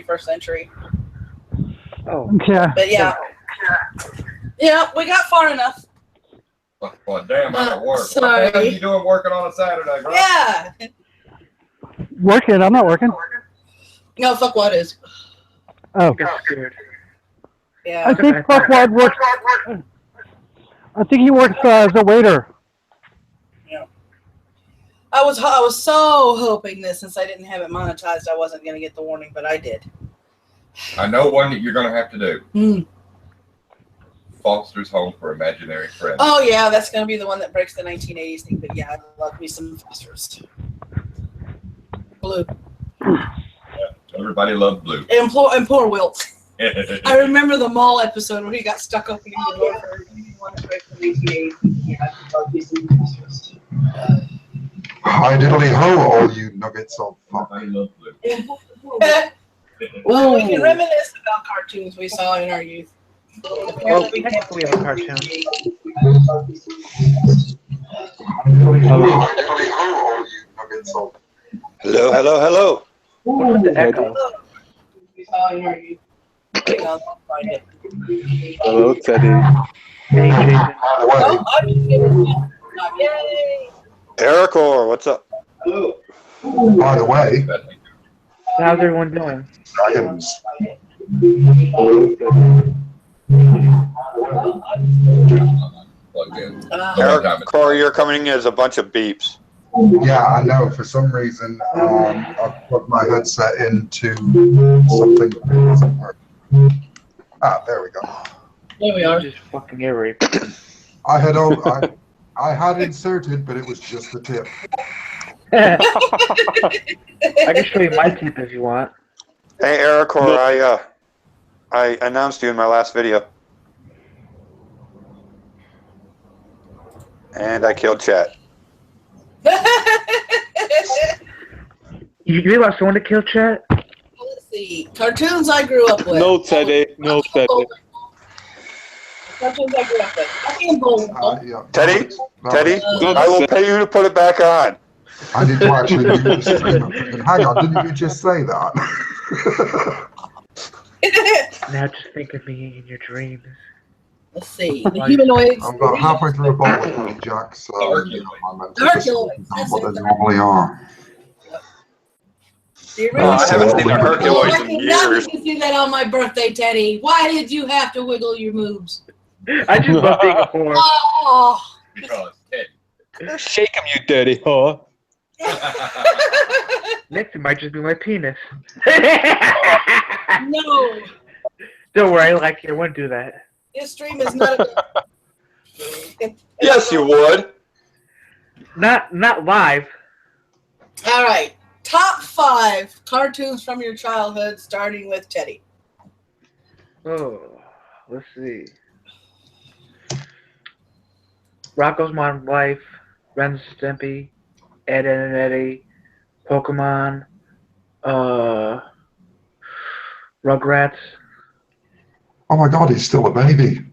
21st century. Oh, Yeah. But yeah, we got far enough. Well, damn, I'm at work. Sorry. What the hell are you doing working on a Saturday, bro? Yeah. Working? I'm not working. No, fuck what is. Oh. I got scared. Yeah. I think Fuckwad works. I think he works as a waiter. Yeah. I was so hoping that since I didn't have it monetized, I wasn't going to get the warning, but I did. I know one that you're going to have to do. Mm. Foster's Home for Imaginary Friends. Oh, yeah, that's going to be the one that breaks the 1980s thing. But yeah, I love me some Fosters. Blue. Yeah, everybody loved Blue. And poor Wilt. I remember the mall episode where he got stuck opening the door for the one that breaks the 1980s. Yeah, I love me some Fosters. Hi diddly ho, all you nuggets of fuck. I love Blue. Well, we can reminisce about cartoons we saw in our youth. Well, technically we have a cartoon. Hello, hello, hello. What's with the echo? We saw in our youth. I'll find it. Hello, Teddy. Hey, Jason. Oh, I'm just kidding. Yay! Ericor, what's up? Hello. By the way, How's everyone doing? dragons. Plugged in. Ericor, you're coming as a bunch of beeps. Yeah, I know. For some reason, I plugged my headset into something that doesn't work. Ah, there we go. There we are. Just fucking eerie. I had inserted, but it was just the tip. I can show you my tip if you want. Hey, Ericor, I announced you in my last video. And I killed chat. You realize someone to kill chat? Let's see. Cartoons I grew up with. No, Teddy. No, Teddy. Cartoons I grew up with. Happy and Bullwinkle. Yeah. Teddy? No, Teddy? no, I will pay you to put it back on. I need to actually do the stream. Hang on, didn't you just say that? Now just think of me in your dreams. Let's see. The humanoids. I'm about halfway through a bottle of Honey Jack, so you know, I'm meant to just Herculoids. know what they normally are. The Oh, I haven't seen a Herculoid I in did not years. get to see that on my birthday, Teddy. Why did you have to wiggle your moves? I just love being a whore. Oh. Because Ted. Shake him, you dirty whore. Next, it might just be my penis. No. Don't worry, like you wouldn't do that. This stream is not a Yes, you would. Not live. All right. Top 5 cartoons from your childhood, starting with Teddy. Oh, let's see. Rocko's Modern Life, Ren and Stimpy, Ed, Edd and Eddy, Pokemon, Rugrats. Oh my God, he's still a baby.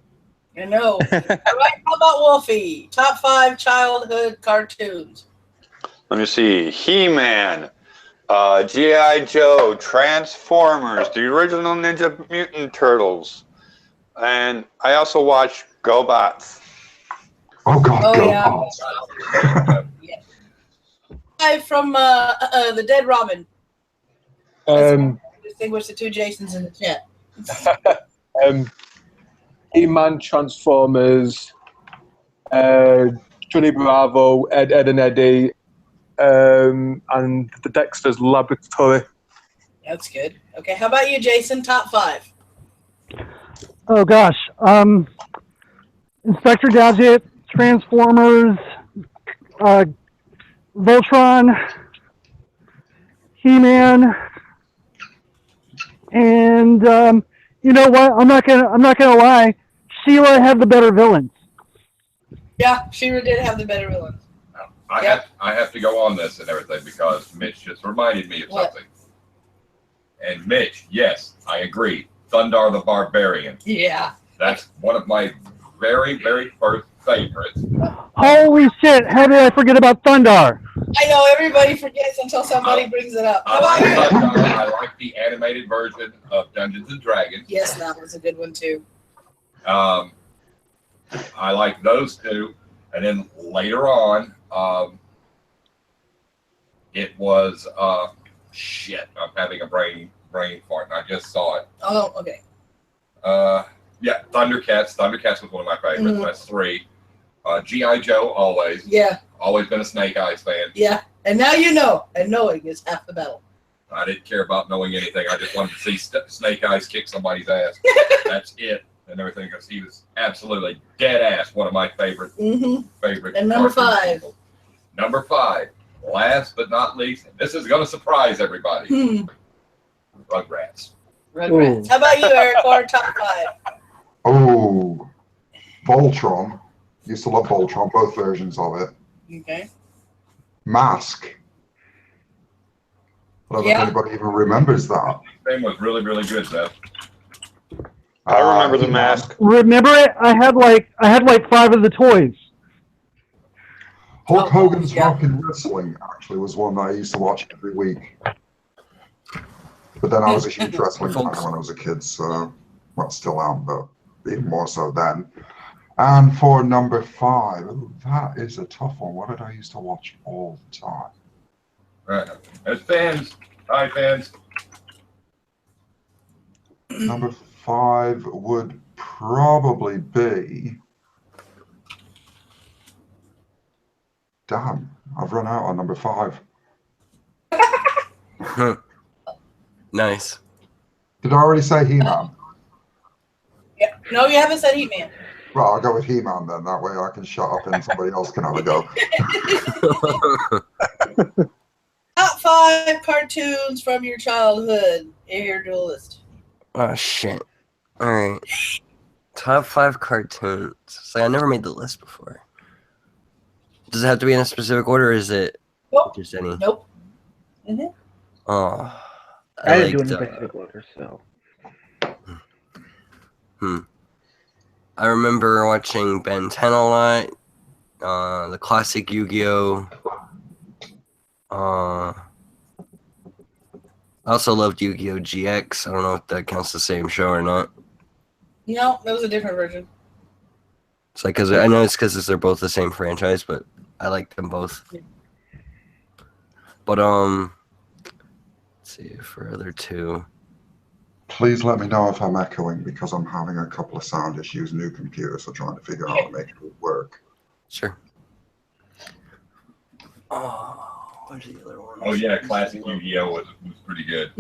I know. All right. How about Wolfie? Top 5 childhood cartoons. Let me see. He-Man, G.I. Joe, Transformers, the original Ninja Mutant Turtles, and I also watched GoBots. Oh God, Oh, go yeah. on. Yeah. 5 from the Dead Robin. Distinguish the 2 Jasons in the chat. He-Man, Transformers, Johnny Bravo, Ed, Edd and Eddy, and the Dexter's Laboratory. That's good. Okay, how about you, Jason? Top 5. Oh gosh. Inspector Gadget, Transformers, Voltron, He-Man, and you know what? I'm not gonna lie. Sheila had the better villains. Yeah, She-Ra did have the better villains. I have to go on this and everything because Mitch just reminded me of What? something. And Mitch, yes, I agree. Thundar the Barbarian. Yeah. That's one of my very, very first favorites. Holy shit! How did I forget about Thundar? I know everybody forgets until somebody brings it up. How about you? I like the animated version of Dungeons and Dragons. Yes, that was a good one too. I like those two, and then later on, it was shit. I'm having a brain fart, and I just saw it. Oh, okay. Yeah, Thundercats. Thundercats was one of my favorites. Mhm. That's 3. G.I. Joe, always. Yeah, Always been a Snake Eyes fan. yeah. And now you know, and knowing is half the battle. I didn't care about knowing anything. I just wanted to see Snake Eyes kick somebody's ass. That's it. And everything, because he was absolutely dead ass. One of my favorite. And number 5. people. Number 5, last but not least, and this is going to surprise everybody. Rugrats. Rugrats. How about you, Eric? Or top 5? Oh, Voltron. Used to love Voltron, both versions of it. Okay. Mask. I don't know if anybody even remembers that. Thing was really, really good, Seth. I remember the He-Man. mask. Remember it? I had like 5 of the toys. Hulk Hogan's yeah. Rockin' Wrestling actually was one that I used to watch every week. But then I was a huge wrestling fan when I was a kid, so, well, still am, but even more so then. And for number 5, ooh, that is a tough one. What did I used to watch all the time? Right. As fans, hi fans. Number 5 would probably be... Damn, I've run out on number 5. Nice. Did I already say He-Man? Yeah. No, you haven't said He-Man. Well, I'll go with He-Man then. That way I can shut up and somebody else can have a go. Top 5 cartoons from your childhood. Air duelist. Oh shit. Alright. Top 5 cartoons. So I never made the list before. Does it have to be in a specific order, or is it Nope. just any? Nope. Oh. I didn't do liked, any specific order, so. I remember watching Ben 10 a lot. The classic Yu-Gi-Oh! I also loved Yu-Gi-Oh! GX. I don't know if that counts the same show or not. No, that was a different version. It's like, I know it's because they're both the same franchise, but I like them both. But let's see for other 2. Please let me know if I'm echoing because I'm having a couple of sound issues. New computer, so trying to figure out how to make it work. Sure. Oh, where's the other one? Oh yeah, classic Yu-Gi-Oh was pretty good.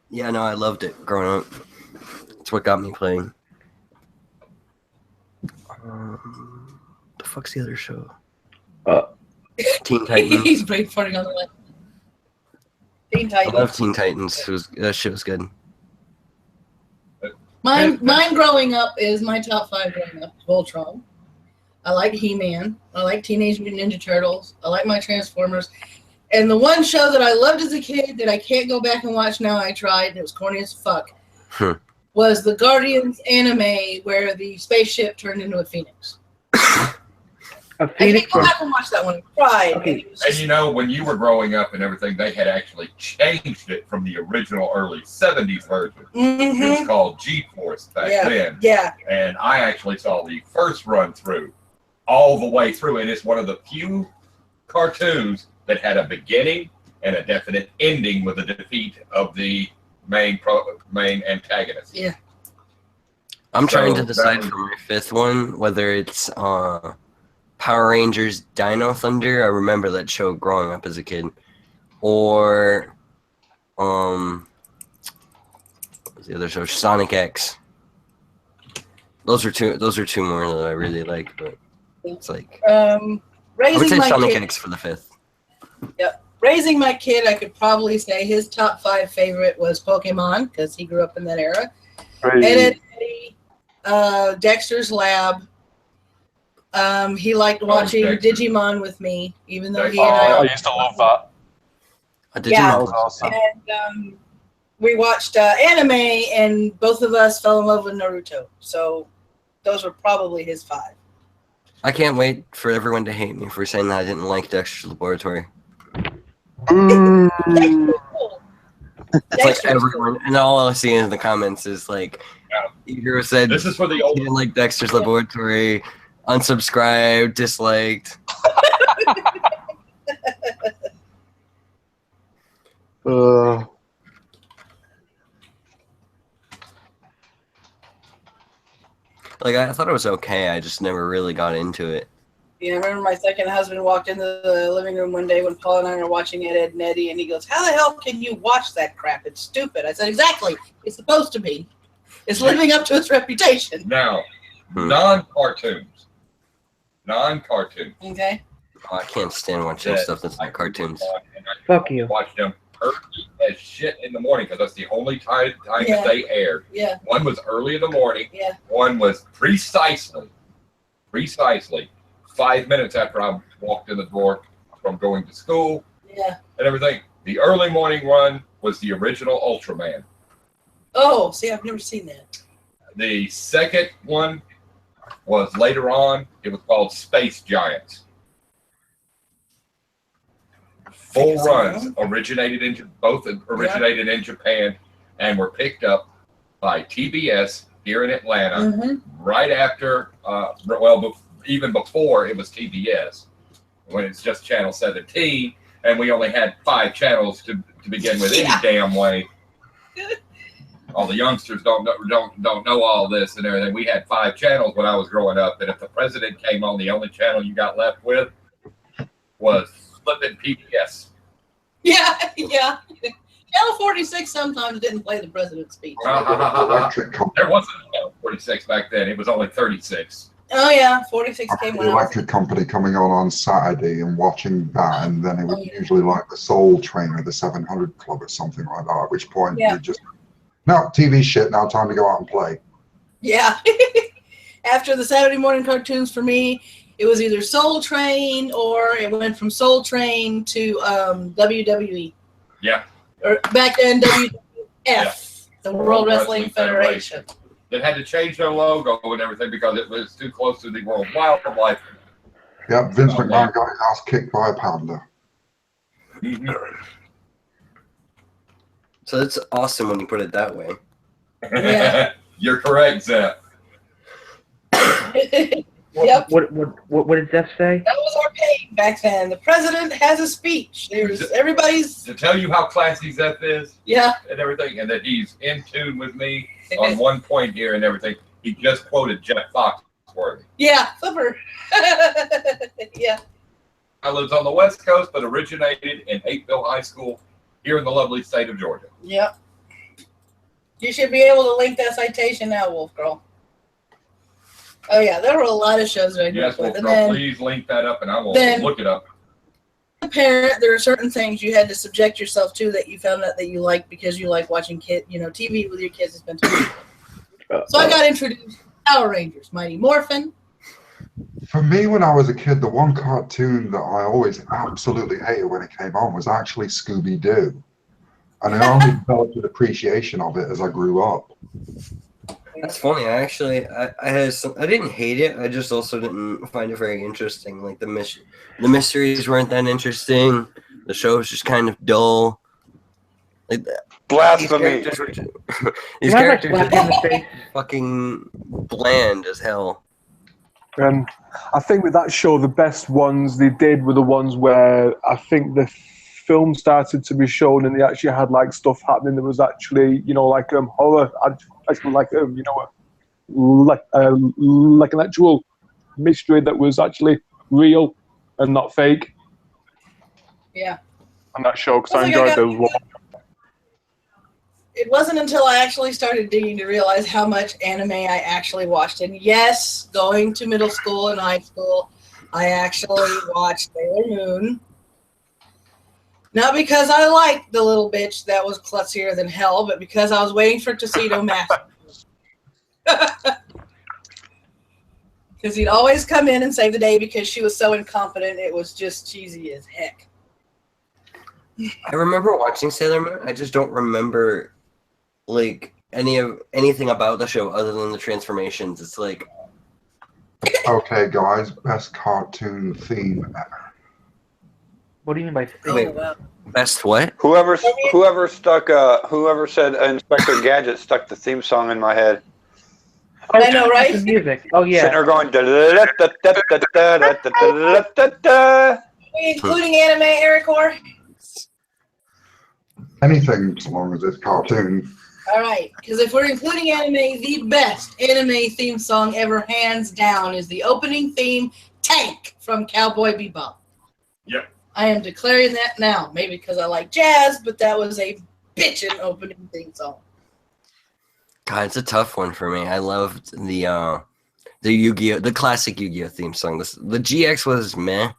Yeah, no, I loved it growing up. It's what got me playing. The fuck's the other show? Teen Titans. He's brain farting on the left. Teen I Titans. love Teen Titans. That shit was good. Mine growing up is my top 5 growing up. Voltron. I like He-Man. I like Teenage Mutant Ninja Turtles. I like my Transformers. And the one show that I loved as a kid that I can't go back and watch now, I tried, and it was corny as fuck, was the Guardians anime where the spaceship turned into a phoenix. A I Phoenix can't go back and watch that one. I cried. Okay. And it was And just, you know, when you were growing up and everything, they had actually changed it from the original early 70s version. It was called G-Force back then. Yeah. And I actually saw the first run through all the way through, and it's one of the few cartoons that had a beginning and a definite ending with the defeat of the main antagonist. Yeah. I'm trying to So, decide that for my 5th one whether it's Power Rangers Dino Thunder. I remember that show growing up as a kid. Or what was the other show? Sonic X. Those are two more that I really like, but it's like I would Raising say my Sonic kid. X for the 5th. Yep. Raising my kid, I could probably say his top 5 favorite was Pokemon because he grew up in that era. Ed, Ed, Eddie, Dexter's Lab. He liked watching Dexter. Digimon with me, even though he Oh, and I I. used to love that. I did Yeah. That was awesome. And we watched anime, and both of us fell in love with Naruto. So those were probably his 5. I can't wait for everyone to hate me for saying that I didn't like Dexter's Laboratory. Boo. It's like everyone, and all I see in the comments is like, Igor said This is for the he old. didn't like Dexter's Laboratory, unsubscribed, disliked. Like, I thought it was okay, I just never really got into it. Yeah, I remember my second husband walked into the living room one day when Paul and I were watching Ed and Eddie, and he goes, "How the hell can you watch that crap? It's stupid." I said, "Exactly. It's supposed to be. It's living up to its reputation." Now, non-cartoons. Non-cartoons. Okay. Oh, I can't stand watching stuff that's like cartoons. Fuck you. Watch them early as shit in the morning because that's the only time Yeah. that they aired. Yeah. One was early in the morning. Yeah. One was precisely 5 minutes after I walked in the door from going to school Yeah. and everything. The early morning one was the original Ultraman. Oh, see, I've never seen that. The second one was later on. It was called Space Giants. Full runs originated in Japan and were picked up by TBS here in Atlanta Mm-hmm. right after, even before it was TBS, when it's just Channel 17, and we only had 5 channels to begin with any damn way. All the youngsters don't know all this and everything. We had 5 channels when I was growing up, and if the president came on, the only channel you got left with was flipping PBS. Yeah, yeah. Channel 46 sometimes didn't play the president's speech. Electric company. There wasn't a channel 46 back then. It was only 36. Oh, yeah. 46 came The when I was... electric company coming on Saturday and watching that, and then it was usually like the Soul Train or the 700 Club or something like that, at which point you just, no, TV shit, now time to go out and play. Yeah. After the Saturday morning cartoons for me, it was either Soul Train or it went from Soul Train to WWE. Yeah. Or back then, WWF, the World Wrestling Federation. They had to change their logo and everything because it was too close to the World Wildlife. Yep, Vince McMahon got his ass kicked by a panda. So it's awesome when you put it that way. Yeah. You're correct, Zep. Yep. What did Zeph say? That was our pay back then. The president has a speech. There's everybody's. To tell you how classy Zep is. Yeah. And everything, and that he's in tune with me on one point here and everything. He just quoted Jeff Foxworthy. Yeah, Flipper. Yeah. I lives on the West Coast, but originated in Hapeville High School here in the lovely state of Georgia. Yep. You should be able to link that citation now, Wolf Girl. Oh yeah, there were a lot of shows that I grew Yes, up with. well, And then, please link that up, and I will then- look it up. as a parent, there are certain things you had to subject yourself to that you found out that you liked because you like watching TV with your kids to spend time. So I got introduced to Power Rangers, Mighty Morphin. For me, when I was a kid, the one cartoon that I always absolutely hated when it came on was actually Scooby-Doo. And I only developed an appreciation of it as I grew up. That's funny. I didn't hate it. I just also didn't find it very interesting. Like the mysteries weren't that interesting. The show was just kind of dull. Like Blasphemy. These characters are fucking bland as hell. I think with that show, the best ones they did were the ones where I think the film started to be shown and they actually had like stuff happening that was actually, like horror, actually like like an actual mystery that was actually real and not fake. Yeah. On that show, because I Like enjoyed those ones. It wasn't until I actually started digging to realize how much anime I actually watched. And yes, going to middle school and high school, I actually watched Sailor Moon. Not because I liked the little bitch that was klutzier than hell, but because I was waiting for Tuxedo Master. Because he'd always come in and save the day because she was so incompetent, it was just cheesy as heck. I remember watching Sailor Moon. I just don't remember anything about the show other than the transformations. It's like Okay, guys, best cartoon theme ever. What do you mean by Oh, theme? wow. Best what? Whoever said Inspector Gadget stuck the theme song in my head. Oh, I know, right? The music. Oh Sitting yeah. there going. Are we including anime, Eric, or? Anything as long as it's cartoon. All right, because if we're including anime, the best anime theme song ever, hands down, is the opening theme, Tank, from Cowboy Bebop. Yep. I am declaring that now, maybe because I like jazz, but that was a bitchin' opening theme song. God, it's a tough one for me. I loved the Yu-Gi-Oh, the classic Yu-Gi-Oh theme song. The GX was meh,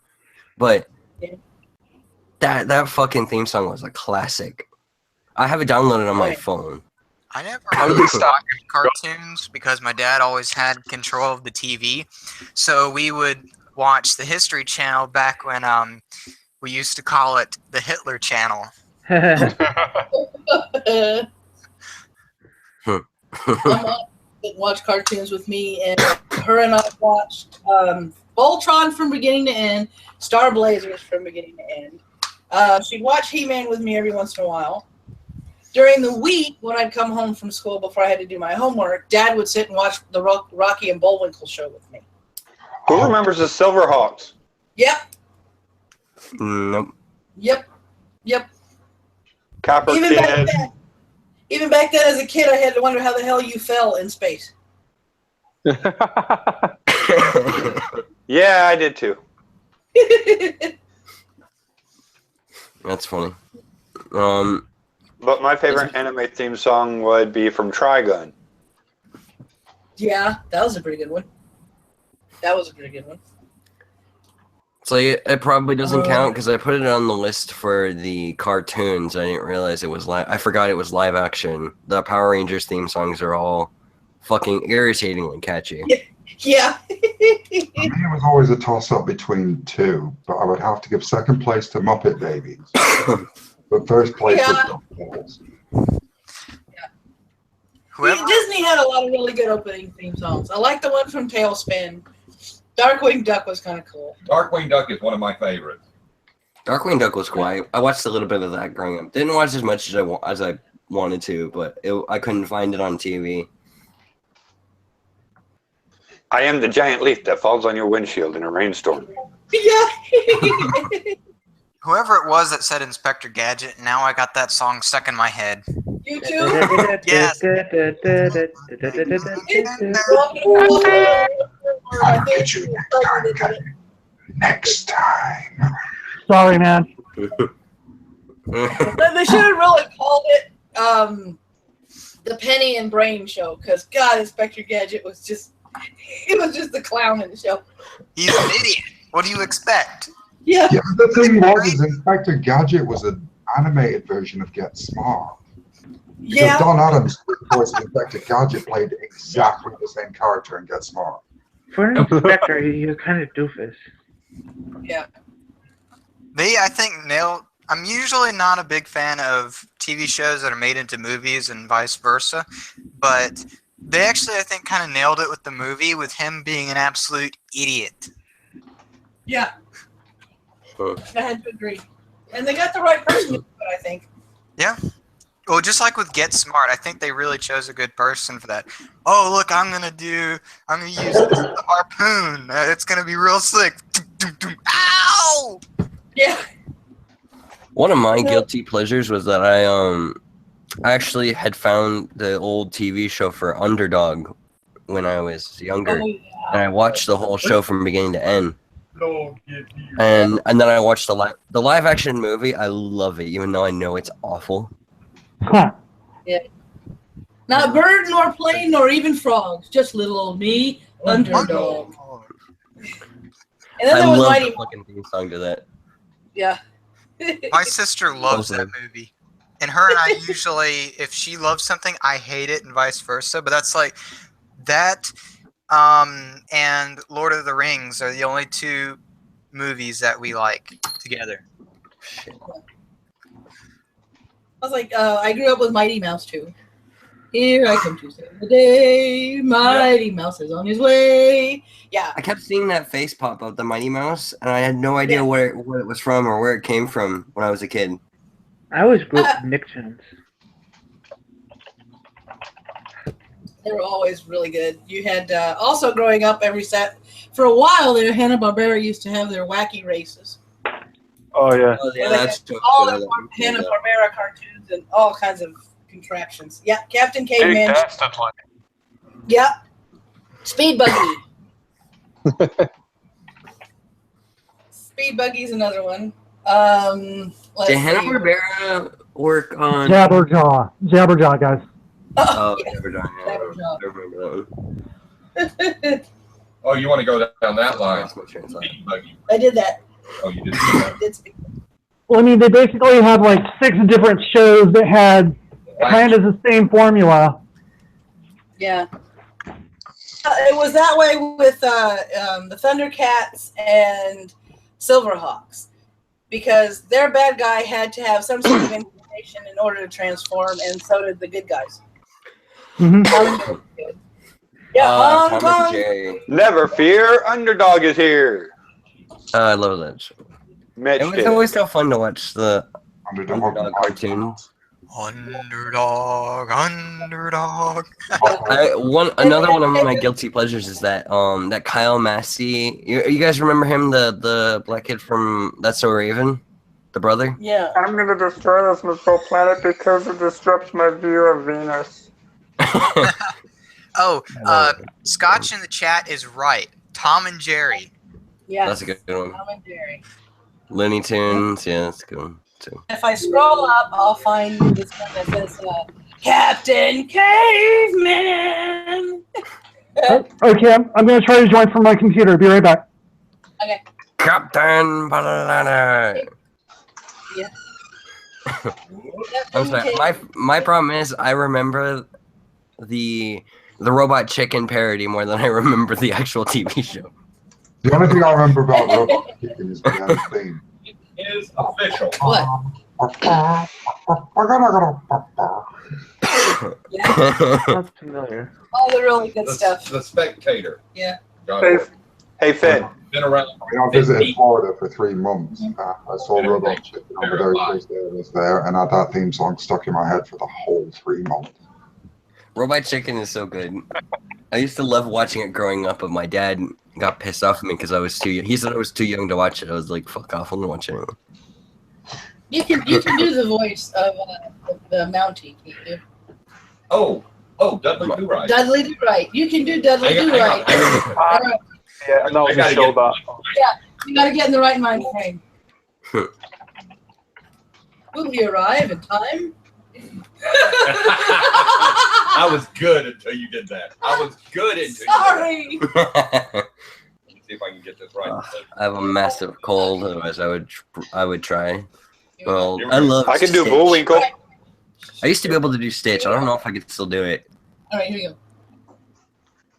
but Yeah. that fucking theme song was a classic. I have it downloaded on my Right. phone. I never really watched cartoons because my dad always had control of the TV. So we would watch the History Channel back when we used to call it the Hitler Channel. My mom didn't watch cartoons with me, and her and I watched Voltron from beginning to end, Star Blazers from beginning to end. She'd watch He-Man with me every once in a while. During the week, when I'd come home from school before I had to do my homework, Dad would sit and watch the Rocky and Bullwinkle show with me. Who remembers the Silverhawks? Yep, Nope. yep. Copper Even Kid. back then, as a kid, I had to wonder how the hell you fell in space. Yeah, I did too. That's funny. But my favorite anime theme song would be from Trigun. Yeah, that was a pretty good one. So it probably doesn't count because I put it on the list for the cartoons. I didn't realize it was live. I forgot it was live action. The Power Rangers theme songs are all fucking irritatingly catchy. Yeah. For me, it was always a toss-up between two, but I would have to give second place to Muppet Babies. But first place was DuckTales. Disney had a lot of really good opening theme songs. I like the one from Tailspin. Darkwing Duck was kind of cool. Darkwing Duck is one of my favorites. Darkwing Duck was cool. I watched a little bit of that growing up. Didn't watch as much as I wanted to, but I couldn't find it on TV. I am the giant leaf that falls on your windshield in a rainstorm. Yeah. Whoever it was that said Inspector Gadget, now I got that song stuck in my head. You too? Yes. I'll get you next time, Kevin. Next time. Sorry, man. They should have really called it the Penny and Brain Show, because God, Inspector Gadget was just the clown in the show. He's an idiot. What do you expect? Yeah. Yeah, but the thing was, is Inspector Gadget was an animated version of Get Smart. Because Yeah. Don Adams, voice of Inspector Gadget, played exactly the same character in Get Smart. For an inspector, you're kind of doofus. Yeah. I think, nailed. I'm usually not a big fan of TV shows that are made into movies and vice versa, but they actually, I think, kind of nailed it with the movie, with him being an absolute idiot. Yeah. I had to agree. And they got the right person to do it, I think. Yeah. Well, just like with Get Smart, I think they really chose a good person for that. Oh, look, I'm gonna use this as a harpoon. It's gonna be real slick. Ow! Yeah. One of my guilty pleasures was that I actually had found the old TV show for Underdog when I was younger, Oh, yeah. and I watched the whole show from beginning to end. And then I watched the live action movie. I love it, even though I know it's awful. Huh. Not bird, nor plane, nor even frogs. Just little old me, Underdog. And then I there was love Mighty. the fucking theme song to that. Yeah. My sister loves that movie. And her and I usually, if she loves something, I hate it and vice versa. But that's like, that and Lord of the Rings are the only two movies that we like together. I was like, I grew up with Mighty Mouse too. Here I come to save the day. Mighty Mouse is on his way. Yeah. I kept seeing that face pop up, the Mighty Mouse, and I had no idea what it was from or where it came from when I was a kid. I always grew up with Nicktoons. They were always really good. You had also growing up every set for a while there. Hanna-Barbera used to have their wacky races. Oh yeah. Oh, yeah, Where they that's had true. all the Hanna-Barbera cartoons and all kinds of contraptions. Yeah, Captain Caveman. Yeah, Speed Buggy. Speed Buggy's another one. Let's Did see. Hanna-Barbera work on... Jabberjaw. Jabberjaw, guys. Oh, yeah. Jabberjaw. Yeah. Jabberjaw. I remember that. Oh, you want to go down that line? Lost my train of thought. Speed Buggy. I did that. Oh, you did that. I did Speed. Well, I mean, they basically had like 6 different shows that had kind of the same formula. Yeah. It was that way with the Thundercats and Silverhawks, because their bad guy had to have some sort of information in order to transform, and so did the good guys. Mm-hmm. Yeah, Tom and Kong. Jerry. Never fear, Underdog is here. I love that show. Mitch It was did. always so fun to watch the Underdog. Underdog cartoons. Underdog. Another one of my guilty pleasures is that that Kyle Massey. You guys remember him, the black kid from That's So Raven, the brother? Yeah. I'm gonna destroy this missile planet because it disrupts my view of Venus. Oh, Scotch in the chat is right. Tom and Jerry. Yeah. That's a good one. Tom and Jerry. Looney Tunes, yeah, that's a good one too. If I scroll up, I'll find this one that says Captain Caveman. Okay, I'm going to try to join from my computer. Be right back. Okay. Captain Banana. Yeah. I'm sorry. My problem is I remember the Robot Chicken parody more than I remember the actual TV show. The only thing I remember about Robot Chicken is the end theme. It is official. What? Yeah. Sounds familiar. All the really good stuff. The Spectator. Yeah. Hey, Finn. Been around. I visited Florida for 3 months. I saw Robot Chicken on the very first day I was there, and I had that theme song stuck in my head for the whole 3 months. Robot Chicken is so good. I used to love watching it growing up, but my dad got pissed off at me because I was too young. He said I was too young to watch it. I was like, fuck off, I'm gonna watch it anyway. You can do the voice of the Mountie. Can you? Oh, Dudley Do Right. Dudley Do Right. You can do Dudley Do Hang on, Right. hang on. All right. Yeah, and that was I gotta a show get- that. Yeah, you got to get in the right mind frame. Will he arrive in time? I was good until you did that. I was good until Sorry. you did that. Let me see if I can get this right. I have a massive cold, otherwise I would try. Well, I love I can do Stitch. Bullwinkle. I used to be able to do Stitch. I don't know if I could still do it. All right, here you go.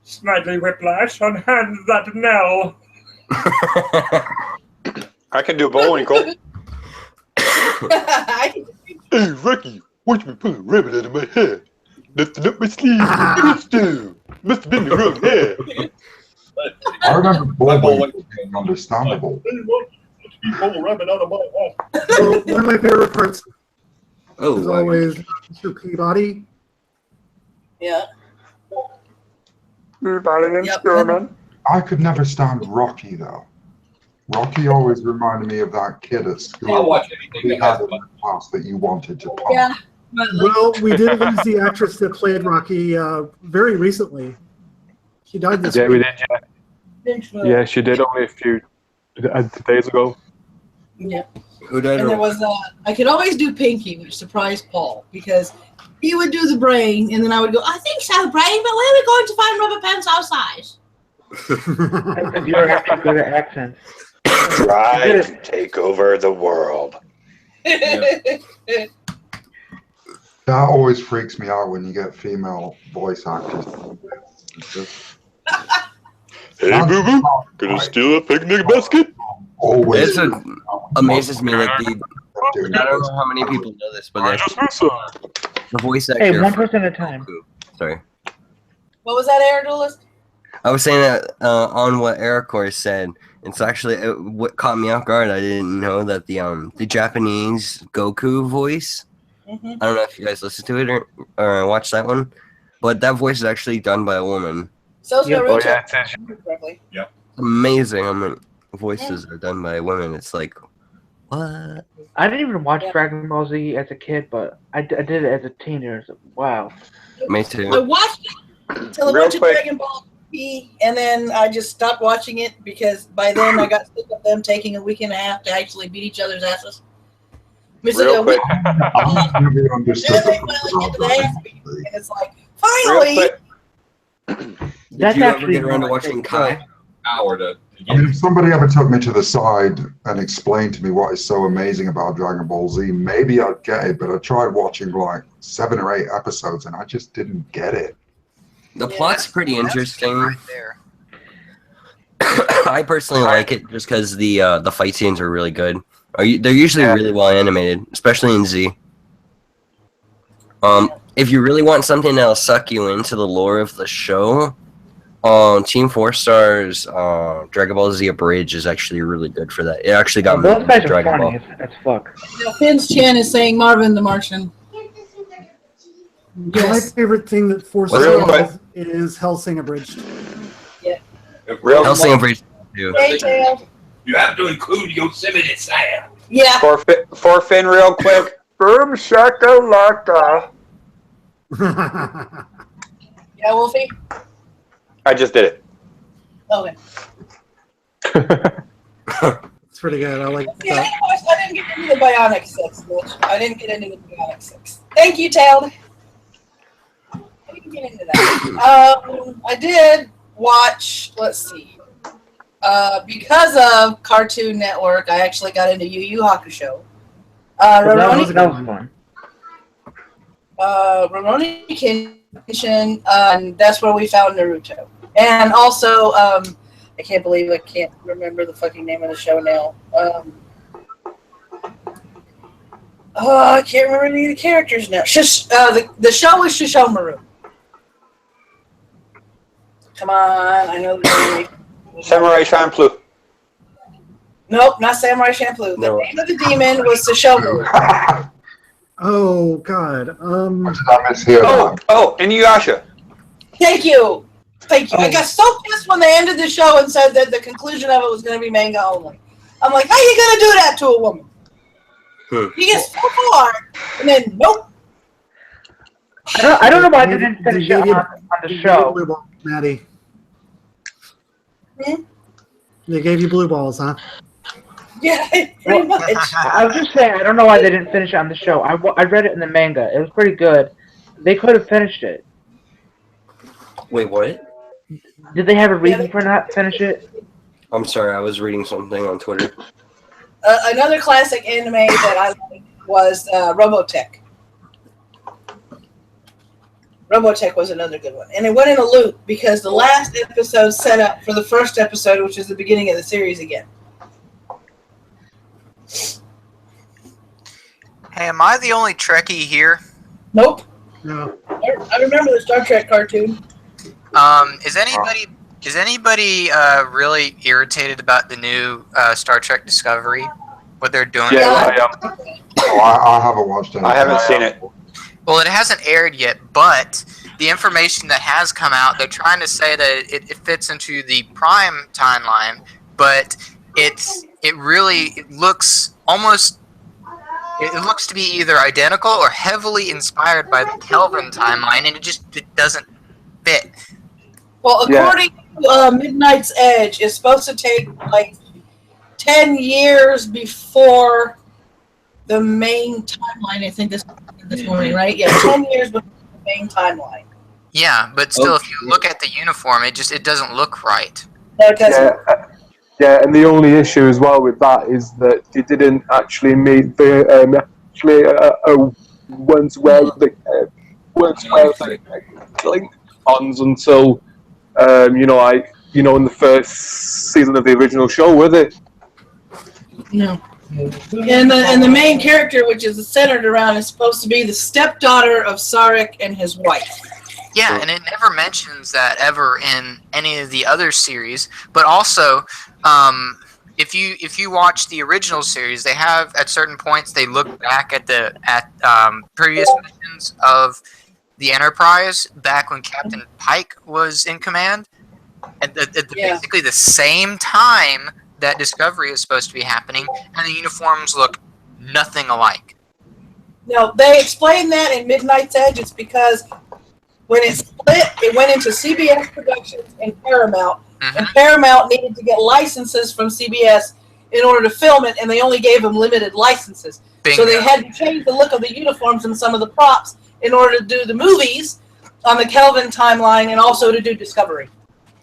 Snidely Whiplash on hands that knell. I can do Bullwinkle. Hey, Rocky, watch me pull a rabbit out of my hair. Lifting up my sleeve. Must have been the wrong hair. I remember Bullwinkle being understandable. You pull a rabbit out of my hair. One of my favorite parts Oh, is wow. always Mr. Peabody. Yeah. Peabody and Yep. Sherman. I could never stand Rocky, though. Rocky always reminded me of that kid at school. I'll watch anything He that had has in the class that you wanted to punch. Yeah. But like, Well, we did lose the actress that played Rocky very recently. She died this Yeah, we week. did. Yeah, she did only a few days ago. Yeah. Who died? And there was I could always do Pinky, which surprised Paul because he would do the brain, and then I would go, I think so, brain, but where are we going to find rubber pants our size? You don't have to go to accents. Try to take over the world. That always freaks me out when you get female voice actors. It's just Hey, boo boo, gonna steal a picnic basket? always It amazes me that doing I don't it. know how many people know this, but the voice actor. Hey, one for person at a time. Goku. Sorry. What was that, Air Duelist? I was saying that on what Ericor said. It's actually what caught me off guard. I didn't know that the Japanese Goku voice. Mm-hmm. I don't know if you guys listened to it or watched that one, but that voice is actually done by a woman. So Naruto. Correctly. Yep. Amazing how many voices are done by women. It's like, what? I didn't even watch Dragon Ball Z as a kid, but I did it as a teenager. So, wow. Me too. I watched it until I went to Dragon Ball Z, and then I just stopped watching it because by then I got sick of them taking a week and a half to actually beat each other's asses. Real quick. I never understood Then they the finally get to the ass beat, and it's like, Real finally! quick. Did you ever get around to watching Kai? Hour to I mean, if somebody ever took me to the side and explained to me what is so amazing about Dragon Ball Z, maybe I'd get it, but I tried watching like 7 or 8 episodes and I just didn't get it. The plot's pretty interesting. Right there. I personally like it just because the fight scenes are really good. They're usually really well animated, especially in Z. If you really want something that'll suck you into the lore of the show, Team 4 Star's Dragon Ball Z Abridged is actually really good for that. It actually got me Those guys into are Dragon funny Ball. as fuck. Now, Finn's Chan is saying Marvin the Martian. My favorite thing that Force Real does is Hellsing Abridged. Real Hellsing Abridged too. Hey, Tail. You have to include Yosemite Sam. Yeah. For Finn, real quick. Boom shakalaka. Yeah, Wolfie? I just did it. Okay. It's pretty good. I like Yeah, that. I didn't get into the Bionic 6, bitch. I didn't get into the Bionic 6. Thank you, Tail. I didn't get into that. I did watch, let's see. Because of Cartoon Network, I actually got into Yu Yu Hakusho. That was fun. Rurouni Kenshin, and that's where we found Naruto. And also, I can't believe I can't remember the fucking name of the show now. I can't remember any of the characters now. The show is Shishomaru. Come on, I know the name. Samurai Champloo. Nope, not Samurai Champloo. The name of the demon was Shishomaru. Oh God. What did I miss here? Inuyasha. Thank you. Thank you. I got so pissed when they ended the show and said that the conclusion of it was going to be manga only. I'm like, how you going to do that to a woman? You get so far, and then nope. I don't know why they didn't finish it on the show. Blue balls, Maddie. Hmm? They gave you blue balls, huh? Yeah, pretty much. I was just saying, I don't know why they didn't finish it on the show. I read it in the manga. It was pretty good. They could have finished it. Wait, what? Did they have a reason for not finish it? I'm sorry, I was reading something on Twitter. Another classic anime that I liked was Robotech. Robotech was another good one. And it went in a loop because the last episode set up for the first episode, which is the beginning of the series again. Hey, am I the only Trekkie here? Nope. No. I remember the Star Trek cartoon. Is anybody really irritated about the new Star Trek Discovery? What they're doing? Yeah, I am. I haven't watched it. I haven't seen it. Well, it hasn't aired yet, but the information that has come out, they're trying to say that it fits into the Prime timeline, but it looks almost. It looks to be either identical or heavily inspired by the Kelvin timeline, and it doesn't fit. Well, according to Midnight's Edge, it's supposed to take like 10 years before the main timeline. I think this morning, right? Yeah, 10 years before the main timeline. Yeah, but still, if you look at the uniform, it doesn't look right. No, it doesn't. Yeah, and the only issue as well with that is that they didn't actually meet the once where the Klingons until in the first season of the original show, were they? No. And the main character, which is centered around, is supposed to be the stepdaughter of Sarek and his wife. Yeah, and it never mentions that ever in any of the other series. But also, if you watch the original series, they have at certain points they look back at previous missions of the Enterprise back when Captain Pike was in command, and basically the same time that Discovery is supposed to be happening, and the uniforms look nothing alike. Now, they explained that in Midnight's Edge. It's because when it split, it went into CBS Productions and Paramount, and Paramount needed to get licenses from CBS in order to film it, and they only gave them limited licenses. Bingo. So they had to change the look of the uniforms and some of the props in order to do the movies on the Kelvin timeline and also to do Discovery.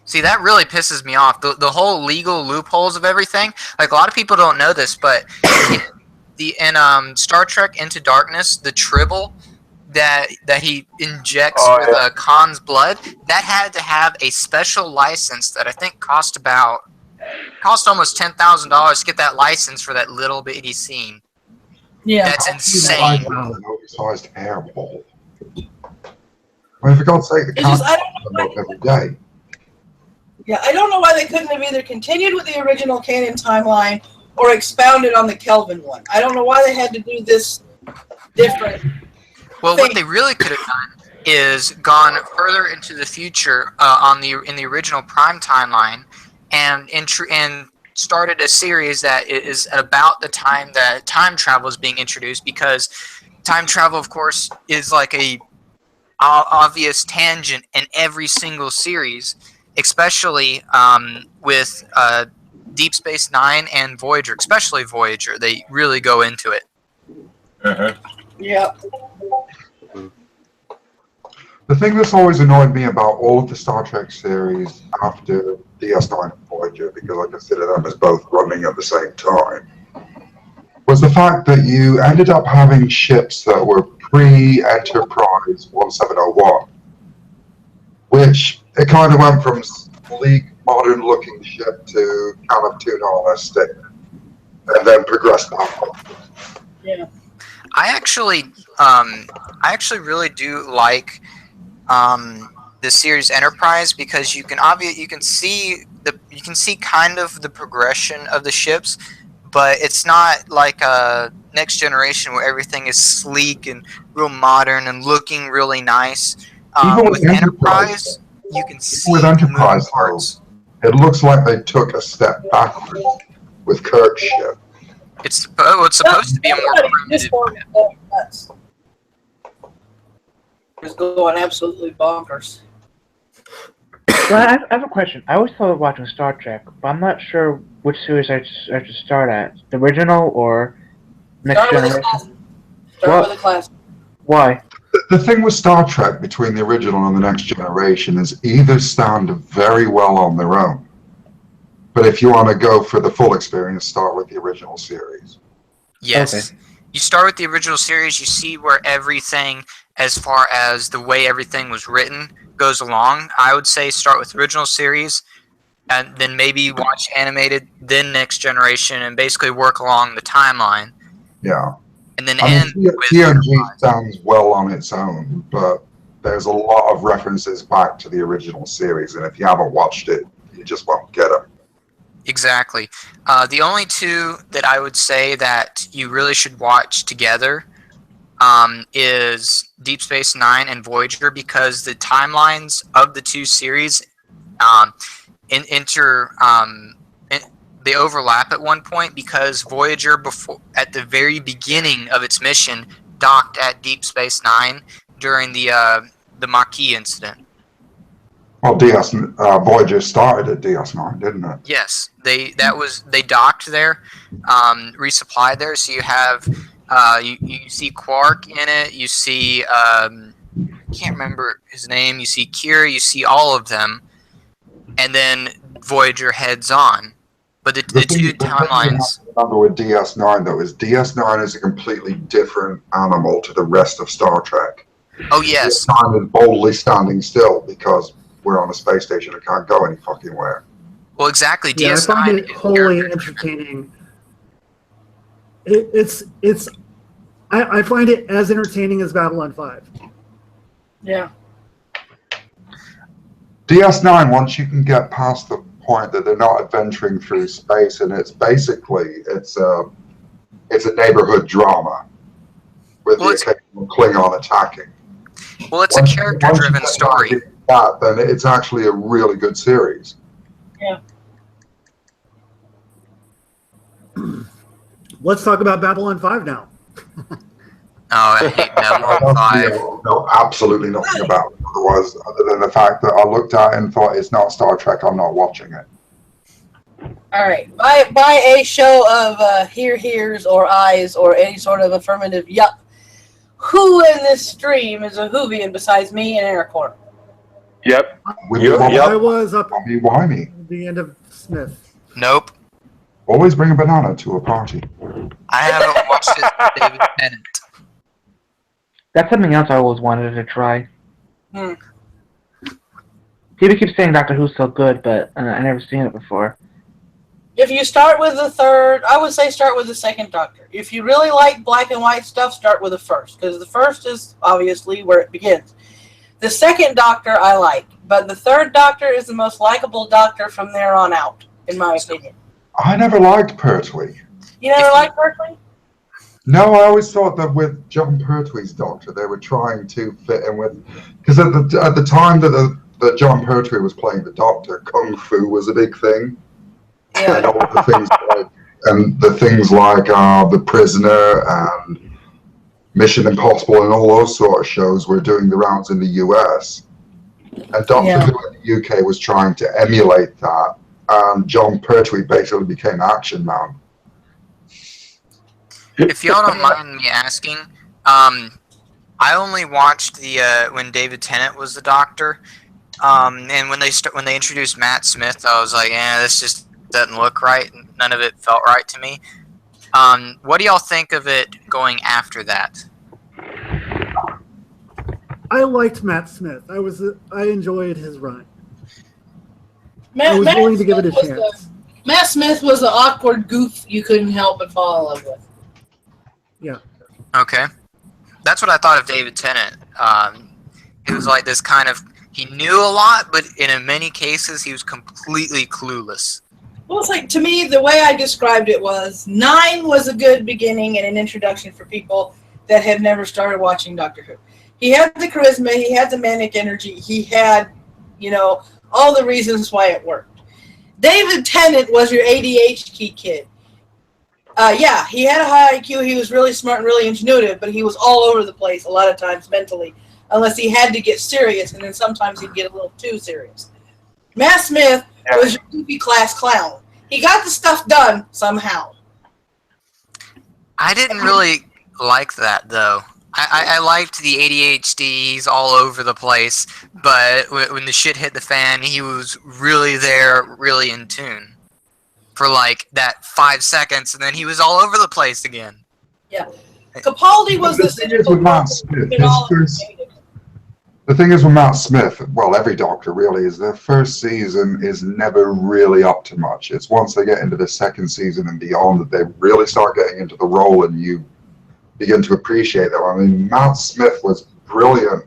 See, that really pisses me off. The whole legal loopholes of everything. Like, a lot of people don't know this, but in Star Trek Into Darkness, the tribble that he injects with Khan's blood, that had to have a special license that I think cost almost $10,000 to get that license for that little bitty scene. Yeah, That's insane. An oversized airball. I mean, for God's sake, the It's just, can't up every day. Yeah, I don't know why they couldn't have either continued with the original canon timeline or expounded on the Kelvin one. I don't know why they had to do this different. Well, what they really could have done is gone further into the future in the original Prime timeline, and started a series that is about the time that time travel is being introduced, because time travel, of course, is like a obvious tangent in every single series, especially with Deep Space Nine and Voyager, especially Voyager. They really go into it. Yeah. The thing that's always annoyed me about all of the Star Trek series after DS9 and Voyager, because I consider them as both running at the same time, was the fact that you ended up having ships that were pre-Enterprise 1701, which it kind of went from sleek, modern-looking ship to kind of tuna on a stick, and then progressed backwards. Yeah. I actually really do like the series Enterprise, because you can see kind of the progression of the ships, but it's not like a Next Generation where everything is sleek and real modern and looking really nice. With Enterprise, you can see with Enterprise, parts. It looks like they took a step backwards with Kirk's ship. It's supposed to be a more primitive. It's going absolutely bonkers. Well, I have a question. I always thought of watching Star Trek, but I'm not sure which series I should start at. The original or Next Generation? Start with the classic. Why? The thing with Star Trek between the original and the Next Generation is either stand very well on their own, but if you want to go for the full experience, start with the original series. Yes. Okay. You start with the original series, you see where everything, as far as the way everything was written, goes along. I would say start with the original series, and then maybe watch animated, then Next Generation, and basically work along the timeline. Yeah. And then end with TNG stands well on its own, but there's a lot of references back to the original series, and if you haven't watched it, you just won't get them. Exactly. The only two that I would say that you really should watch together is Deep Space Nine and Voyager, because the timelines of the two series they overlap at one point, because Voyager, at the very beginning of its mission, docked at Deep Space Nine during the Maquis incident. Well, Voyager started at DS9, didn't it? Yes, they docked there, resupplied there. So you have you see Quark in it. You see I can't remember his name. You see Kira. You see all of them, and then Voyager heads on. But the two timelines. Remember with DS9 though, is DS9 is a completely different animal to the rest of Star Trek. Oh yes. DS9 is boldly standing still because we're on a space station and can't go any fucking where. Well, exactly. Yeah, DS9 I find it wholly entertaining. I find it as entertaining as Babylon 5. Yeah. DS9, once you can get past the point that they're not adventuring through space, and it's basically it's a neighborhood drama with the occasional Klingon attacking. Well, it's a character-driven story. Then it's actually a really good series. Yeah. Let's talk about Babylon 5 now. Oh, I hate Babylon 5. No, absolutely nothing about it. Otherwise, other than the fact that I looked at it and thought it's not Star Trek, I'm not watching it. All right. By a show of hears or eyes or any sort of affirmative yup, who in this stream is a Whovian besides me and Aircorn? Yep. I was up Wimey. at the end of Smith. Nope. Always bring a banana to a party. I haven't watched it with David Tennant. That's something else I always wanted to try. Hmm. People keep saying Doctor Who's so good, but I never seen it before. If you start with the third, I would say start with the second Doctor. If you really like black and white stuff, start with the first, because the first is obviously where it begins. The second Doctor I like, but the third Doctor is the most likable Doctor from there on out, in my opinion. I never liked Pertwee. You never liked Pertwee? No, I always thought that with John Pertwee's Doctor, they were trying to fit in with, because at the time that John Pertwee was playing the Doctor, Kung Fu was a big thing. Yeah. And all the things like The Prisoner and Mission Impossible and all those sort of shows were doing the rounds in the US. And Doctor Who in the UK was trying to emulate that. And John Pertwee basically became Action Man. If y'all don't mind me asking, I only watched the when David Tennant was the Doctor, and when they introduced Matt Smith, I was like, this just doesn't look right. None of it felt right to me. What do y'all think of it going after that? I liked Matt Smith. I enjoyed his run. Matt, I was willing to give it a Smith chance. Matt Smith was the awkward goof you couldn't help but fall in love with. Yeah. Okay. That's what I thought of David Tennant. He was like this kind of, he knew a lot, but in many cases he was completely clueless. Well, it's like, to me, the way I described it was 9 was a good beginning and an introduction for people that had never started watching Doctor Who. He had the charisma, he had the manic energy, he had, all the reasons why it worked. David Tennant was your ADHD kid. He had a high IQ, he was really smart and really ingenuitive, but he was all over the place a lot of times mentally, unless he had to get serious, and then sometimes he'd get a little too serious. Matt Smith was your goofy class clown. He got the stuff done somehow. I didn't really like that, though. I liked the ADHD, he's all over the place, but when the shit hit the fan, he was really there, really in tune. For like that 5 seconds, and then he was all over the place again. Yeah. Capaldi was the thing is with Matt Smith. The thing is with Matt Smith, well, every Doctor really, is their first season is never really up to much. It's once they get into the second season and beyond that they really start getting into the role and you begin to appreciate them. I mean, Matt Smith was brilliant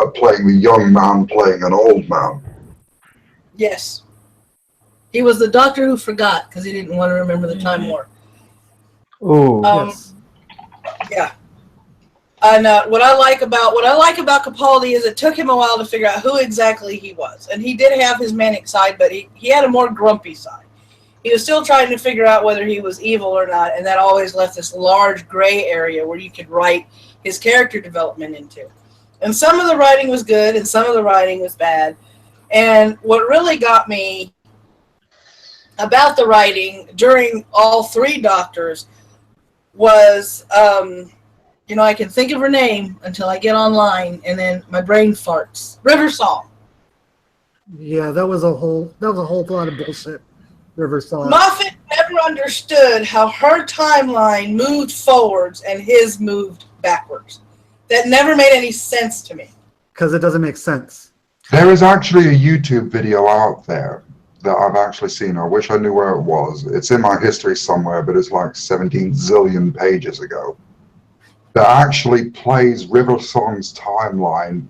at playing the young man playing an old man. Yes. He was the Doctor who forgot because he didn't want to remember the Time War. Oh, yes. Yeah. And what I like about Capaldi is it took him a while to figure out who exactly he was. And he did have his manic side, but he had a more grumpy side. He was still trying to figure out whether he was evil or not, and that always left this large gray area where you could write his character development into. And some of the writing was good, and some of the writing was bad. And what really got me about the writing during all 3 Doctors was, I can think of her name until I get online, and then my brain farts. River Song. Yeah, that was a whole lot of bullshit. River Song. Moffat never understood how her timeline moved forwards and his moved backwards. That never made any sense to me. Because it doesn't make sense. There is actually a YouTube video out there that I've actually seen. I wish I knew where it was. It's in my history somewhere, but it's like 17 zillion pages ago. That actually plays River Song's timeline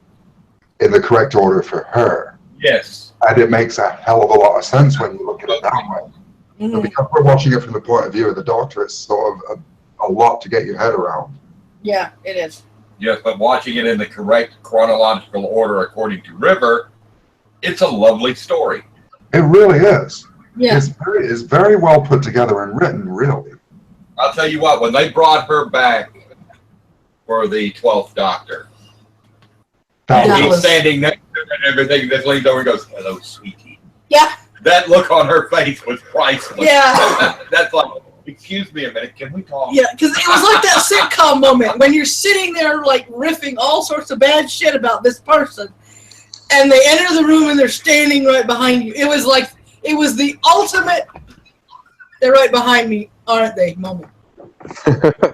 in the correct order for her. Yes. And it makes a hell of a lot of sense when you look at it that way. But because we're watching it from the point of view of the Doctor, it's sort of a lot to get your head around. Yeah, it is. Yes, but watching it in the correct chronological order according to River, it's a lovely story. It really is. Yeah. It's very well put together and written, really. I'll tell you what, when they brought her back for the 12th Doctor, and he's standing next to her and everything, this leans over and goes, "Hello, sweetie." Yeah. That look on her face was priceless. Yeah. That's like, excuse me a minute, can we talk? Yeah, because it was like that sitcom moment when you're sitting there like riffing all sorts of bad shit about this person, and they enter the room and they're standing right behind you. It was like, it was the ultimate, they're right behind me, aren't they, moment.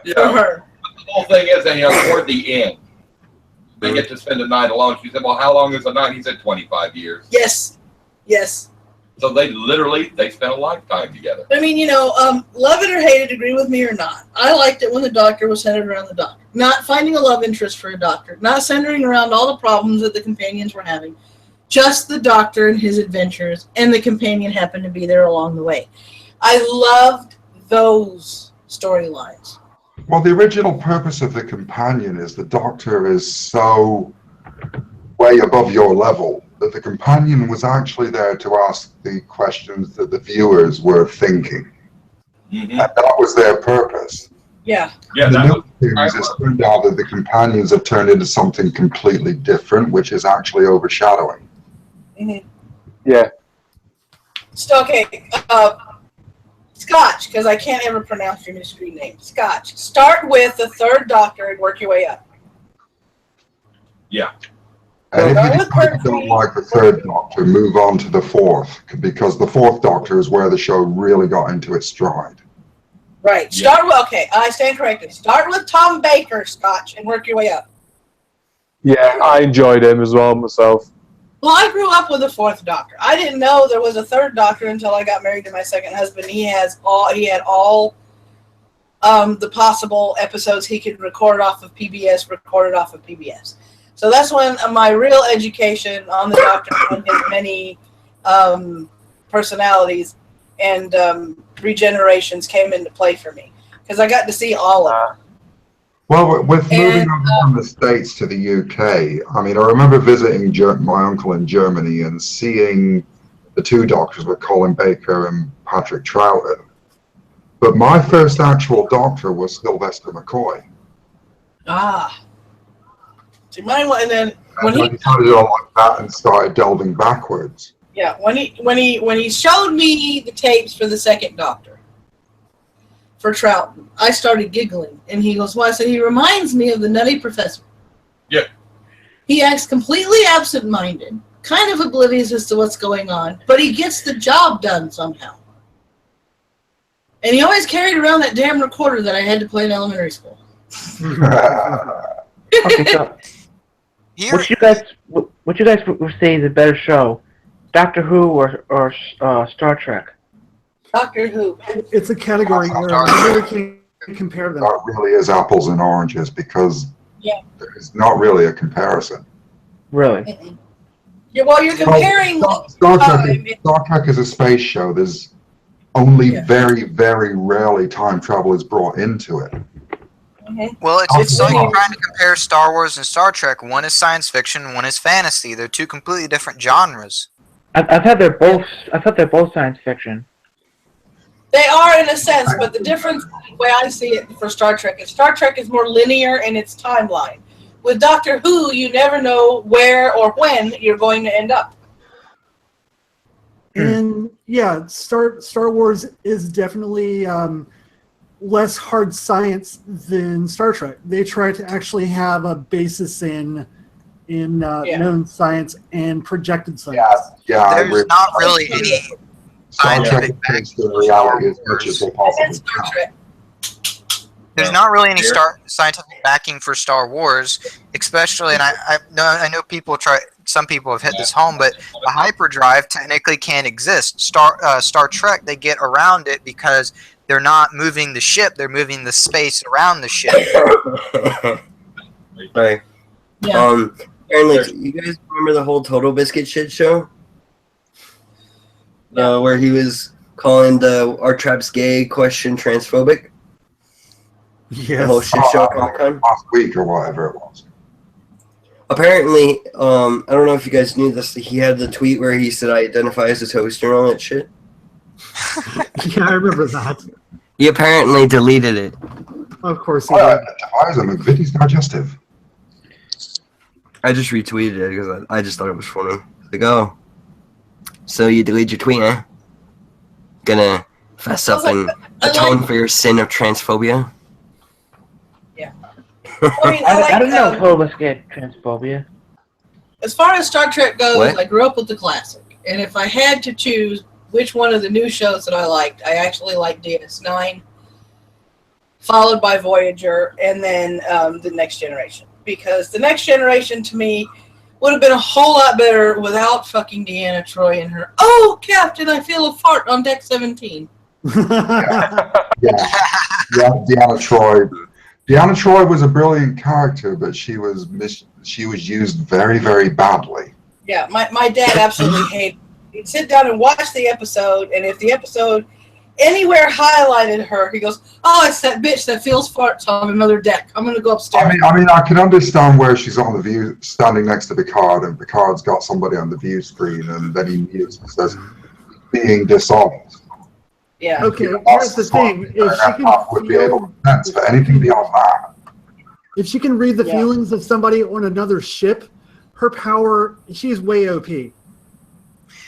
Yeah. For her. The whole thing is, and toward the end, they get to spend a night alone. She said, well, how long is a night? He said, 25 years. Yes. Yes. So they spent a lifetime together. I mean, love it or hate it, agree with me or not. I liked it when the Doctor was centered around the Doctor. Not finding a love interest for a Doctor. Not centering around all the problems that the companions were having. Just the Doctor and his adventures, and the companion happened to be there along the way. I loved those storylines. Well, the original purpose of the companion is the Doctor is so way above your level that the companion was actually there to ask the questions that the viewers were thinking. And that was their purpose. Yeah. Yeah. The new series, it's turned out that the companions have turned into something completely different, which is actually overshadowing. Yeah. Okay. Scotch, because I can't ever pronounce your new screen name. Scotch. Start with the third Doctor and work your way up. Yeah. And if you don't like the third Doctor, move on to the fourth, because the fourth Doctor is where the show really got into its stride. Right. Start with, okay, I stand corrected. Start with Tom Baker, Scotch, and work your way up. Yeah, I enjoyed him as well myself. Well, I grew up with the fourth Doctor. I didn't know there was a third Doctor until I got married to my second husband. He had all the possible episodes he could record off of PBS. So that's when my real education on the Doctor and his many personalities and regenerations came into play for me, because I got to see all of them. Well, with moving over from the States to the UK, I mean, I remember visiting my uncle in Germany and seeing the two Doctors with Colin Baker and Patrick Troughton. But my first actual Doctor was Sylvester McCoy. Ah. See, mine, and then when he decided to like that and started delving backwards. Yeah, when he showed me the tapes for the second Doctor, for Troughton, I started giggling, and he goes, "Well," I said, "he reminds me of the Nutty Professor." Yeah. He acts completely absent-minded, kind of oblivious as to what's going on, but he gets the job done somehow. And he always carried around that damn recorder that I had to play in elementary school. Okay, so what you guys would say is a better show, Doctor Who or Star Trek? Doctor Who. It's a category where I really can't compare them. That really is apples and oranges, because there's not really a comparison. Really? Yeah, well, you're comparing. Star Trek is a space show. There's only very, very rarely time travel is brought into it. Well, it's like trying to compare Star Wars and Star Trek. One is science fiction, one is fantasy. They're two completely different genres. I thought they're both science fiction. They are in a sense, but the difference, the way I see it for Star Trek is more linear in its timeline. With Doctor Who, you never know where or when you're going to end up. And yeah, Star Wars is definitely less hard science than Star Trek. They try to actually have a basis in known science and projected science. There's not really any scientific backing for reality as much as they possibly can. There's not really any scientific backing for Star Wars, especially, and I know people some people have hit this home, but the hyperdrive technically can't exist. Star Trek, they get around it because they're not moving the ship; they're moving the space around the ship. Right. Yeah. Apparently, you guys remember the whole Total Biscuit shit show? Where he was calling the Art Trap's gay question transphobic? The whole shit show at Comic-Con? Last week or whatever it was. Apparently, I don't know if you guys knew this, he had the tweet where he said, I identify as a toaster and all that shit. Yeah, I remember that. He apparently deleted it. Of course he did. McVitie's digestive. I just retweeted it because I just thought it was funny. Like, oh, so you delete your tweet, eh? Gonna fess up and atone for your sin of transphobia? Yeah. I mean, I don't know Total Biscuit transphobia. As far as Star Trek goes, What? I grew up with the classic. And if I had to choose which one of the new shows that I liked, I actually liked DS9, followed by Voyager, and then The Next Generation. Because The Next Generation, to me, would have been a whole lot better without fucking Deanna Troi and her, oh, Captain, I feel a fart on deck 17. Yeah, Deanna Troi. Deanna Troi was a brilliant character, but she was used very, very badly. Yeah, my dad absolutely hated it. He'd sit down and watch the episode, and if the episode anywhere highlighted her, he goes, oh, it's that bitch that feels farts on another deck. I'm going to go upstairs. I mean, I can understand where she's on the view, standing next to Picard, and Picard's got somebody on the view screen, and then he mutes and says, being dishonest. Yeah. Okay, here's the thing. If she can would be able to sense, but anything beyond that. If she can read the feelings of somebody on another ship, her power, she's way OP.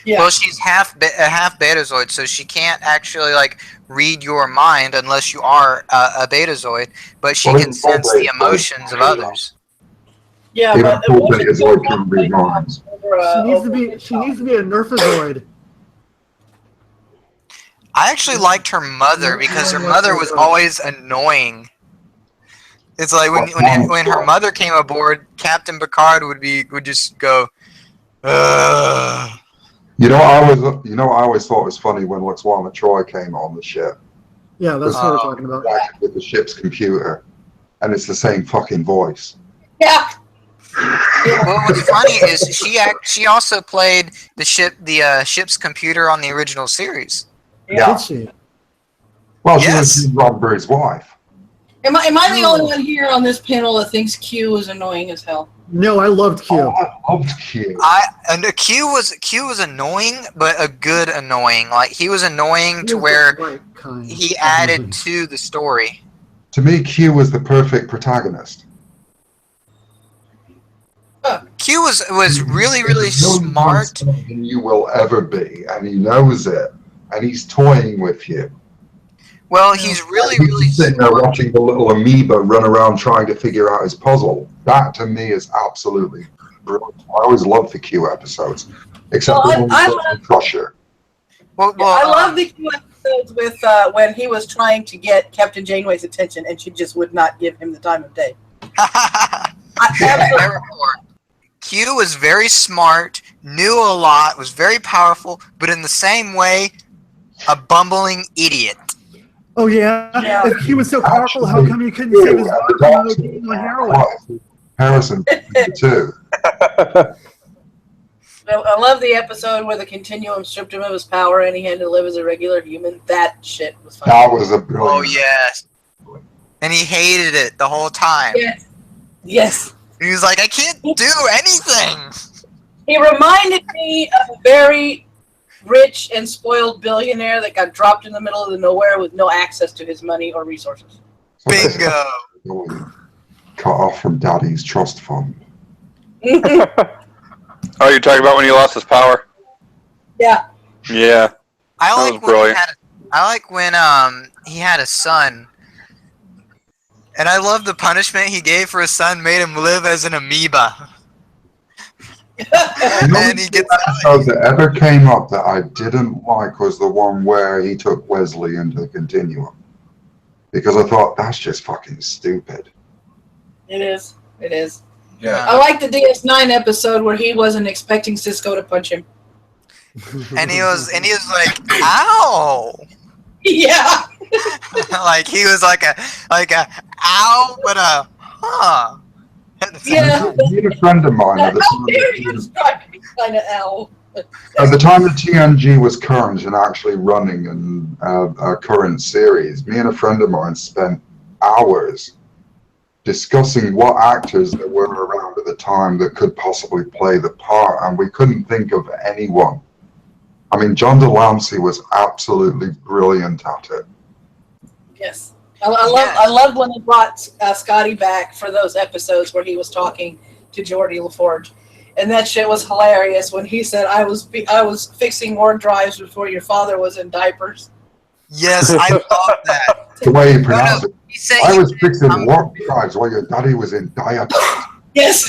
Yeah. Well, she's half Betazoid, so she can't actually like read your mind unless you are a Betazoid. But she can sense the emotions of others. Yeah, Even but full Betazoid can read minds. She needs to be a Nerfazoid. I actually liked her mother because her mother was always annoying. It's like when her mother came aboard, Captain Picard would just go, ugh. You know, I always thought it was funny when Lwaxana Troi came on the ship. Yeah, that's what we're talking about. With the ship's computer, and it's the same fucking voice. Yeah. Well, what's funny is she also played the ship's computer on the original series. Yeah. Did she? Well, she was Gene Roddenberry's wife. Am I the only one here on this panel that thinks Q is annoying as hell? No, I loved Q. Oh, I loved Q. Q was annoying, but a good annoying. Like he was annoying to where he added to the story. To me, Q was the perfect protagonist. Q was really smart. Than you will ever be, and he knows it, and he's toying with you. Well, he's really sitting there watching the little amoeba run around trying to figure out his puzzle. That to me is absolutely brilliant. I always loved the Q episodes, except the one with Crusher. Well, I love the Q episodes with when he was trying to get Captain Janeway's attention, and she just would not give him the time of day. Q was very smart, knew a lot, was very powerful, but in the same way, a bumbling idiot. Oh yeah? If he was so powerful, how come he couldn't save his daughter from the heroin? Harrison too. I love the episode where the Continuum stripped him of his power and he had to live as a regular human. That shit was fun. That was a brilliant. Oh yes, and he hated it the whole time. Yes. He was like, I can't do anything. He reminded me of a very rich and spoiled billionaire that got dropped in the middle of the nowhere with no access to his money or resources. Bingo. Cut off from Daddy's trust fund. Oh, you're talking about when he lost his power? Yeah. Yeah. I like when he had a son. And I love the punishment he gave for his son, made him live as an amoeba. And he gets episode that ever came up that I didn't like was the one where he took Wesley into the Continuum. Because I thought, that's just fucking stupid. It is. It is. Yeah. I like the DS9 episode where he wasn't expecting Cisco to punch him. And he was like, "Ow!" Yeah. Like he was like a ow, but a huh. Yeah. Me and a friend of mine at the How time dare that you describe me kind of owl? at the time that TNG was current and actually running in a current series, me and a friend of mine spent hours discussing what actors there were around at the time that could possibly play the part, and we couldn't think of anyone. I mean, John Delancey was absolutely brilliant at it. Yes. I loved when they brought Scotty back for those episodes where he was talking to Geordie LaForge. And that shit was hilarious when he said, I was fixing more drives before your father was in diapers. Yes, I love that. The way he pronounced it. He said I was fixing warp drives while your daddy was in diapers. Yes.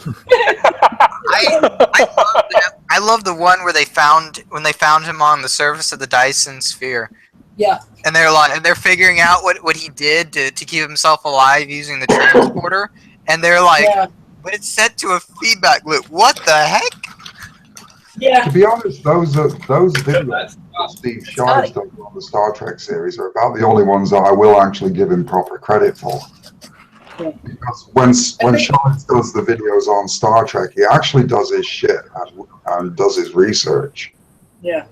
I love that. I love the one where they found him on the surface of the Dyson sphere. Yeah. And they're figuring out what he did to keep himself alive using the transporter. And they're like, Yeah. but it's set to a feedback loop. What the heck? Yeah. To be honest, those videos that Steve Shives done on the Star Trek series are about the only ones that I will actually give him proper credit for. Because when Shives does the videos on Star Trek, he actually does his shit and does his research. Yeah.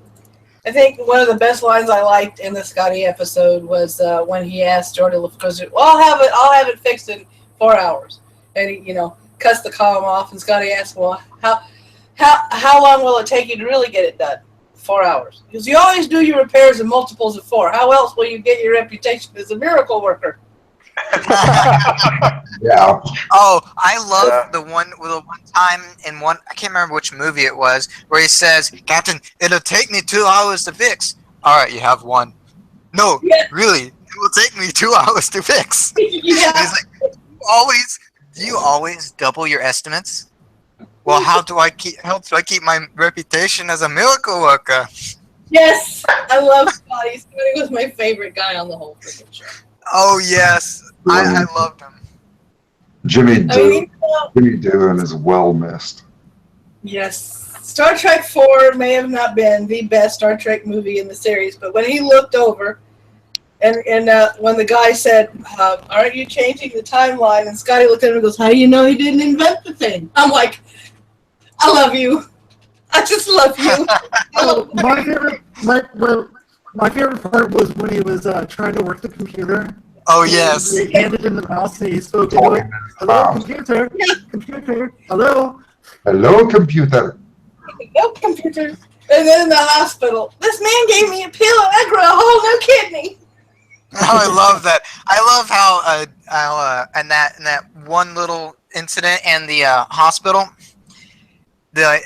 I think one of the best lines I liked in the Scotty episode was when he asked Geordie LaForge, well, I'll have it fixed in 4 hours. And he, cuts the column off, and Scotty asked, well, how long will it take you to really get it done? 4 hours. Because you always do your repairs in multiples of 4. How else will you get your reputation as a miracle worker? Yeah. Oh, I love the one time in one, I can't remember which movie it was, where he says, Captain, it'll take me 2 hours to fix. All right, you have one. No, really, it will take me 2 hours to fix. Yeah. He's like, do you always double your estimates? Well, how do I keep my reputation as a miracle worker? Yes, I love Scotty. Scotty was my favorite guy on the whole freaking show. Oh yes, I loved him. Jimmy Doohan is well missed. Yes. Star Trek 4 may have not been the best Star Trek movie in the series, but when he looked over and when the guy said, aren't you changing the timeline? And Scotty looked at him and goes, how do you know he didn't invent the thing? I'm like, I love you. I just love you. My favorite part was when he was trying to work the computer. Oh yes. He handed him the mouse and he spoke to it. Hello, computer. Computer. Hello. Hello, computer. No computer. And then in the hospital, this man gave me a pill and I grew a whole new kidney. Oh, I love that. I love how and that one little incident in the hospital, the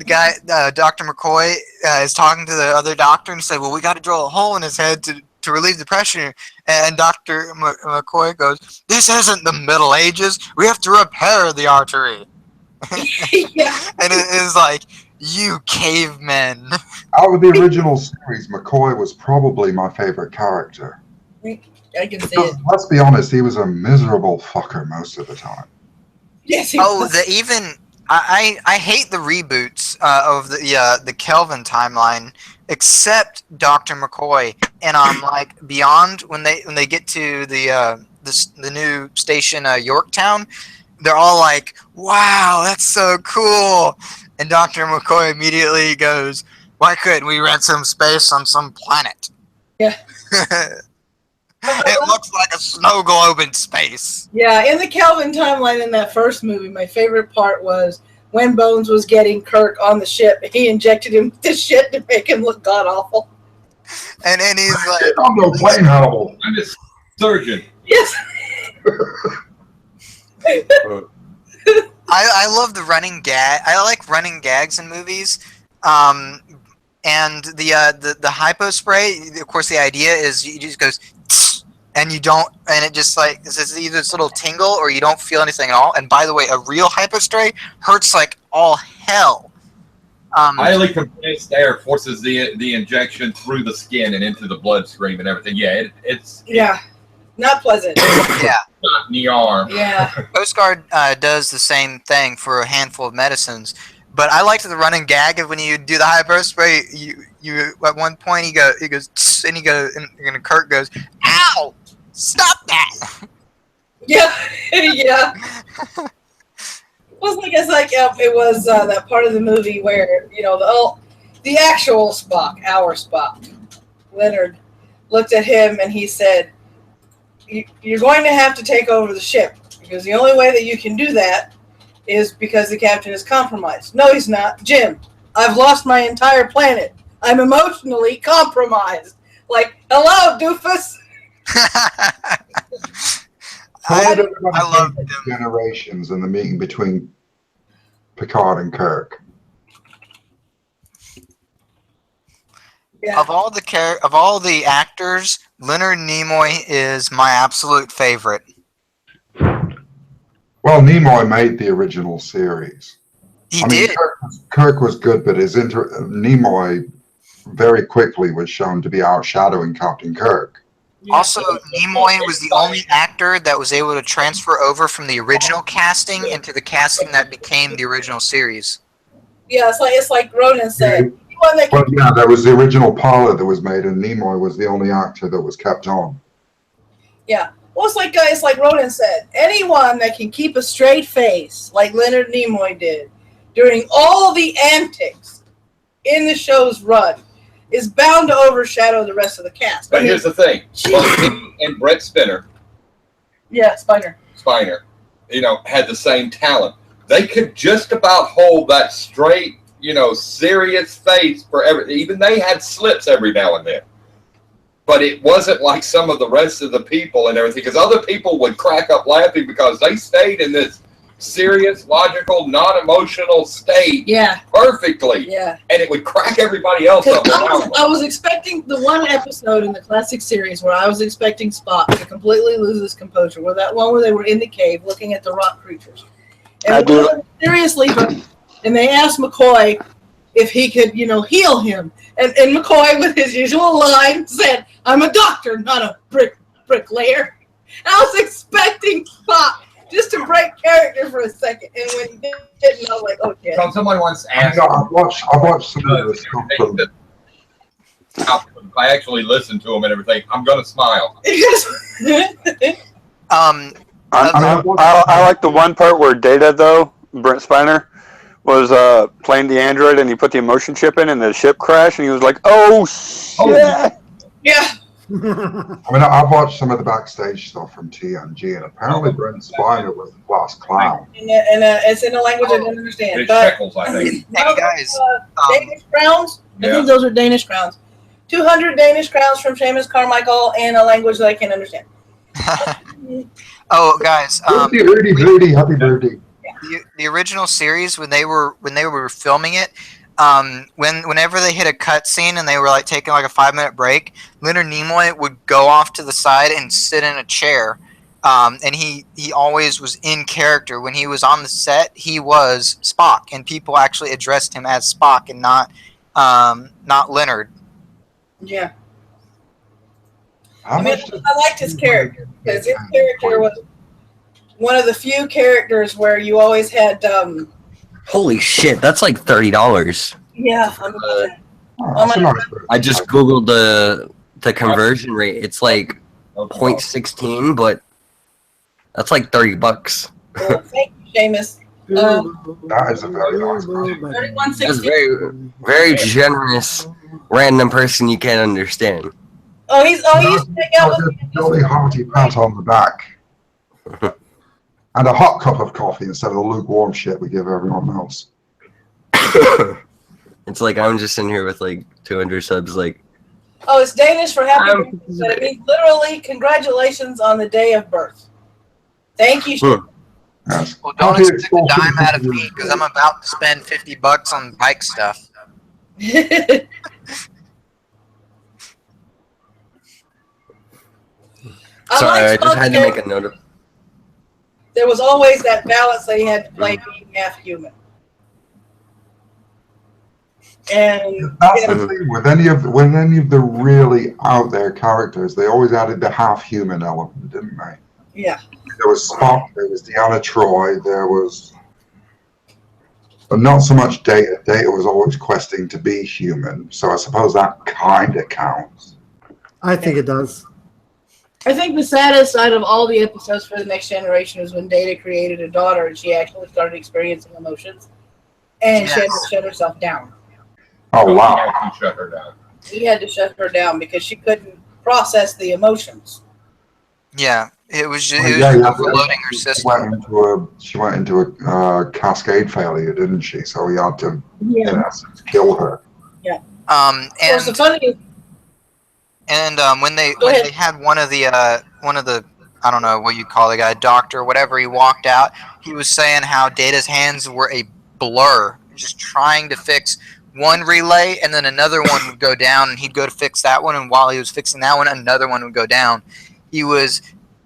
guy, Dr. McCoy, is talking to the other doctor and said, well, we got to drill a hole in his head to relieve the pressure. And Dr. McCoy goes, this isn't the Middle Ages. We have to repair the artery. Yeah. And it is like, you cavemen. Out of the original series, McCoy was probably my favorite character. I can see Because, it. let's be honest, he was a miserable fucker most of the time. Yes, he Oh, was. I hate the reboots of the Kelvin timeline, except Dr. McCoy, and I'm like beyond when they get to the new station Yorktown, they're all like, "Wow, that's so cool!" And Dr. McCoy immediately goes, "Why couldn't we rent some space on some planet?" Yeah. It looks like a snow globe in space. Yeah, in the Kelvin timeline in that first movie, my favorite part was when Bones was getting Kirk on the ship. He injected him with this shit to make him look god awful. And he's like, I'm no plane animal. I'm a surgeon. Yes. I love the running gag. I like running gags in movies. And the hypo spray, of course, the idea is you just goes, and you don't, and it just like it's either this little tingle or you don't feel anything at all. And by the way, a real hypo spray hurts like all hell. Highly compressed air forces the injection through the skin and into the bloodstream and everything. Yeah, it's Yeah. Not pleasant. Yeah. Not in the arm. Yeah. Coast Guard does the same thing for a handful of medicines. But I liked the running gag of when you do the high burst spray. You at one point he goes, "Tss," and and Kurt goes, "Ow! Stop that!" Yeah. Yeah. It was that part of the movie where the actual Spock, our Spock, Leonard, looked at him and he said, "You're going to have to take over the ship because the only way that you can do that is because the captain is compromised." "No, he's not. Jim, I've lost my entire planet. I'm emotionally compromised." Like, hello, doofus. I love him. Generations and the meeting between Picard and Kirk. Yeah. Of all the actors, Leonard Nimoy is my absolute favorite. Well, Nimoy made the original series. He did. Kirk was good, but Nimoy very quickly was shown to be outshadowing Captain Kirk. Also, Nimoy was the only actor that was able to transfer over from the original casting into the casting that became the original series. Yeah, it's like Ronan said. Well, yeah, that was the original pilot that was made, and Nimoy was the only actor that was kept on. Yeah. Well, it's like Ronan said. Anyone that can keep a straight face, like Leonard Nimoy did, during all the antics in the show's run, is bound to overshadow the rest of the cast. But here's the thing. Both he and Brett Spiner, Yeah, Spiner, had the same talent. They could just about hold that straight, serious face forever. Even they had slips every now and then. But it wasn't like some of the rest of the people and everything, because other people would crack up laughing because they stayed in this serious, logical, non-emotional state perfectly. Yeah. And it would crack everybody else up. I was expecting the one episode in the classic series where I was expecting Spock to completely lose his composure, where that one where they were in the cave looking at the rock creatures. And seriously, and they asked McCoy if he could, heal him. And McCoy, with his usual line, said, "I'm a doctor, not a bricklayer." And I was expecting Spock just to break character for a second, and when he didn't, I was like, "Okay." So someone once asked. I've watched some of this stuff from. If I actually listen to them and everything, I'm gonna smile. I like the one part where Data, though, Brent Spiner, was playing the android and he put the emotion chip in and the ship crashed and he was like, "Oh shit!" Yeah. I've watched some of the backstage stuff from TNG, and apparently Brent Spiner was the class clown. And it's in a language I don't understand. It's But shekels, I think. Hey guys, Danish crowns. I think those are Danish crowns. 200 Danish crowns from Seamus Carmichael in a language that I can't understand. oh guys, Happy birthday. The original series when they were filming it, whenever they hit a cut scene and they were like taking like a 5-minute break, Leonard Nimoy would go off to the side and sit in a chair, and he always was in character. When he was on the set, he was Spock, and people actually addressed him as Spock and not Leonard. Yeah. I liked his character because his character was one of the few characters where you always had. Holy shit, that's like $30. Yeah. I just googled the conversion rate. It's like 0.16, but that's like $30. Well, thank you, Seamus. That is a very nice person. That's very, very generous, random person you can't understand. He used to hang out with me. Really hearty pat on the back. And a hot cup of coffee instead of the lukewarm shit we give everyone else. It's like I'm just in here with like 200 subs, like. Oh, it's Danish for happy birthday. But it means literally congratulations on the day of birth. Thank you. Yes. Well, don't expect a dime out of me because I'm about to spend $50 on bike stuff. Sorry, I just had to make a note of. There was always that balance that he had to play being half human. And That's the thing with any of the really out there characters, they always added the half human element, didn't they? yeah. There was Spock, there was Deanna Troi, there was, but not so much Data. Data was always questing to be human, so I suppose that kind of counts. I think it does. I think the saddest out of all the episodes for the Next Generation is when Data created a daughter and she actually started experiencing emotions, and she had to shut herself down. Oh wow! Shut her down. He had to shut her down because she couldn't process the emotions. Yeah, it was just, overloading her system. She went into a cascade failure, didn't she? So he had to, Yeah. in essence, kill her. Yeah. And the funny when they had one of the I don't know what you call the guy, doctor, whatever, he walked out, he was saying how Data's hands were a blur, just trying to fix one relay, and then another one would go down, and he'd go to fix that one, and while he was fixing that one, another one would go down. He was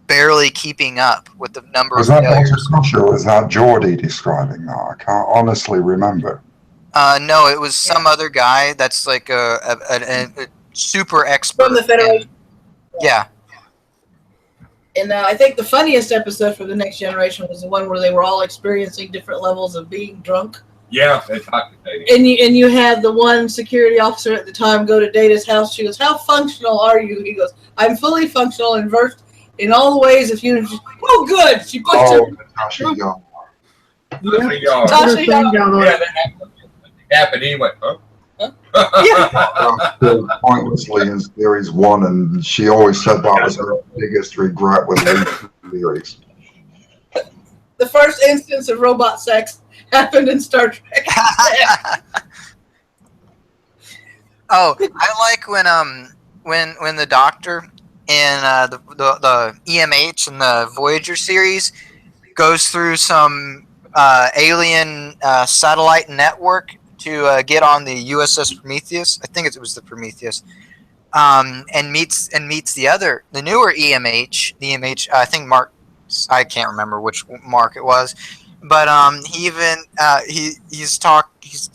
barely keeping up with the number Was of that failures. Dr. Crusher or was that Geordie describing that? I can't honestly remember. No, it was some other guy that's like a super expert. From the Federation. Yeah. And I think the funniest episode for the Next Generation was the one where they were all experiencing different levels of being drunk. Yeah, it's intoxicating. And you had the one security officer at the time go to Data's house. She goes, "How functional are you?" He goes, "I'm fully functional and versed in all the ways of human." Oh, good. She puts her. Natasha Young. Natasha Young. Yeah, that happened. He went, huh? Still pointlessly in series 1, and she always said that was her biggest regret with the series. The first instance of robot sex happened in Star Trek. Oh, I like when the Doctor in the EMH and the Voyager series goes through some alien satellite network to get on the USS Prometheus. I think it was the Prometheus, and meets the newer EMH. The EMH, I think Mark. I can't remember which Mark it was, but he even he's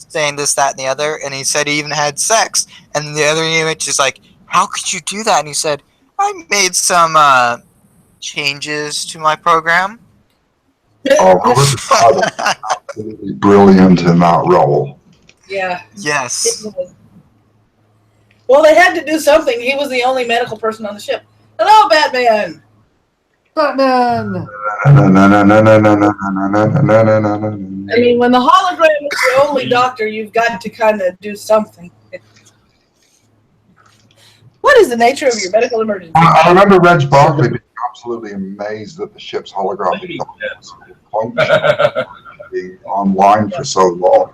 saying this, that, and the other, and he said he even had sex, and the other image is like, how could you do that? And he said, I made some changes to my program. Oh, Robert was absolutely brilliant in that role. Yeah. Yes. Well, they had to do something. He was the only medical person on the ship. Hello, Batman. Batman. I mean, when the hologram is the only doctor, you've got to kind of do something. What is the nature of your medical emergency? I remember Reg Barkley being absolutely amazed that the ship's holographic being online for so long.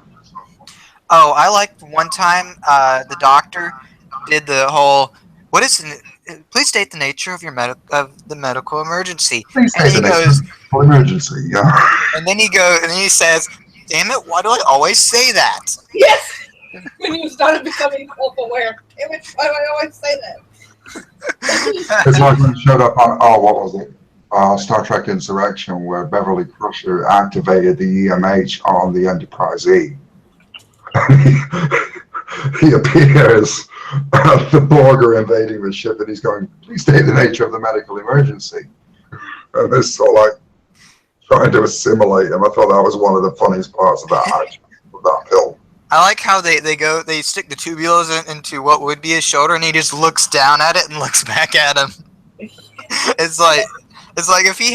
Oh, I liked one time the doctor did the whole, please state the nature of your the medical emergency. Please and he goes, emergency, yeah. And then he says, damn it, why do I always say that? Yes! When you started becoming self-aware. Damn it, why do I always say that? It's like when it showed up on, what was it? Star Trek Insurrection, where Beverly Crusher activated the EMH on the Enterprise E. He appears, the Borg are invading the ship, and he's going, please state the nature of the medical emergency. And they're so like trying to assimilate him. I thought that was one of the funniest parts of that film. I like how they stick the tubules into what would be his shoulder, and he just looks down at it and looks back at him. It's like if he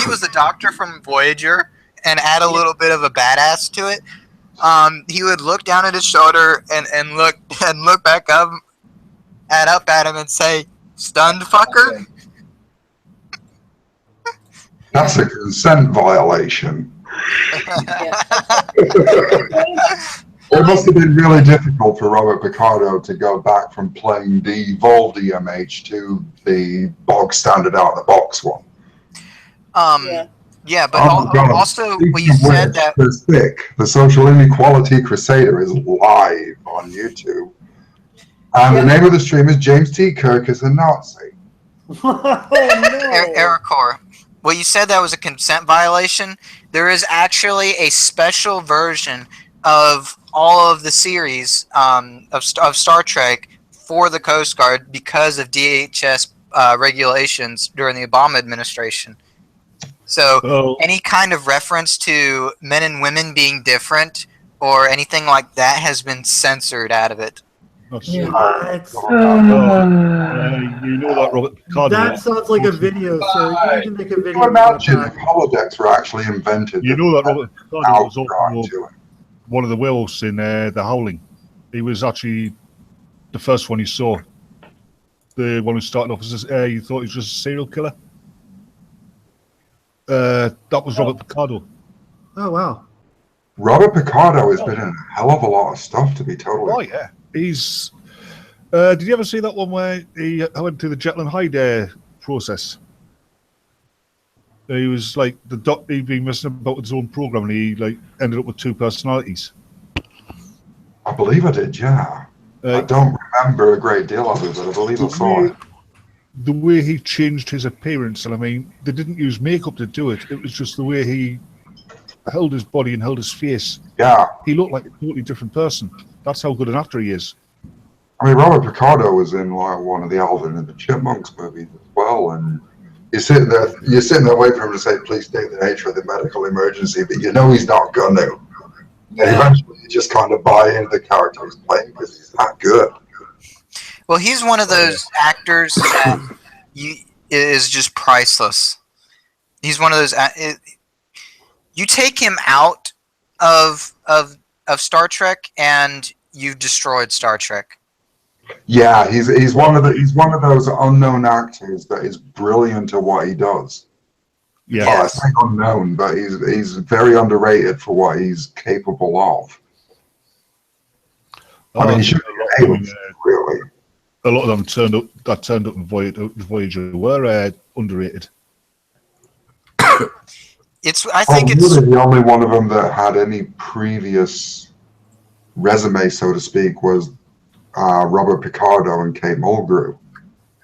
was the doctor from Voyager and add a little bit of a badass to it, he would look down at his shoulder and look back up at him and say, "Stunned fucker." That's a consent violation. It must have been really difficult for Robert Picardo to go back from playing the evolved EMH to the bog standard out of the box one. Yeah, but also when you said that the Social Inequality Crusader is live on YouTube, and the name of the stream is James T. Kirk is a Nazi. Ericor. Well, you said that was a consent violation. There is actually a special version of all of the series of Star Trek for the Coast Guard because of DHS regulations during the Obama administration. So any kind of reference to men and women being different or anything like that has been censored out of it. You know that Robert Picardo. That sounds like a video, sir. You need to make a video. Can you imagine if holodecks were actually invented? You know that Robert Picardo was also one of the werewolves in The Howling. He was actually the first one you saw. The one who started off as you thought he was just a serial killer. That was Robert Picardo. Oh, wow. Robert Picardo has been in a hell of a lot of stuff, to be totally. Oh, yeah. He's. Did you ever see that one where he went through the Jekyll and Hyde process? He was like the doctor. He'd been messing about his own program, and he like ended up with 2 personalities. I believe I did, yeah. I don't remember a great deal of it, but I believe I saw it. The way he changed his appearance, and I mean, they didn't use makeup to do it. It was just the way he held his body and held his face. Yeah. He looked like a totally different person. That's how good an actor he is. I mean, Robert Picardo was in like one of the Alvin and the Chipmunks movies as well, and you're sitting there waiting for him to say, "Please state the nature of the medical emergency," but you know he's not going to. Yeah. And eventually, you just kind of buy into the character he's playing because he's that good. Well, he's one of those actors that is just priceless. He's one of those. You take him out of Star Trek, and you've destroyed Star Trek. Yeah, he's one of those unknown actors that is brilliant at what he does. Yeah, I say unknown, but he's very underrated for what he's capable of. I mean, he should be able to, really. A lot of them turned up in Voyager were underrated. I think it's really the only one of them that had any previous resume, so to speak, was Robert Picardo and Kate Mulgrew.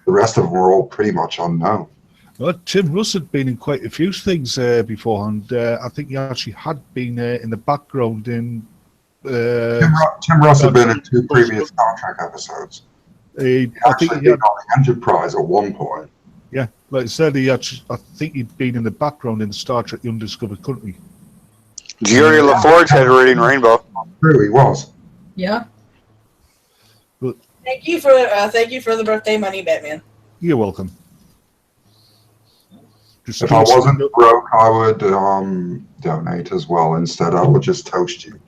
The rest of them were all pretty much unknown. Well, Tim Russ had been in quite a few things beforehand. I think he actually had been in the background in. Tim Russ had been in 2 previous Star Trek episodes. I think he had on the Enterprise at one point. Yeah, like I said, I think he'd been in the background in Star Trek: The Undiscovered Country. Jerry LaForge had Reading Rainbow. True, he was. Yeah. But, thank you for the birthday money, Batman. You're welcome. If I wasn't broke, I would donate as well. Instead, I would just toast you.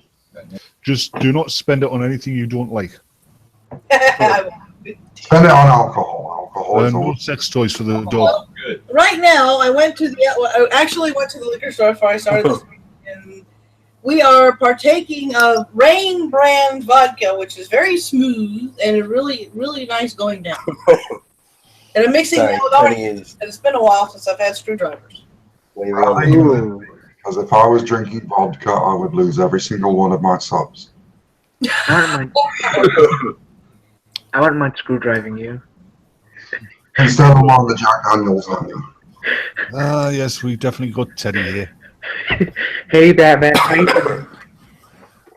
Just do not spend it on anything you don't like. Spend it on alcohol. And no sex toys for the dog. Right now, I actually went to the liquor store before I started this week, and we are partaking of Rain brand vodka, which is very smooth and really, really nice going down. And I'm mixing that with oranges, and it's been a while since I've had screwdrivers. Because if I was drinking vodka, I would lose every single one of my subs. I wouldn't mind screwdriving you. Instead of on the Jack Daniels on you. Yes, we definitely got Teddy here. Hey, Batman. How you doing?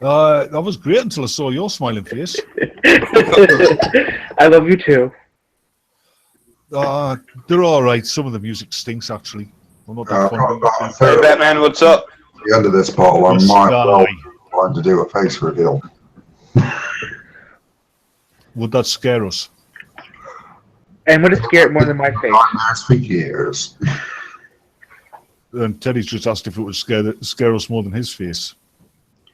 That was great until I saw your smiling face. I love you too. They're all right. Some of the music stinks, actually. I'm not that fond of Hey, Batman, what's up? At the end of this bottle, I might well want to do a face reveal. Would that scare us? And would it scare it more than my face? Nightmares for years. And Teddy's just asked if it would scare us more than his face.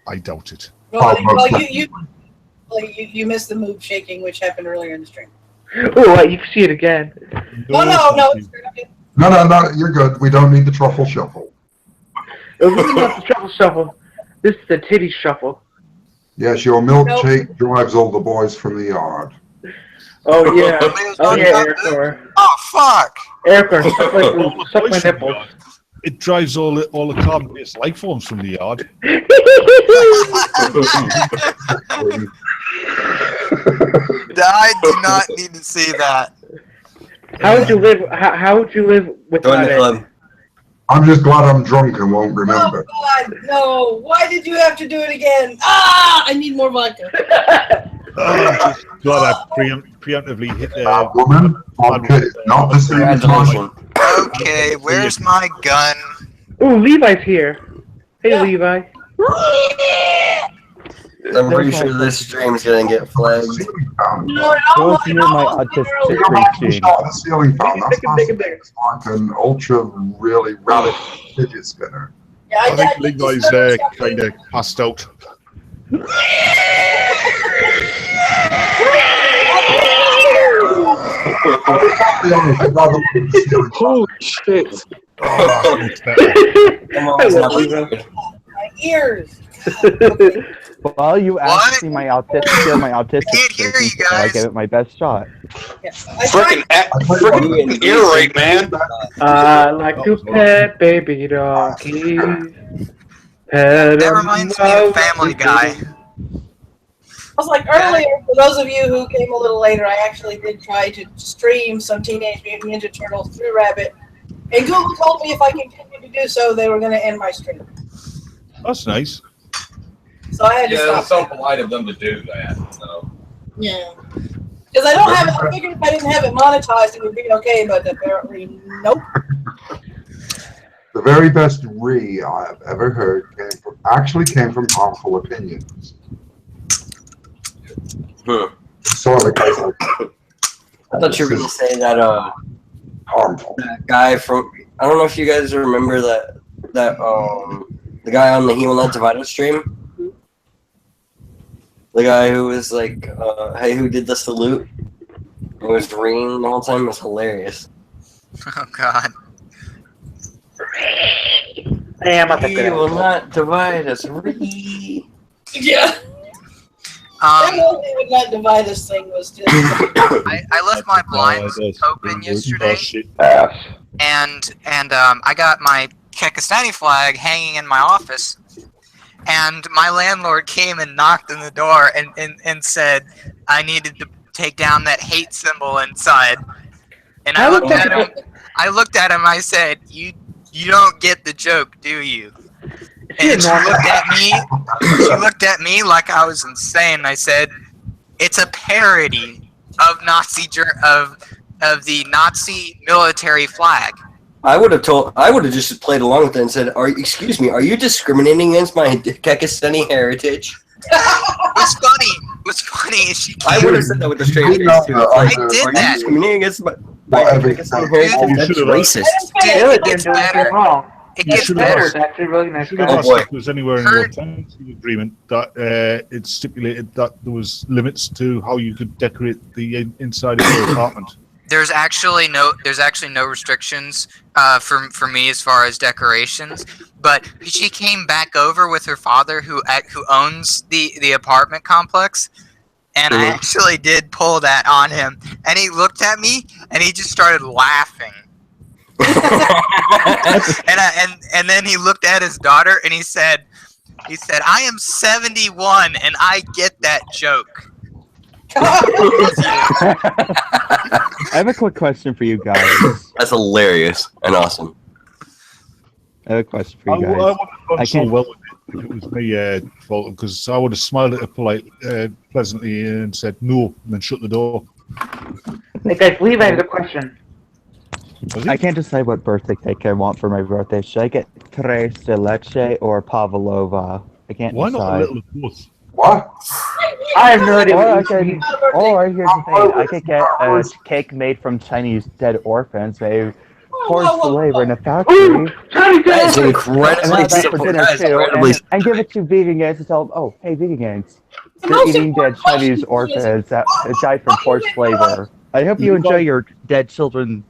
I doubt it. Well, you missed the move shaking, which happened earlier in the stream. Oh, you can see it again. No. No, you're good. We don't need the truffle shuffle. This is not the truffle shuffle. This is the titty shuffle. Yes, your milkshake drives all the boys from the yard. Oh, yeah. Aircore. Oh, fuck. Aircore, suck my nipples. It drives all the carbon-based life forms from the yard. I do not need to see that. How would you live? How would you live without it? I'm just glad I'm drunk and won't remember. Oh God, no! Why did you have to do it again? Ah! I need more vodka. I'm just glad I preemptively hit That woman, vodka is not the same as Congratulations. Okay, where's my gun? Ooh, Levi's here. Hey, Yeah. Levi. I'm pretty sure this stream's gonna get flagged. No, Go near my autistic preaching. The ceiling fan. That's Big, big, big. it's like an ultra really rapid fidget spinner. Yeah, I think did Levi's just- kind of passed out. Holy shit. Come on, it's not Levi. My ears. Well, you asked to see my Can't autistic hear preaching, you so I guys. gave it my best shot. Yeah. I tried. Freaking ear rape, man. I like to pet baby donkeys. Pet That 'em reminds me of Family Guy. I was like earlier, for those of you who came a little later, I actually did try to stream some Teenage Mutant Ninja Turtles through Rabbit. And Google told me if I continued to do so, they were going to end my stream. That's nice. So I had to Yeah, stop. it's so polite of them to do that. So. Yeah. Because I don't have it. I figured if I didn't have it monetized, it would be okay, but apparently, nope. The very best re I have ever heard came from Harmful Opinions. Sort of I thought you were gonna say that harmful. that guy from, I don't know if you guys remember that the guy on the He Will Not Divide Us stream. The guy who was like, hey, who did the salute? It was ringing the whole time. It was hilarious. Oh God. He will not divide us. Yeah. That movie would not divide this thing was just. I left my blinds open yesterday, and I got my Kekistani flag hanging in my office, and my landlord came and knocked on the door and said I needed to take down that hate symbol inside. And I looked at him. I said, "You don't get the joke, do you?" And she looked at me like I was insane. I said, "It's a parody of of the Nazi military flag." I would have just played along with it and said, excuse me, are you discriminating against my Kekistani heritage? What's funny is she I would have said that with a straight face too. I did that. Discriminating against my Kekistani heritage? That's racist. It gets better. It gets better. Actually, really nice Should have guy. asked if there was anywhere in your tenancy agreement that it stipulated that there was limits to how you could decorate the inside of your apartment. There's actually no restrictions for me as far as decorations. But she came back over with her father, who owns the apartment complex, and I actually did pull that on him. And he looked at me and he just started laughing. and then he looked at his daughter and he said, "I am 71 and I get that joke." I have a quick question for you guys. That's hilarious and awesome. I have a question for you I guys. would have done I so can't- well with it if it was me fault, because I would have smiled at her pleasantly and said no, and then shut the door. Hey guys, Levi has a question. I can't decide what birthday cake I want for my birthday. Should I get tres de leche or pavlova? I can't Why not a decide. little of both? What? I have no idea. Or I What you could, mean. or here's the thing: I could get a cake made from Chinese dead orphans, made forced flavor in a factory, Ooh, Chinese That is dance. and incredibly have that for simple. dinner That is too, incredibly and give it to vegan guys and tell them, "Oh, hey, vegan guys, The you're most eating dead important question Chinese is, orphans that what died from forced flavor. I hope you enjoy your dead children."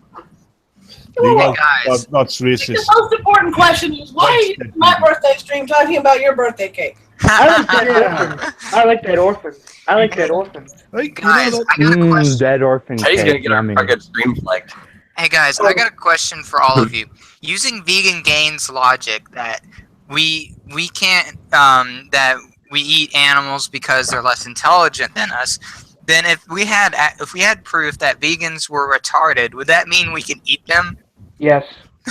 Levi, guys. that's The racist. most important question is why are you doing my birthday stream talking about your birthday cake? I like that orphan. I like that orphan. I like that orphan. Hey, Guys, I got a question. Dead orphan Teddy's gonna cake, get our yummy. fucking stream flagged. Hey guys, I got a question for all of you. Using Vegan Gains logic that we can't that we eat animals because they're less intelligent than us, then if we had proof that vegans were retarded, would that mean we could eat them? Yes.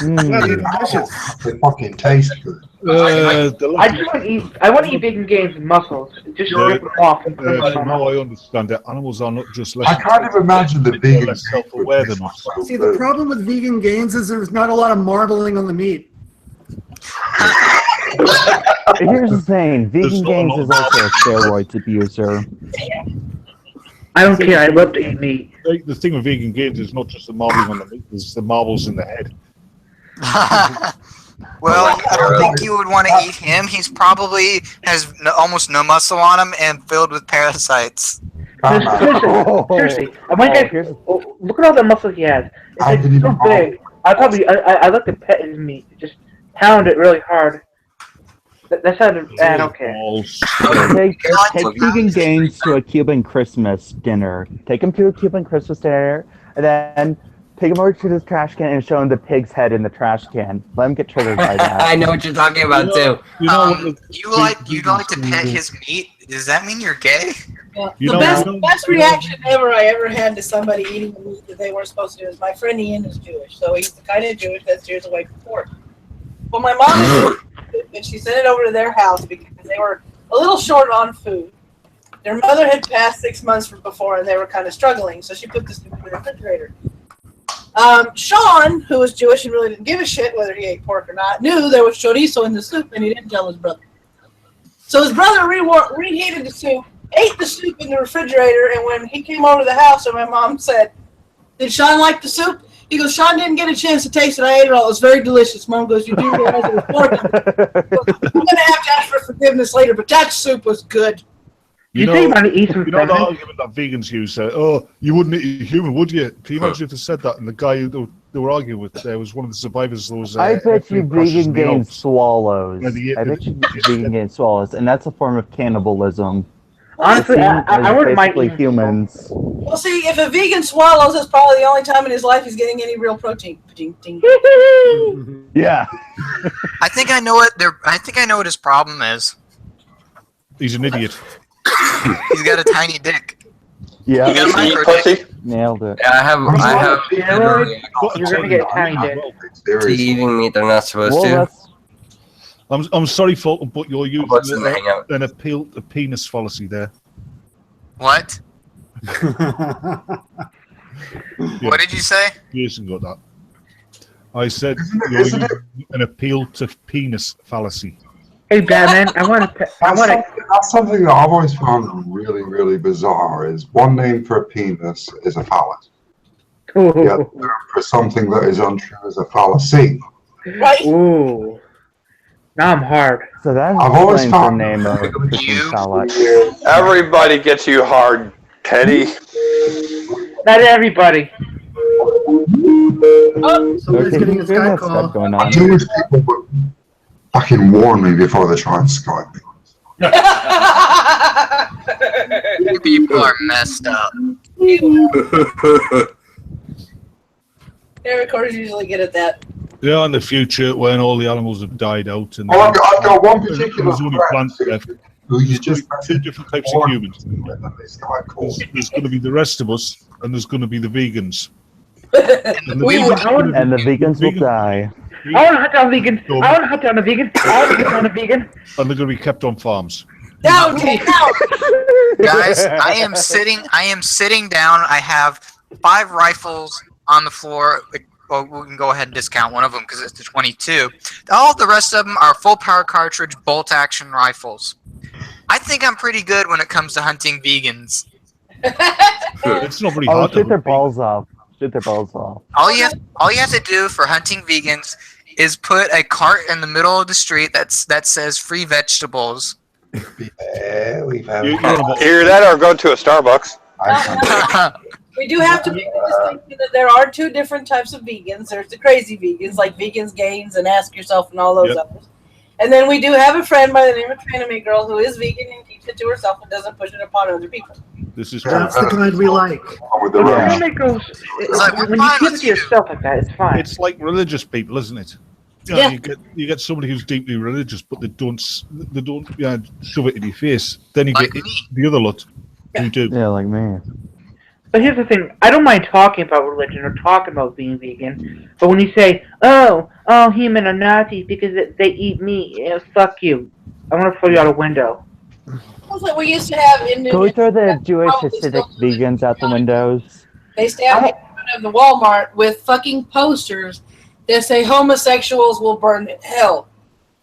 They fucking taste good. I just want to eat. I want to eat vegan games with mussels. Just rip them off and put them on my now mouth. I understand that animals are not just less. I can't even imagine the they're vegan less self-aware than us. See, the problem with vegan gains is there's not a lot of marbling on the meat. Here's the thing: vegan games is also a steroids abuser. I don't care. I love to eat meat. The thing with vegan games is not just the marbling on the meat; it's the marbles in the head. Well, I don't think you would want to eat him. He's probably has almost no muscle on him and filled with parasites. Seriously, look at all the muscle he has. It's like so big. I'd like to pet his meat. Just pound it really hard. That sounded. I don't care. Take vegan gains to a Cuban Christmas dinner. Take him to a Cuban Christmas dinner, and then take him over to the trash can and show him the pig's head in the trash can. Let him get triggered by that. I know what you're talking about too. You like to pet his meat? Does that mean you're gay? Yeah. The best reaction I ever had to somebody eating the meat that they weren't supposed to do is my friend Ian is Jewish, so he's the kind of Jewish that steers away from pork. Well, my mom and she sent it over to their house because they were a little short on food. Their mother had passed 6 months before, and they were kind of struggling, so she put this in the refrigerator. Sean, who was Jewish and really didn't give a shit whether he ate pork or not, knew there was chorizo in the soup, and he didn't tell his brother. So his brother reheated the soup, ate the soup in the refrigerator, and when he came over to the house, and my mom said, "Did Sean like the soup?" He goes, "Sean didn't get a chance to taste it. I ate it all. It was very delicious." Mom goes, "You do realize it was pork?" I'm going to have to ask for forgiveness later, but that soup was good. You know the argument that vegans use, oh, you wouldn't eat a human, would you? Can you imagine if they said that and the guy who they were arguing with was one of the survivors of those... I bet you vegan gains swallows. I bet you vegan gains swallows, and that's a form of cannibalism. Honestly, I wouldn't mind basically humans. Well, see, if a vegan swallows, that's probably the only time in his life he's getting any real protein. Yeah. I think I know what his problem is. He's an idiot. He's got a tiny dick. Yeah. You got a micro dick. Nailed it. Yeah, I have You're gonna get a tiny dick. to eating meat they're not supposed to. I'm sorry, Fulton, but you're using an appeal to penis fallacy there. What? What did you say? Jason got that. I said you're using an appeal to penis fallacy. Hey, Batman, I want to. That's something that I've always found really, really bizarre. Is one name for a penis is a phallus. Yeah, for something that is untrue is a fallacy. Right. Ooh. Now I'm hard. So that's I've always the found name of salad. Everybody gets you hard, Teddy. Not everybody. Oh, somebody's getting a Skype call. Going on. Jewish people would fucking warn me before they try and Skype me. You people are messed up. Air recorders usually good at that. Yeah, in the future, when all the animals have died out, and I've got one particular there's only plants left. who you just Two different types of humans. There's going to be the rest of us, and there's going to be the vegans. And the vegans will die. I want to hunt down vegans. I want to hunt down a vegan. I want to hunt down a vegan. And they're going to be kept on farms. Down, down. Guys, I am sitting down. I have 5 rifles on the floor. Well, we can go ahead and discount one of them because it's the 22. All the rest of them are full power cartridge bolt action rifles. I think I'm pretty good when it comes to hunting vegans. It's not very hard. Shoot their balls off. Shoot their balls off. All you have to do for hunting vegans is put a cart in the middle of the street that says free vegetables. Yeah, we've had Either that or go to a Starbucks. We do have to make the distinction that there are 2 different types of vegans. There's the crazy vegans, like Vegans Gains and Ask Yourself and all those others. And then we do have a friend by the name of Tranamate Girl who is vegan and keeps it to herself and doesn't push it upon other people. This is That's the kind we like. Tranamate Girls, when you keep it to yourself like that, it's fine. It's like religious people, isn't it? Yeah. You get somebody who's deeply religious, but they don't shove it in your face. Then you Like get me. the other lot who do. Yeah, like me. But here's the thing: I don't mind talking about religion or talking about being vegan. But when you say, "Oh, all humans are Nazis because they eat meat," fuck you. I want to throw you out a window. That's what we used to have in Can we throw the Jewish probably still Hasidic vegans out the windows? They stand in front of the Walmart with fucking posters that say homosexuals will burn in hell.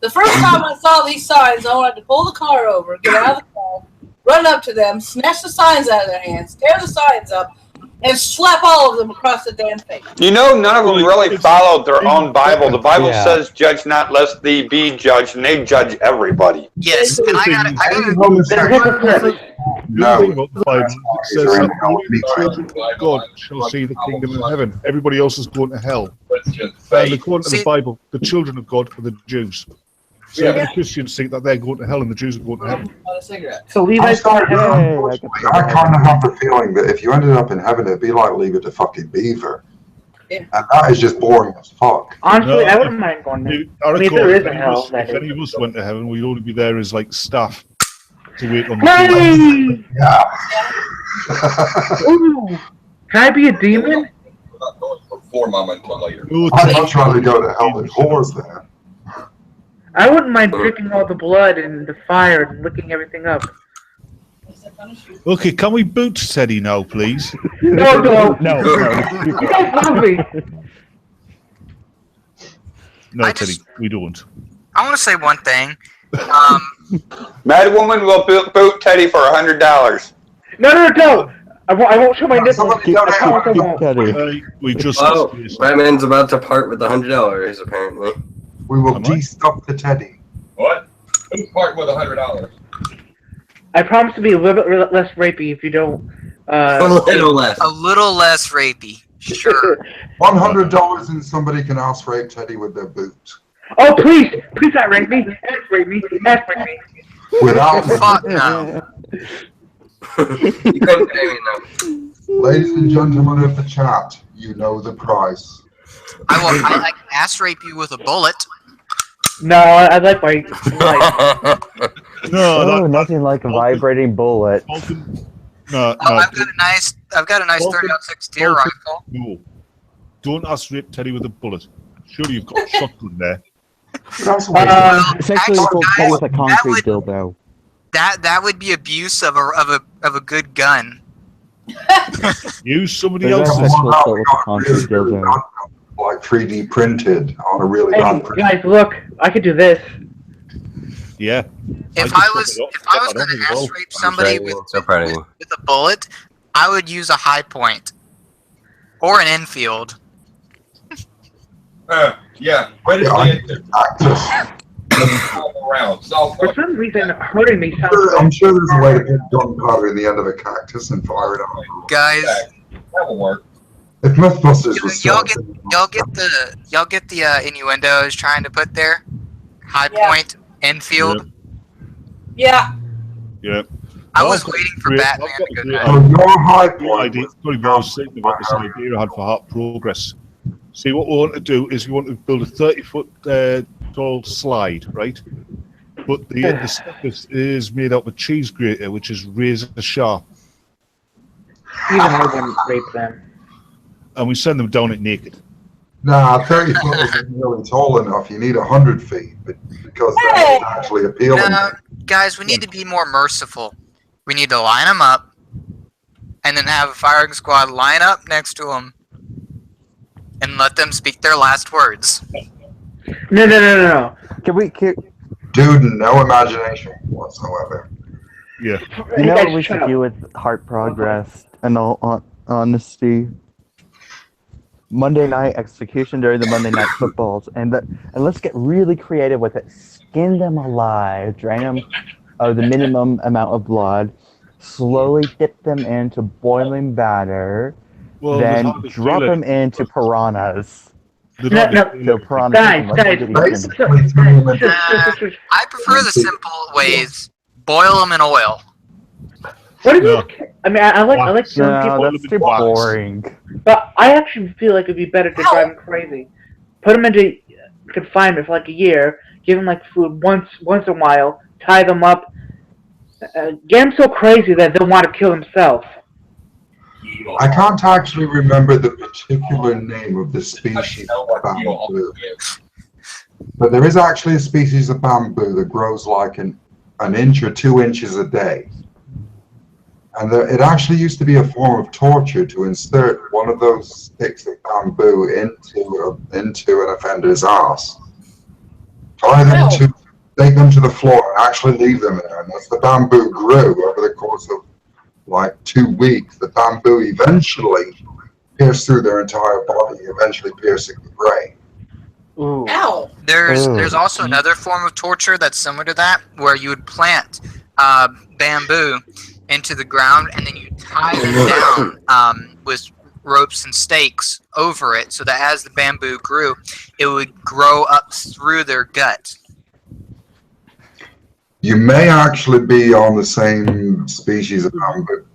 The first time I saw these signs, I wanted to pull the car over, get out of the car, run up to them, snatch the signs out of their hands, tear the signs up, and slap all of them across the damn face. You know, none of them really followed their own Bible. The Bible Yeah. says, "Judge not, lest thee be judged," and they judge everybody. Yes, and I got No. The Bible says that only the children of God shall see the kingdom of heaven. Everybody else is going to hell. And according to the Bible, the children of God are the Jews. So the Christians think that they're going to hell and the Jews are going to heaven. So Levi's going to heaven. I kind of have the feeling that if you ended up in heaven, it'd be like Leave It to Fucking Beaver. Yeah. And that is just boring as fuck. Honestly, I wouldn't mind going there. I mean, if there is a hell, If any of us went to heaven, we'd only be there as like staff to wait on the Hey! Yeah. Ooh, can I be a demon? We're not going for Mama until later. I'd much rather go to hell than whores there. I wouldn't mind drinking all the blood and the fire and licking everything up. Okay, can we boot Teddy now, please? No. No. You guys love me. No, Teddy, we don't. I want to say one thing. Maddy-MWM will boot Teddy for $100. No. I won't show my nipples. I won't. We just. Oh, Batman's about to part with $100, apparently. We will de-stuff the Teddy. What? Who's parting with $100? I promise to be a little bit less rapey if you don't. A little less. A little less rapey. Sure. $100 and somebody can ask rape Teddy with their boot. Oh, please not rape me. Ask rape me. Without Fuck no. You couldn't pay me enough. Ladies and gentlemen of the chat, you know the price. I can ass rape you with a bullet. No, I like my. No, nothing like a vibrating bullet. No, I've got a nice 30-06 deer rifle. No, don't ask rape Teddy with a bullet. Surely you've got a shotgun there. Essentially, we'll play with a concrete dildo. That would be abuse of a good gun. Use somebody There's else's. actual assault with a concrete dildo. Like 3D printed on a really Hey, bad print. guys, look! I could do this. Yeah. If I was going to ass rape somebody with a bullet, I would use a high point or an infield. Yeah. Where did For some reason, hurting me sounds. I'm sure there's a way to get gunpowder in the end of a cactus and fire it out. Guys, that'll work. If Mythbusters was y'all get the innuendos trying to put there. High point, infield. Yeah. Yeah. I was waiting for Batman to go down. Oh, your high point. Sorry, I was thinking about this idea I had for Heart Progress. See, what we want to do is we want to build a 30-foot tall slide, right? But the surface is made out of a cheese grater, which is razor sharp. Even I wouldn't rape them. And we send them down it naked. Nah, 30 foot isn't really tall enough. You need 100 feet because that's actually appealing. No, guys, we need to be more merciful. We need to line them up and then have a firing squad line up next to them and let them speak their last words. No. Dude, no imagination whatsoever. Yeah. You know what we should do with Heart Progress, in all honesty? Monday night execution during the Monday night footballs, and let's get really creative with it. Skin them alive, drain them of the minimum amount of blood, slowly dip them into boiling batter, then drop them into piranhas. So piranhas. Guys. I prefer the simple ways. Boil them in oil. What do you? I mean, I like killing people. That's too boring. But I actually feel like it'd be better to drive them crazy. Put them into confinement for like a year. Give them like food once in a while. Tie them up. Get them so crazy that they'll want to kill themselves. I can't actually remember the particular name of the species of bamboo. But there is actually a species of bamboo that grows like an inch or 2 inches a day. And it actually used to be a form of torture to insert one of those sticks of bamboo into an offender's ass. Tie them to, take them to the floor and actually leave them there. And as the bamboo grew over the course of like 2 weeks, the bamboo eventually pierced through their entire body, eventually piercing the brain. Ooh. Ow! There's also another form of torture that's similar to that, where you would plant bamboo into the ground and then you tie them down with ropes and stakes over it, so that as the bamboo grew, it would grow up through their gut. You may actually be on the same species of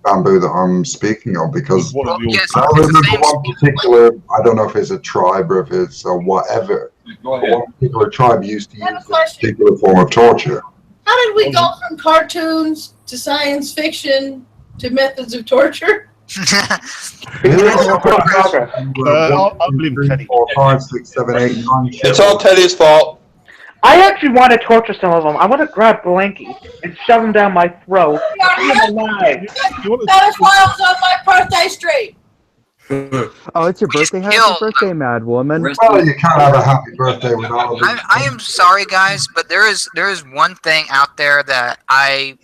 bamboo that I'm speaking of, because I remember one particular, I don't know if it's a tribe or if it's whatever, but one particular tribe used to use this particular form of torture. How did we go from cartoons to science fiction to methods of torture? I'll blame Teddy. 4, 5, 6, 7, 8, 9. It's all Teddy's fault. I actually want to torture some of them. I want to grab Blanky and shove him down my throat. Leave him alive. That is why I was on my birthday stream. Oh, it's your birthday. Happy birthday, Mad Woman. Well, you can't have a happy birthday without a I am sorry, guys, but there is one thing out there that I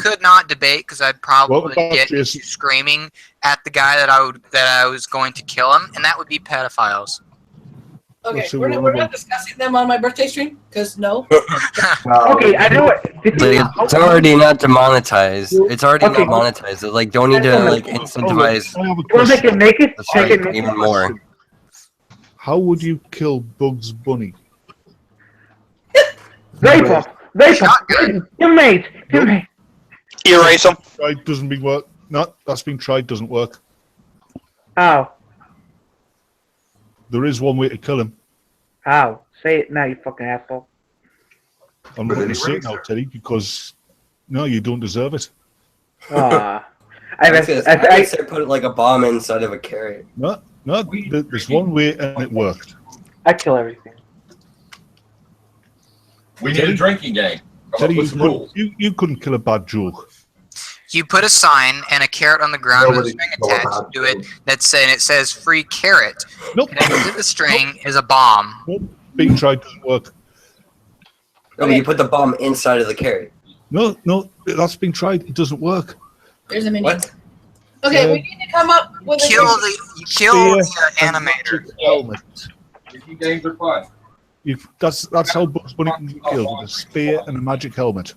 could not debate, because I'd probably get into screaming at the guy that I was going to kill him, and that would be pedophiles. Okay, we're not discussing them on my birthday stream, because no. Okay, I know it. It's already not demonetized. It's already not monetized. Like, don't need to like incentivize. Make it even more. How would you kill Bugs Bunny? Rape him. Inmate. Erase him. Tried doesn't be work. No, that's been tried. Doesn't work. How? There is one way to kill him. How? Say it now, you fucking asshole. I'm not going to say it now, Teddy, because no, you don't deserve it. I said put it like a bomb inside of a carrot. No, there's one way and it worked. I kill everything. We need a drinking game. Teddy, you couldn't kill a bad joke. You put a sign and a carrot on the ground with a string attached to it it says "free carrot." Nope. Connected to the string is a bomb. Nope. Being tried doesn't work. No, but you put the bomb inside of the carrot. No, that's been tried. It doesn't work. There's a mini. Okay, we need to come up with a kill the animator. Drinking games are fun. That's how Bugs Bunny can be killed, with a spear and a magic helmet.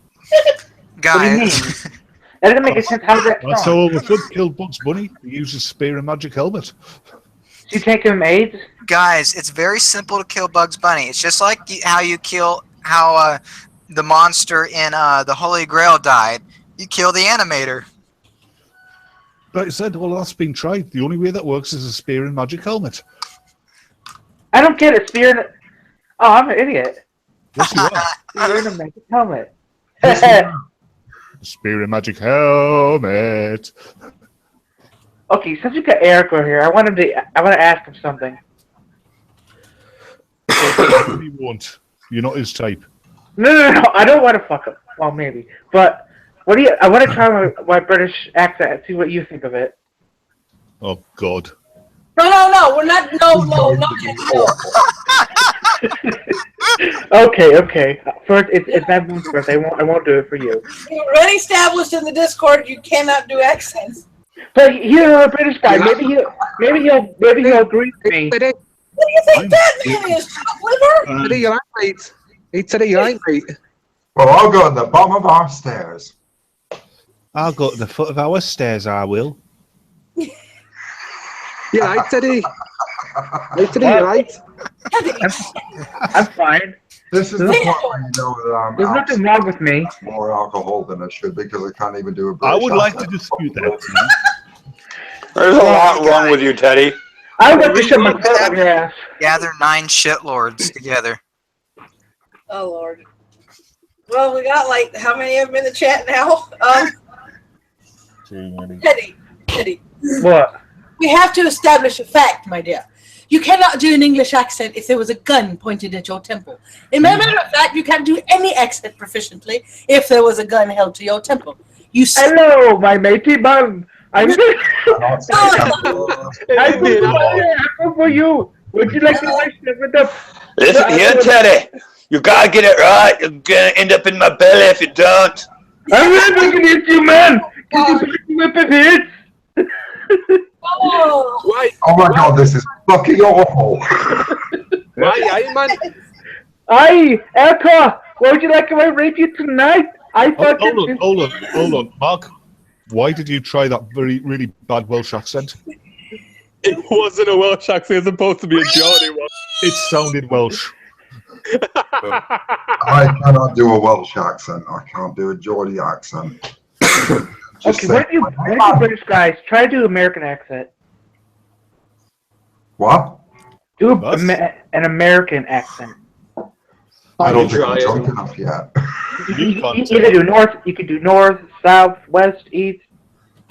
Guys. That doesn't make sense. How's that? That's how the Flood killed Bugs Bunny. He used a spear and magic helmet. You take him AIDS? Guys, it's very simple to kill Bugs Bunny. It's just like how the monster in the Holy Grail died. You kill the animator. Like I said, well, that's been tried. The only way that works is a spear and magic helmet. I don't get it. Spear and... Oh, I'm an idiot. Yes, you are. Spear and a magic helmet. Yes, you are. Spear and magic helmet. Okay, since we got Eric over here, I want to ask him something. He won't. You're not his type. No. I don't want to fuck him. Well, maybe. But I want to try my British accent and see what you think of it. Oh God. No, we're not. No. Okay. First, it's Mad Woman's birthday. I won't do it for you. We already established in the Discord you cannot do accents. But he's a British guy. Maybe he'll agree with me. What do you think that man is? Chopped liver? Teddy, you ain't mate. Well, I'll go to the bottom of our stairs. I'll go to the foot of our stairs, I will. Yeah, right, Teddy. Right, Teddy, you right? I'm fine. This is the point where you know that There's nothing wrong with me. More alcohol than I should, because I can't even do a I British would like to accent. dispute that. There's a lot wrong with you, Teddy. I want to shove my foot up your ass. Gather 9 shitlords together. Oh Lord. Well, we got like how many of them in the chat now? Teddy. Teddy. What? We have to establish a fact, my dear. You cannot do an English accent if there was a gun pointed at your temple. In matter of fact, you can't do any accent proficiently if there was a gun held to your temple. Hello, my matey man. I'm for you. Would you like to wish with the? Listen here, Teddy. You gotta get it right. You're gonna end up in my belly if you don't. I'm not looking at you, man. Can you whip it hits? Oh my god, this is fucking awful. Right, man. Aye, Elka, what would you like if I rape you tonight? Hold on, Mark. Why did you try that really bad Welsh accent? It wasn't a Welsh accent. It was supposed to be a Geordie one. It sounded Welsh. I cannot do a Welsh accent. I can't do a Geordie accent. Okay, what do you British guys try to do American accent? What? Do an American accent. I don't think I'm drunk enough yet. You can do north. You can do north, south, west, east.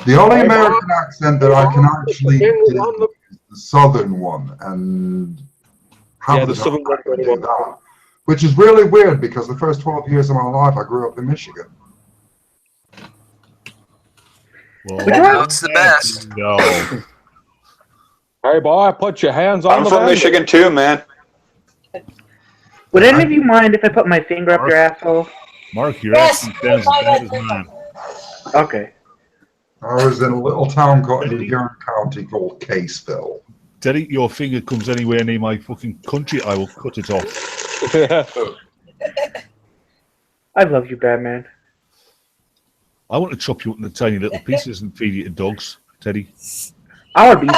The only American accent that I can actually do is the southern one, and the southern one, do that, which is really weird because the first 12 years of my life I grew up in Michigan. Well, it's the best. No. Hey, boy, put your hands on I'm from Michigan too, man. Would any of you mind if I put my finger up your asshole? Mark, your accent sounds as bad as mine. Okay. I was in a little town called in Huron County called Caseville. Teddy, your finger comes anywhere near my fucking country, I will cut it off. I love you, Batman. I want to chop you up into tiny little pieces and feed you to dogs, Teddy. I want to be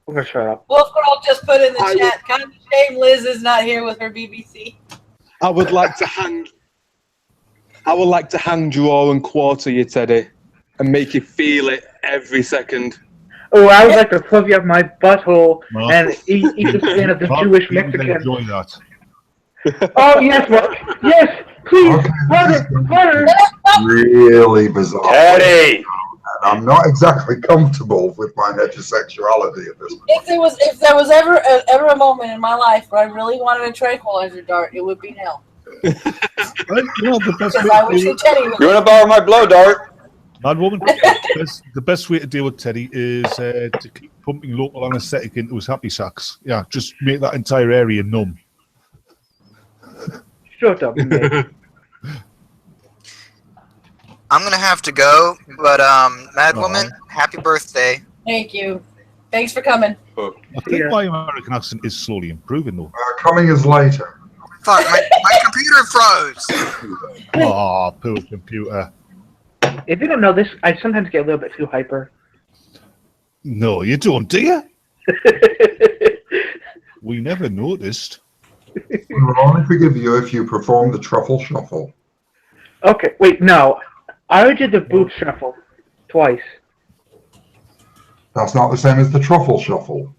I'm gonna shut up. Wolf Girl just put in the chat. Kind of shame Liz is not here with her BBC. I would like to hang draw and quarter you, Teddy, and make you feel it every second. Oh, I would like to plug you up my butthole and eat the skin of the Jewish Mexican. Enjoy that. Oh yes, Mark. Yes, please, butter. Really bizarre. Teddy! And I'm not exactly comfortable with my heterosexuality at this point. If there was ever a moment in my life where I really wanted a tranquilizer dart, it would be now. You know, the best Because I wish that Teddy would. You want to borrow my blow dart? Mad woman, the best way to deal with Teddy is to keep pumping local anaesthetic into his happy sacks. Yeah, just make that entire area numb. Shut up, mate. I'm gonna have to go, but Mad Woman, happy birthday. Thank you. Thanks for coming. I think my American accent is slowly improving, though. Coming is later. Fuck, my computer froze. Oh, poor computer. If you don't know this, I sometimes get a little bit too hyper. No, you don't, do you? We never noticed. We will only forgive you if you perform the truffle shuffle. Okay, wait, no. I already did the boot shuffle twice. That's not the same as the truffle shuffle.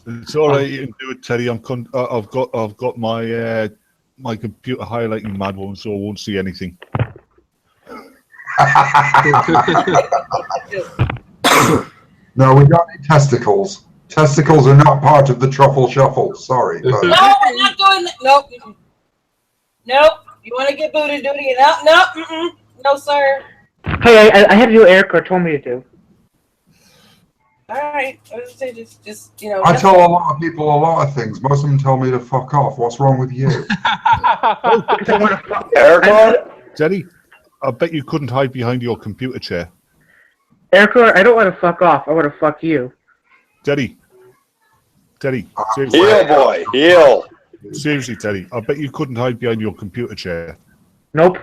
It's all right. You can do it, Teddy. I've got my my computer highlighting Mad Woman, so I won't see anything. No, we don't need testicles. Testicles are not part of the truffle shuffle. Sorry. But... No, we're not doing that. Nope. Nope. You want to get booted, do it again. No, no, sir. Hey, I had to do what Erica told me to do. All right. I was gonna say just you know. I tell a lot of people a lot of things. Most of them tell me to fuck off. What's wrong with you? Erica? Teddy, I bet you couldn't hide behind your computer chair. Erica, I don't want to fuck off. I want to fuck you. Teddy, seriously. Heel, boy, heel. Seriously, Teddy, I bet you couldn't hide behind your computer chair. Nope.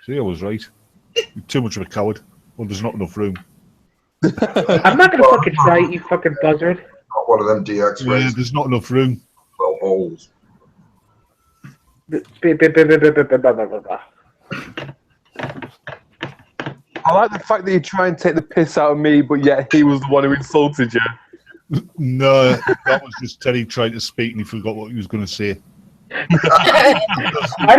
See, I was right. You're too much of a coward. Well, there's not enough room. I'm not gonna fucking fight you, fucking buzzard. Not one of them DX rays. Yeah, there's not enough room. 12 holes. I like the fact that you try and take the piss out of me, but yet he was the one who insulted you. No, that was just Teddy trying to speak and he forgot what he was going to say. I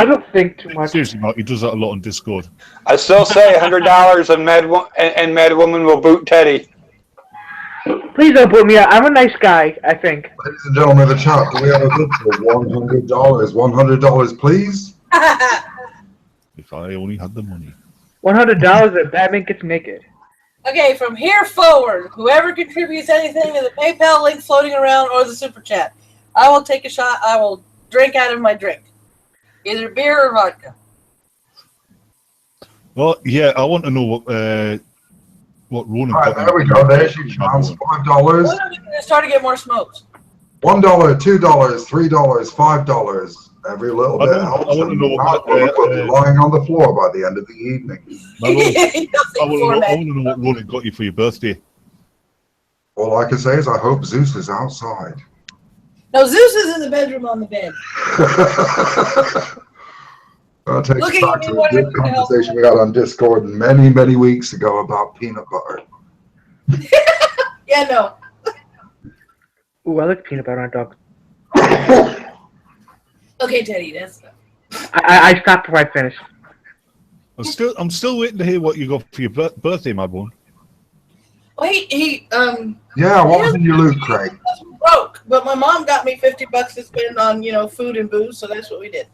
don't think too much. Seriously, Mark, he does that a lot on Discord. I still say $100 and Maddy-MWM will boot Teddy. Please don't put me out. I'm a nice guy, I think. Ladies and gentlemen of the chat, do we have a bid for $100? $100, please? If I only had the money. $100 and Batman gets naked. Okay, from here forward, whoever contributes anything to the PayPal link floating around or the super chat, I will take a shot. I will drink out of my drink, either beer or vodka. Well, yeah, I want to know what Ronan. All right, there we go. There's your chance. $5. When are we going to start to get more smokes? $1, $2, $3, $5. Every little bit helps. I want to know what will be lying on the floor by the end of the evening. I want to know what Ronan got you for your birthday. All I can say is I hope Zeus is outside. No, Zeus is in the bedroom on the bed. That takes Looking back at me to a wondering good conversation we had on Discord many, many weeks ago about peanut butter. Yeah, no. Ooh, I like peanut butter on dogs. Okay, Teddy, that's. I stopped before I finished. I'm still waiting to hear what you got for your birthday, Mad One. Well, Yeah, what was in your loot crate? broke, but my mom got me $50 to spend on, food and booze, so that's what we did.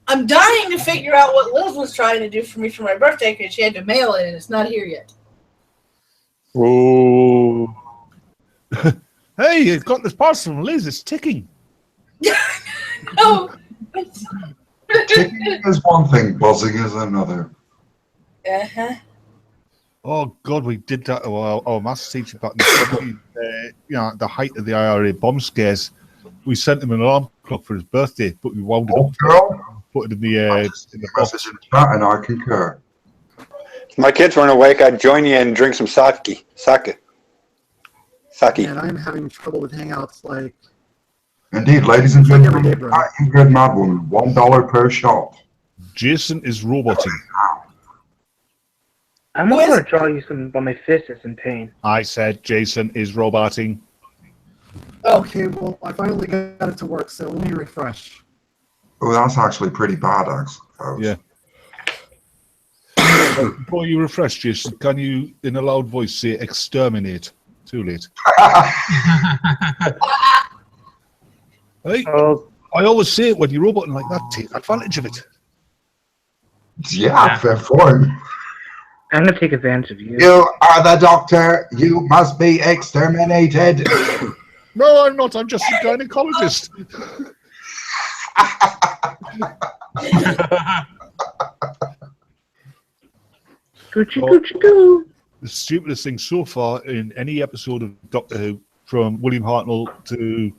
I'm dying to figure out what Liz was trying to do for me for my birthday because she had to mail it and it's not here yet. Oh. Hey, you got this parcel from Liz. It's ticking. No. Ticking is one thing, buzzing is another. Uh-huh. Oh, God, we did that to our maths teacher back in the 70s, the height of the IRA bomb scares. We sent him an alarm clock for his birthday, but we wound it up. Put it in the message in chat, and I concur. If my kids weren't awake, I'd join you and drink some sake. And I'm having trouble with Hangouts. Like, Indeed, ladies and gentlemen, you good Mad Woman, $1 per shot. Jason is roboting. I'm not going to draw you some, but my fist is in pain. I said Jason is roboting. Okay, well, I finally got it to work, so let me refresh. Oh, that's actually pretty bad, actually. Yeah. Before you refresh, Jason, can you, in a loud voice, say exterminate? Too late. Hey, I always say it when you're roboting like that, take advantage of it. Yeah, fair point. I'm going to take advantage of you. You are the doctor. You must be exterminated. No, I'm not. I'm just a gynecologist. The stupidest thing so far in any episode of Doctor Who, from William Hartnell to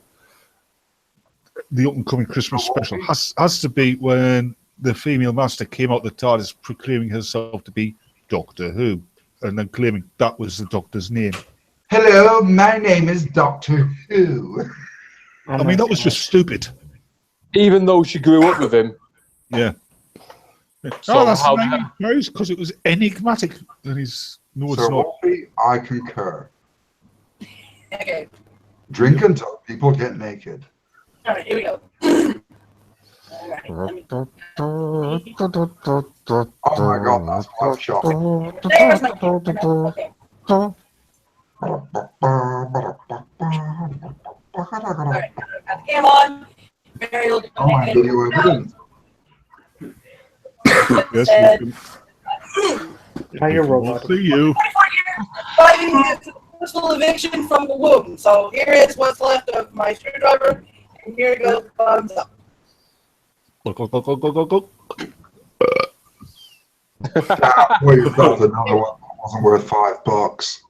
the up-and-coming Christmas special, has to be when the female master came out the TARDIS proclaiming herself to be Doctor Who, and then claiming that was the Doctor's name. Hello, my name is Doctor Who. I mean, that was just stupid. Even though she grew up with him. Yeah. So that's how nice, because it was enigmatic. And he's no, it's So, not. Wolfie, I concur. Okay. Drink until people get naked. All right, here we go. Oh my God, that's love shot. There's my okay. All right, got the cam on. Mary will Oh my video evidence. Yes, Now you're robot. See you. Fighting the personal eviction from the womb. So here is what's left of my screwdriver, and here it goes. Bottoms up. Go. Well, you've got another one that wasn't worth $5.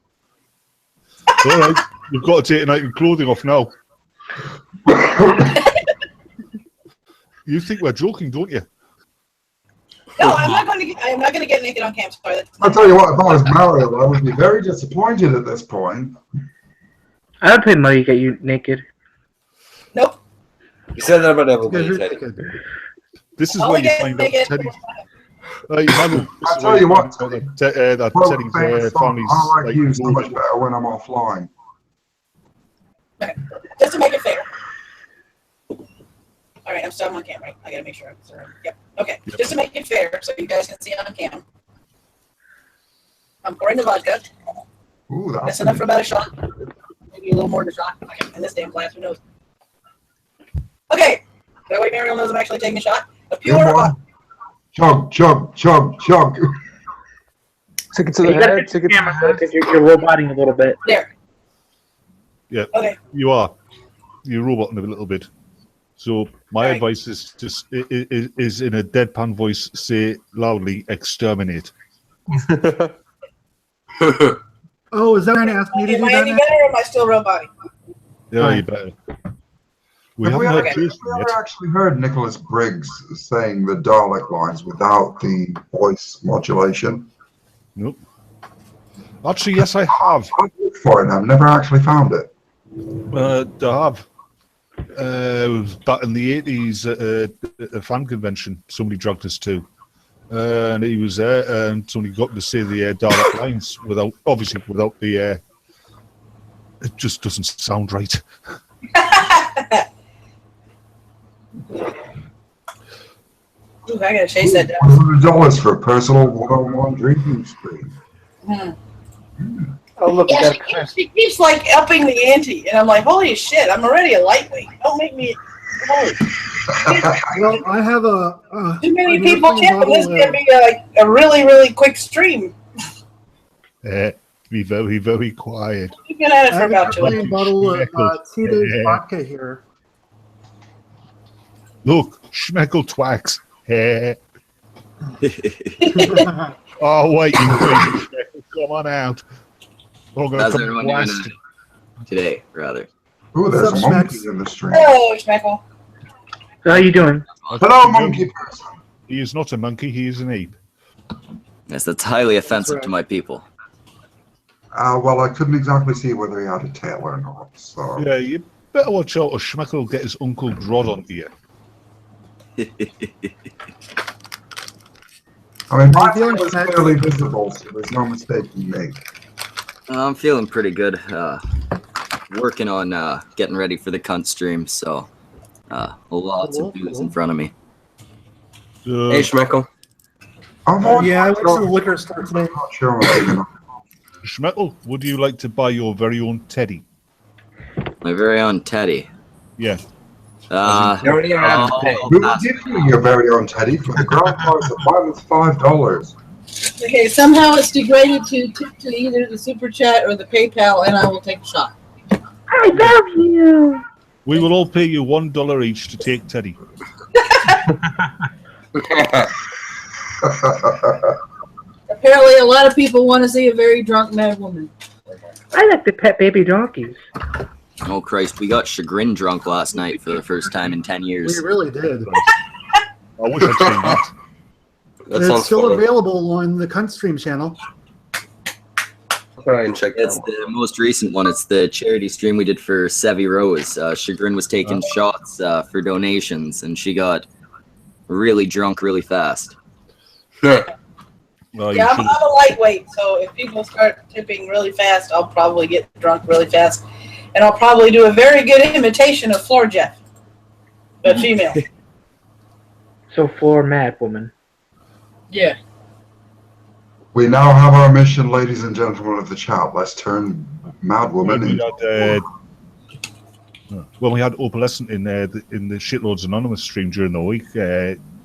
All right, you've got to take tonight and clothing off now. You think we're joking, don't you? No, I'm not going to get naked on camp. Sorry. I'll tell you what, if I was Mario, I would be very disappointed at this point. I would pay money to get you naked. Nope. You said that about everybody, Teddy. This is where you find out Teddy's. I'll tell you what, that Teddy's Teddy's family's I like like you so much better when I'm offline. Just to make it fair. All right, I'm still on camera. I gotta make sure I'm still. Yep. Okay. Just to make it fair, so you guys can see on cam. I'm pouring the vodka. Ooh, That's enough for about a shot. Maybe a little more than a shot. Okay. In this damn glass, who knows? Okay. That way Mariel knows I'm actually taking a shot of pure vodka. Chug, chug, chug, chug. Take it to the You gotta head. get Take the it to the camera head. because you're roboting a little bit. There. Yeah. Okay. You are. You're roboting a little bit. So my Right. advice is just is in a deadpan voice, say loudly, exterminate. Oh, is that trying to ask me to Am do I that any now? better or am I still roboting? Yeah, Right. you better. We Have we haven't heard actually, Jason ever yet. actually heard Nicholas Briggs saying the Dalek lines without the voice modulation? Nope. Actually, yes, I have. I've looked for it. I've never actually found it. I have. It was back in the 80s at a fan convention. Somebody drugged us to. And he was there, and somebody got to say the Dalek lines without, obviously, without the. It just doesn't sound right. Ooh, I gotta chase that down. $100 for a personal one-on-one drinking spree. Oh, look, Yeah, we got she keeps like upping the ante, and I'm like, holy shit, I'm already a lightweight. Don't make me. Holy. Well, I have a. Too many an people airplane camping. This bottle can of- be a really, really quick stream. Be very, very quiet. You've been at it I for have an about 2 hours. airplane bottle of teenage Yeah. vodka here. Look, Schmeckle Twax. Oh, wait, you crazy Schmeckle. Come on out. We're going How's to everyone come doing blast. today, rather? Ooh, there's What's a up, monkey Schmecks? in the stream. Hello, Schmeckle. How you doing? Hello, monkey person. He is not a monkey, he is an ape. Yes, that's highly offensive right. to my people. Well, I couldn't exactly see whether he had a tail or not, so... Yeah, you better watch out or Schmeckle will get his Uncle Grod onto you. I mean, my Hey, tail feeling is Schmeck? clearly visible, so there's no mistaking me. I'm feeling pretty good. Working on getting ready for the cunt stream, so lots of booze in front of me. Hey, Schmeckle. Yeah, I went to the liquor store today. I'm not sure I'm big enough. Schmeckle, would you like to buy your very own teddy? My very own Teddy. Yeah. You don't even have to pay. We will give you your very own teddy for the grand price of -$5. Okay, somehow it's degraded to either the super chat or the PayPal, and I will take a shot. I love you. We will all pay you $1 each to take Teddy. Apparently, a lot of people want to see a very drunk mad woman. I like to pet baby donkeys. Oh Christ, we got chagrin drunk last night for the first time in 10 years. We really did. I wish I'd seen that. That It's sounds still funny. available on the Cunt Stream channel. I'll try and check It's that. the most recent one. It's the charity stream we did for Sevi Rose. Chagrin was taking shots for donations, and she got really drunk really fast. Well, you Yeah, I'm should- a lightweight, so if people start tipping really fast, I'll probably get drunk really fast. And I'll probably do a very good imitation of Floor Jeff, but female. So for mad woman. Yeah. We now have our mission, ladies and gentlemen of the chat. Let's turn Mad Woman when we into... had when we had Opalescent in the Shitloads Anonymous stream during the week,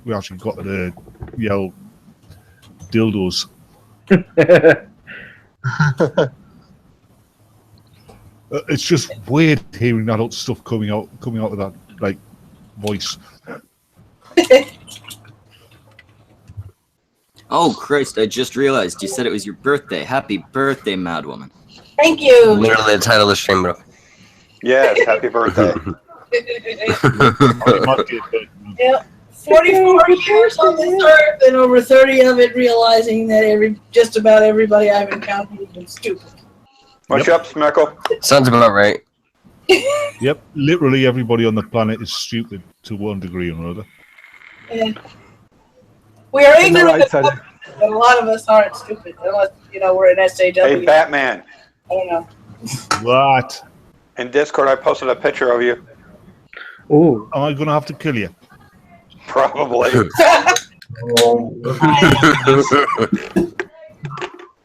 we actually got to yell dildos. It's just weird hearing that stuff coming out of that like voice. Oh Christ, I just realized you said it was your birthday. Happy birthday, Mad Woman. Thank you. Literally the title of the stream, bro. Yes, happy birthday. Yeah, 44 years on this earth and over 30 of it realizing that just about everybody I've encountered has been stupid. What's up, Smeckle? Sounds about right. Yep, literally everybody on the planet is stupid to one degree or another. And we are ignorant, right, Teddy. but a lot of us aren't stupid unless, we're an SJW. Hey, Batman. I don't know. What? In Discord, I posted a picture of you. Ooh. Am I going to have to kill you? Probably.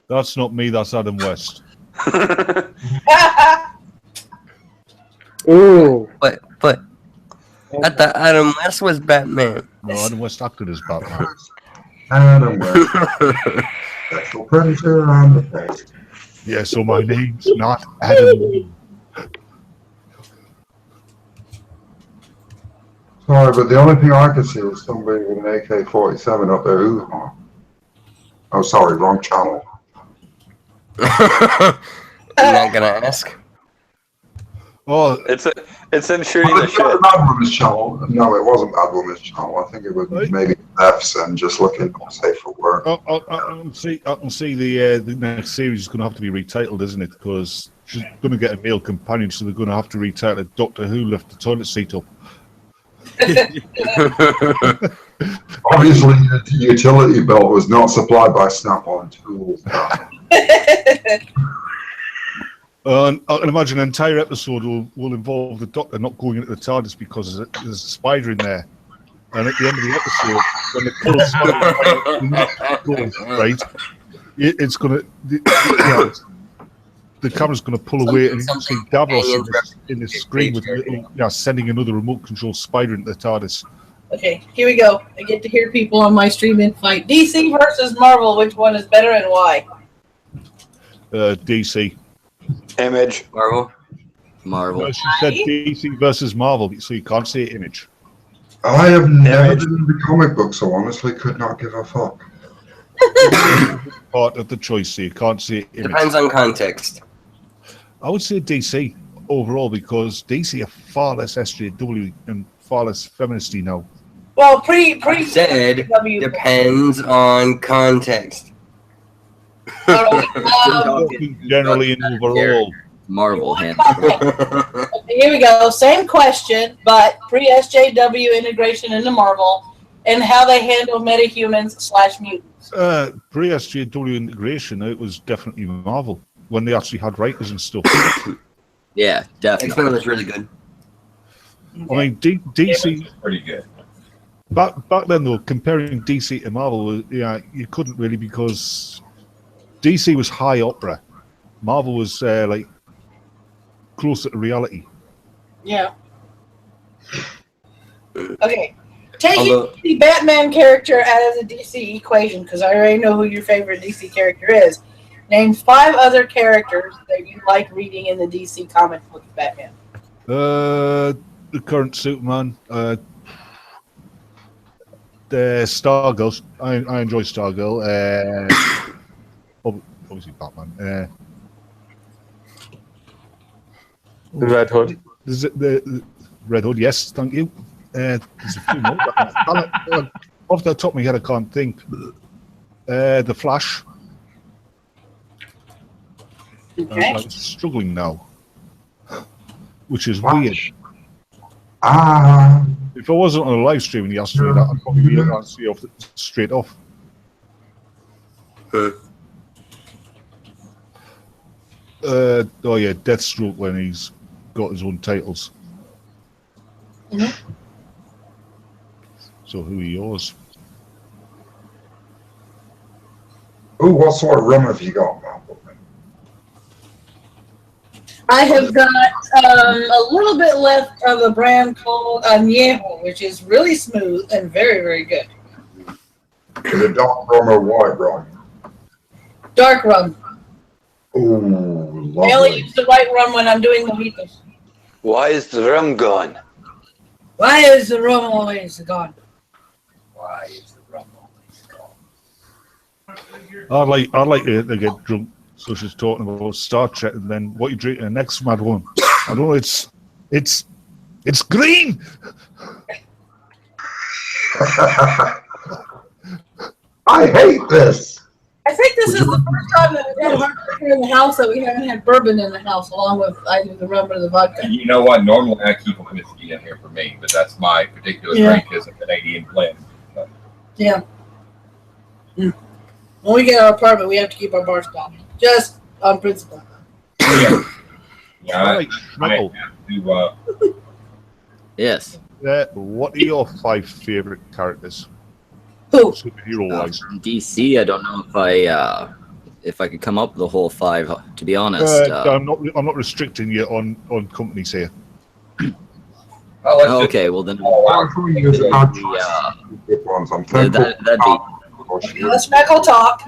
That's not me. That's Adam West. Ooh. But I thought Adam West was Batman. No, Adam West acted as Batman. Adam West. Sexual predator on the face. Yeah, so my name's not Adam West. Sorry, but the only thing I could see was somebody with an AK-47 up there. Oh, sorry, wrong channel. I'm not gonna ask. Oh, it's in shooting the shit. Bad Woman's channel. No, it wasn't Bad Woman's channel. I think it was maybe F's and just looking safe for work. I can see the next series is going to have to be retitled, isn't it? Because she's going to get a male companion, so they're going to have to retitle it Doctor Who left the toilet seat up. Obviously, the utility belt was not supplied by Snap-on Tools. I can imagine an entire episode will involve the Doctor not going into the TARDIS because there's a spider in there. And at the end of the episode, when they pull the spider right, it's going to... The camera's going to pull away and you can see Davros in the screen with sending another remote control spider into the TARDIS. Okay, here we go. I get to hear people on my stream in fight. DC versus Marvel, which one is better and why? DC. Image. Marvel. No, she said DC versus Marvel, so you can't say Image. I have never been in the comic book, so honestly could not give a fuck. Part of the choice, so you can't say Image. Depends on context. I would say DC overall because DC are far less SJW and far less feministy now. Well, I said depends on context. Generally and overall. Marvel hands. Okay, here we go. Same question, but pre-SJW integration into Marvel and how they handle metahumans/mutants. Pre-SJW integration, it was definitely Marvel when they actually had writers and stuff. Yeah, definitely. X-Men was really good. I mean, DC was pretty good. Back then, though, comparing DC to Marvel, you couldn't really because DC was high opera. Marvel was like closer to reality. Yeah. Okay. Taking the Batman character out of the DC equation, because I already know who your favorite DC character is. Name 5 other characters that you like reading in the DC comic book of Batman. The current Superman, the Stargirl. I enjoy Stargirl. Obviously Batman. The Red Hood. The Red Hood, yes, thank you. There's a few more. Off the top of my head, I can't think. The Flash. Okay. I'm struggling now, which is weird. If I wasn't on a live stream and you asked me that, I'd probably be able to answer you straight off. Oh yeah, Deathstroke when he's got his own titles. Mm-hmm. So who are yours? Ooh, what sort of rum have you got, man? I have got a little bit left of a brand called Añejo, which is really smooth and very, very good. Is it dark rum or white rum? Dark rum. Ooh, I only lovely. use the white rum when I'm doing mojitos. Why is the rum gone? Why is the rum always gone? Why is the rum always gone? I'd like to get drunk. So she's talking about Star Trek, and then what you drink in the next Mad One. I don't know. It's green. I hate this. I think this is the first time that we've had hard liquor in the house that we haven't had bourbon in the house, along with either the rum or the vodka. You know what? Normally I keep a whiskey in here for me, but that's my particular drink is a Canadian blend. But Yeah. When we get our apartment, we have to keep our bar stocked, just on principle. yeah, I like I have to Yes. What are your 5 favorite characters? Who? Superhero-wise. From DC, I don't know if I could come up with the whole 5. To be honest, I'm not restricting you on companies here. okay, well then. That'd be. Let's Meckle talk.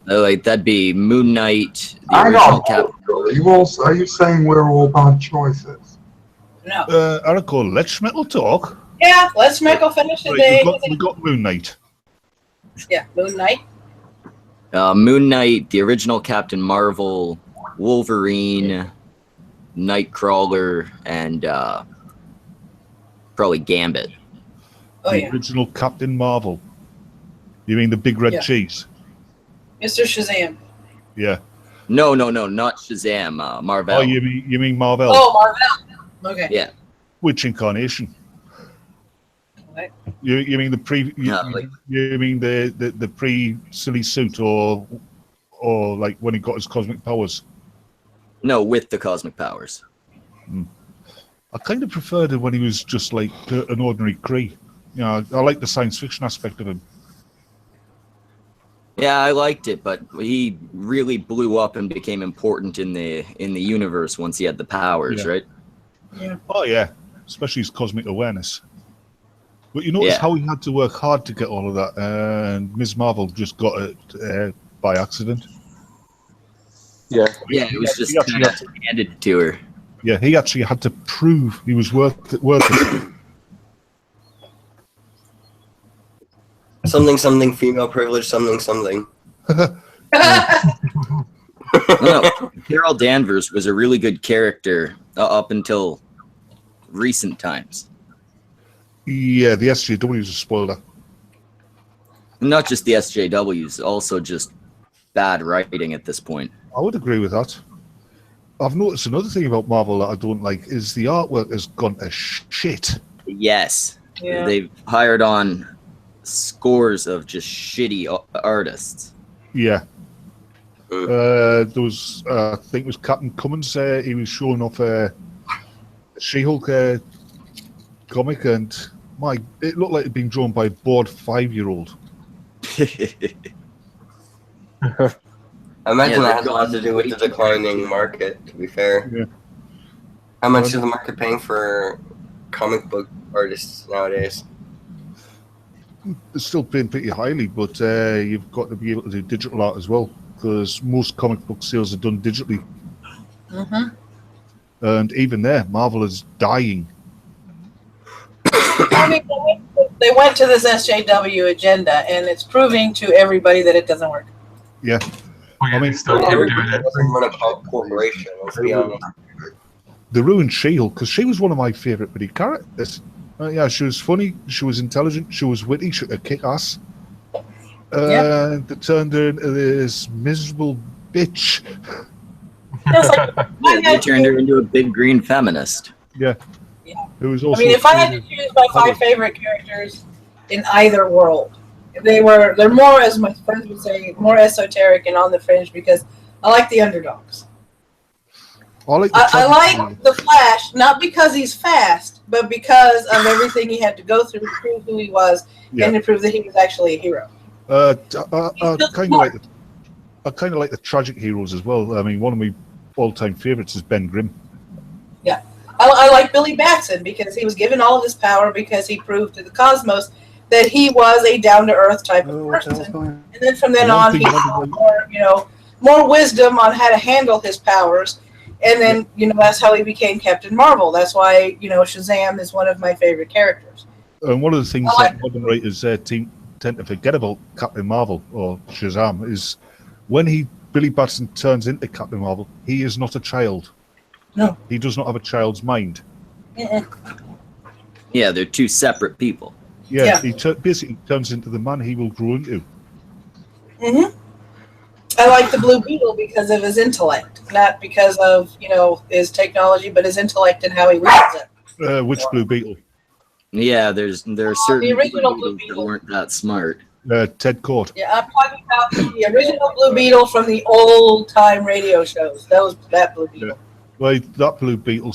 Like that'd be Moon Knight, the Hang original on. Captain. Are you saying we're all bad choices? No. I recall Let's Metal Talk. Yeah, let's Meckle finish the Right, day. we got Moon Knight. Yeah, Moon Knight. Moon Knight, the original Captain Marvel, Wolverine, Nightcrawler, and probably Gambit. The original Captain Marvel. You mean the big red cheese? Mr. Shazam. Yeah. No, not Shazam. Marvel. Oh, you mean Marvel? Oh, Marvel. Okay. Yeah. Which incarnation? What? You mean the pre? You mean the pre silly suit or like when he got his cosmic powers? No, with the cosmic powers. I kind of preferred it when he was just like an ordinary Kree. You know, I like the science fiction aspect of him. Yeah, I liked it, but he really blew up and became important in the universe once he had the powers, right? Yeah. Oh yeah, especially his cosmic awareness. But you notice how he had to work hard to get all of that, and Ms. Marvel just got it by accident. Yeah. Yeah, it was just kind of handed to her. Yeah, he actually had to prove he was worth it. Something female privilege, something. No, Carol Danvers was a really good character up until recent times. Yeah, the SJWs are spoiled her. Not just the SJWs, also just bad writing at this point. I would agree with that. I've noticed another thing about Marvel that I don't like is the artwork has gone to shit. Yes. Yeah. They've hired on scores of just shitty artists. Yeah. There was, I think it was Captain Cummins. He was showing off a She-Hulk comic, and it looked like it'd been drawn by a bored 5-year-old. I imagine that has a lot to do with the declining market, to be fair. Yeah. How much is the market paying for comic book artists nowadays? It's still paying pretty highly, but you've got to be able to do digital art as well, because most comic book sales are done digitally. Mm-hmm. And even there, Marvel is dying. I mean, they went to this SJW agenda, and it's proving to everybody that it doesn't work. Yeah. I mean, Everybody doesn't run a corporation, let's be honest. they ruined She-Hulk because she was one of my favourite bloody characters. Yeah, she was funny, she was intelligent, she was witty, she could kick ass. And they turned her into this miserable bitch. They turned her into a big green feminist. Yeah. It was also. I mean, if I had to choose my 5 favorite characters in either world, they're more, as my friends would say, more esoteric and on the fringe because I like the underdogs. I like the Flash, not because he's fast, but because of everything he had to go through to prove who he was and to prove that he was actually a hero. I kind of like the tragic heroes as well. I mean, one of my all-time favorites is Ben Grimm. Yeah, I like Billy Batson because he was given all of this power because he proved to the cosmos that he was a down-to-earth type of person. And then from then on, he got more wisdom on how to handle his powers. And then, that's how he became Captain Marvel. That's why, Shazam is one of my favorite characters. And one of the things that modern writers tend to forget about Captain Marvel or Shazam is when Billy Batson turns into Captain Marvel, he is not a child. No. He does not have a child's mind. Yeah, they're two separate people. Yeah. He basically turns into the man he will grow into. Mm-hmm. I like the Blue Beetle because of his intellect, not because of, his technology, but his intellect and how he wields it. Which Blue Beetle? Yeah, there are certain the original Blue Beetles that weren't that smart. Ted Cord. Yeah, I'm talking about the original Blue Beetle from the old-time radio shows. That Blue Beetle. Well, that Blue Beetle,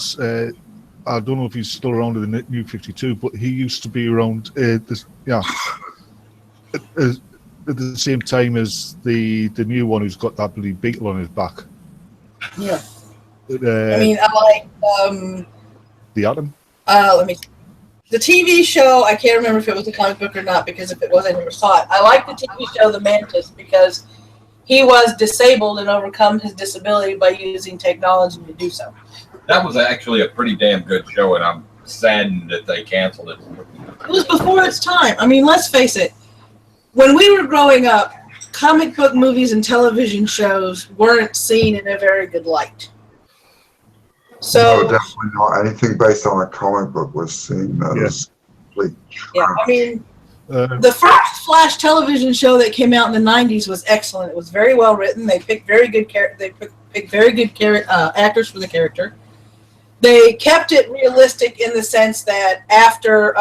I don't know if he's still around in the New 52, but he used to be around at the same time as the new one who's got that bloody beetle on his back. Yeah. I mean, I like the Atom. The TV show. I can't remember if it was a comic book or not, because if it was, I never saw it. I like the TV show The Mantis because he was disabled and overcome his disability by using technology to do so. That was actually a pretty damn good show, and I'm saddened that they canceled it. It was before its time. I mean, let's face it. When we were growing up, comic book movies and television shows weren't seen in a very good light. So no, definitely not. Anything based on a comic book was seen as complete trash. Yeah, I mean, the first Flash television show that came out in the '90s was excellent. It was very well written. They picked very good actors for the character. They kept it realistic in the sense that after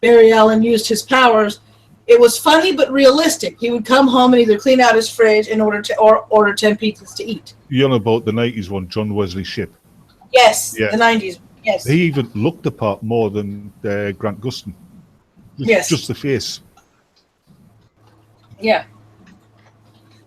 Barry Allen used his powers, it was funny but realistic. He would come home and either clean out his fridge in order to order 10 pizzas to eat. You're on about the 90s one, John Wesley Shipp. Yes, Yeah. the 90s. Yes. He even looked the part more than Grant Gustin. Yes. Just the face. Yeah.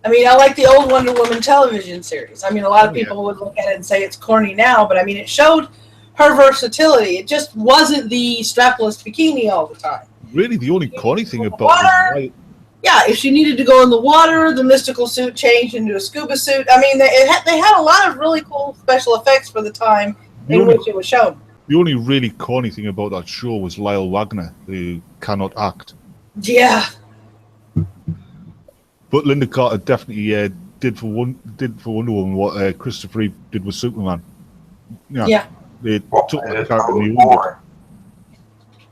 I mean, I like the old Wonder Woman television series. I mean, a lot of people would look at it and say it's corny now, but I mean, it showed her versatility. It just wasn't the strapless bikini all the time. Really, the only corny thing about Water. it, Yeah, if she needed to go in the water, the mystical suit changed into a scuba suit. I mean, they had a lot of really cool special effects for the time in which it was shown. the only really corny thing about that show was Lyle Wagner, who cannot act. Yeah. But Linda Carter definitely did for Wonder Woman what Christopher Reeve did with Superman. Yeah. They took the character and they owned it.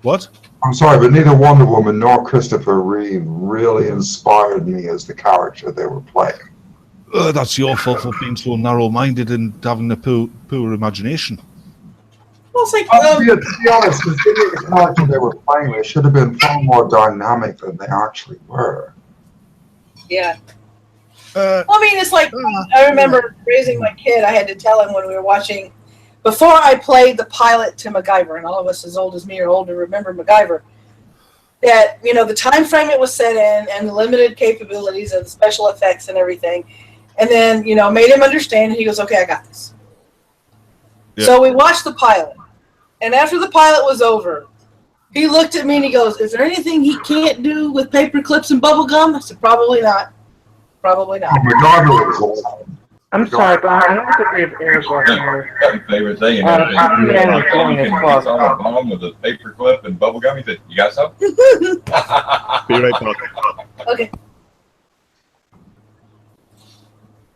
What? I'm sorry, but neither Wonder Woman nor Christopher Reeve really inspired me as the character they were playing. That's your fault for being so narrow-minded and having a poor imagination. Well, it's like, to be honest, considering the character they were playing, they should have been far more dynamic than they actually were. Yeah. Well, I mean, it's like, I remember raising my kid, I had to tell him when we were watching, before I played the pilot to MacGyver, and all of us as old as me or older remember MacGyver, that, you know, the time frame it was set in and the limited capabilities of the special effects and everything, and then, you know, made him understand, and he goes, okay, I got this. Yeah. So we watched the pilot, and after the pilot was over, he looked at me and he goes, is there anything he can't do with paper clips and bubble gum? I said, probably not. Probably not. I'm sorry, but I don't agree with Eric here. Favorite thing, and everything. You can fix on a bomb with a paper clip and bubble gum. He said, you got some? Be right back. Okay.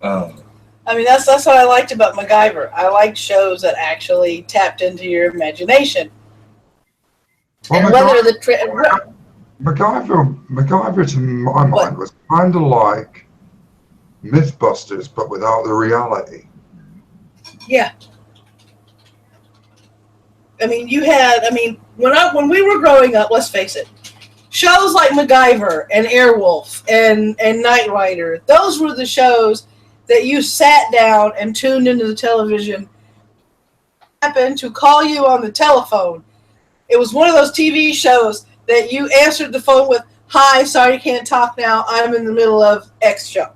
I mean, that's what I liked about MacGyver. I liked shows that actually tapped into your imagination. Well, and whether the MacGyver, to my mind, was kind of like Mythbusters, but without the reality. Yeah. I mean, when we were growing up, let's face it, shows like MacGyver and Airwolf and Knight Rider, those were the shows that you sat down and tuned into the television, happened to call you on the telephone. It was one of those TV shows that you answered the phone with, hi, sorry, can't talk now. I'm in the middle of X show.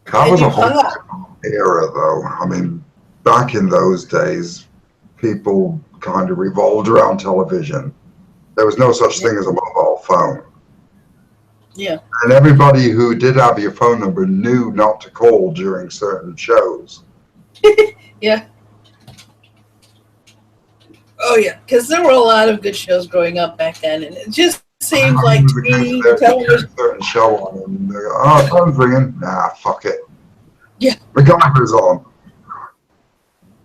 That was a whole era, though. I mean, back in those days, people kind of revolved around television. There was no such thing as a mobile phone. Yeah. And everybody who did have your phone number knew not to call during certain shows. Yeah. Oh, yeah, because there were a lot of good shows growing up back then, and it just seems like to me, television. Certain show on, and they go, oh, phone's ringing. Nah, fuck it. Yeah. MacGyver's on.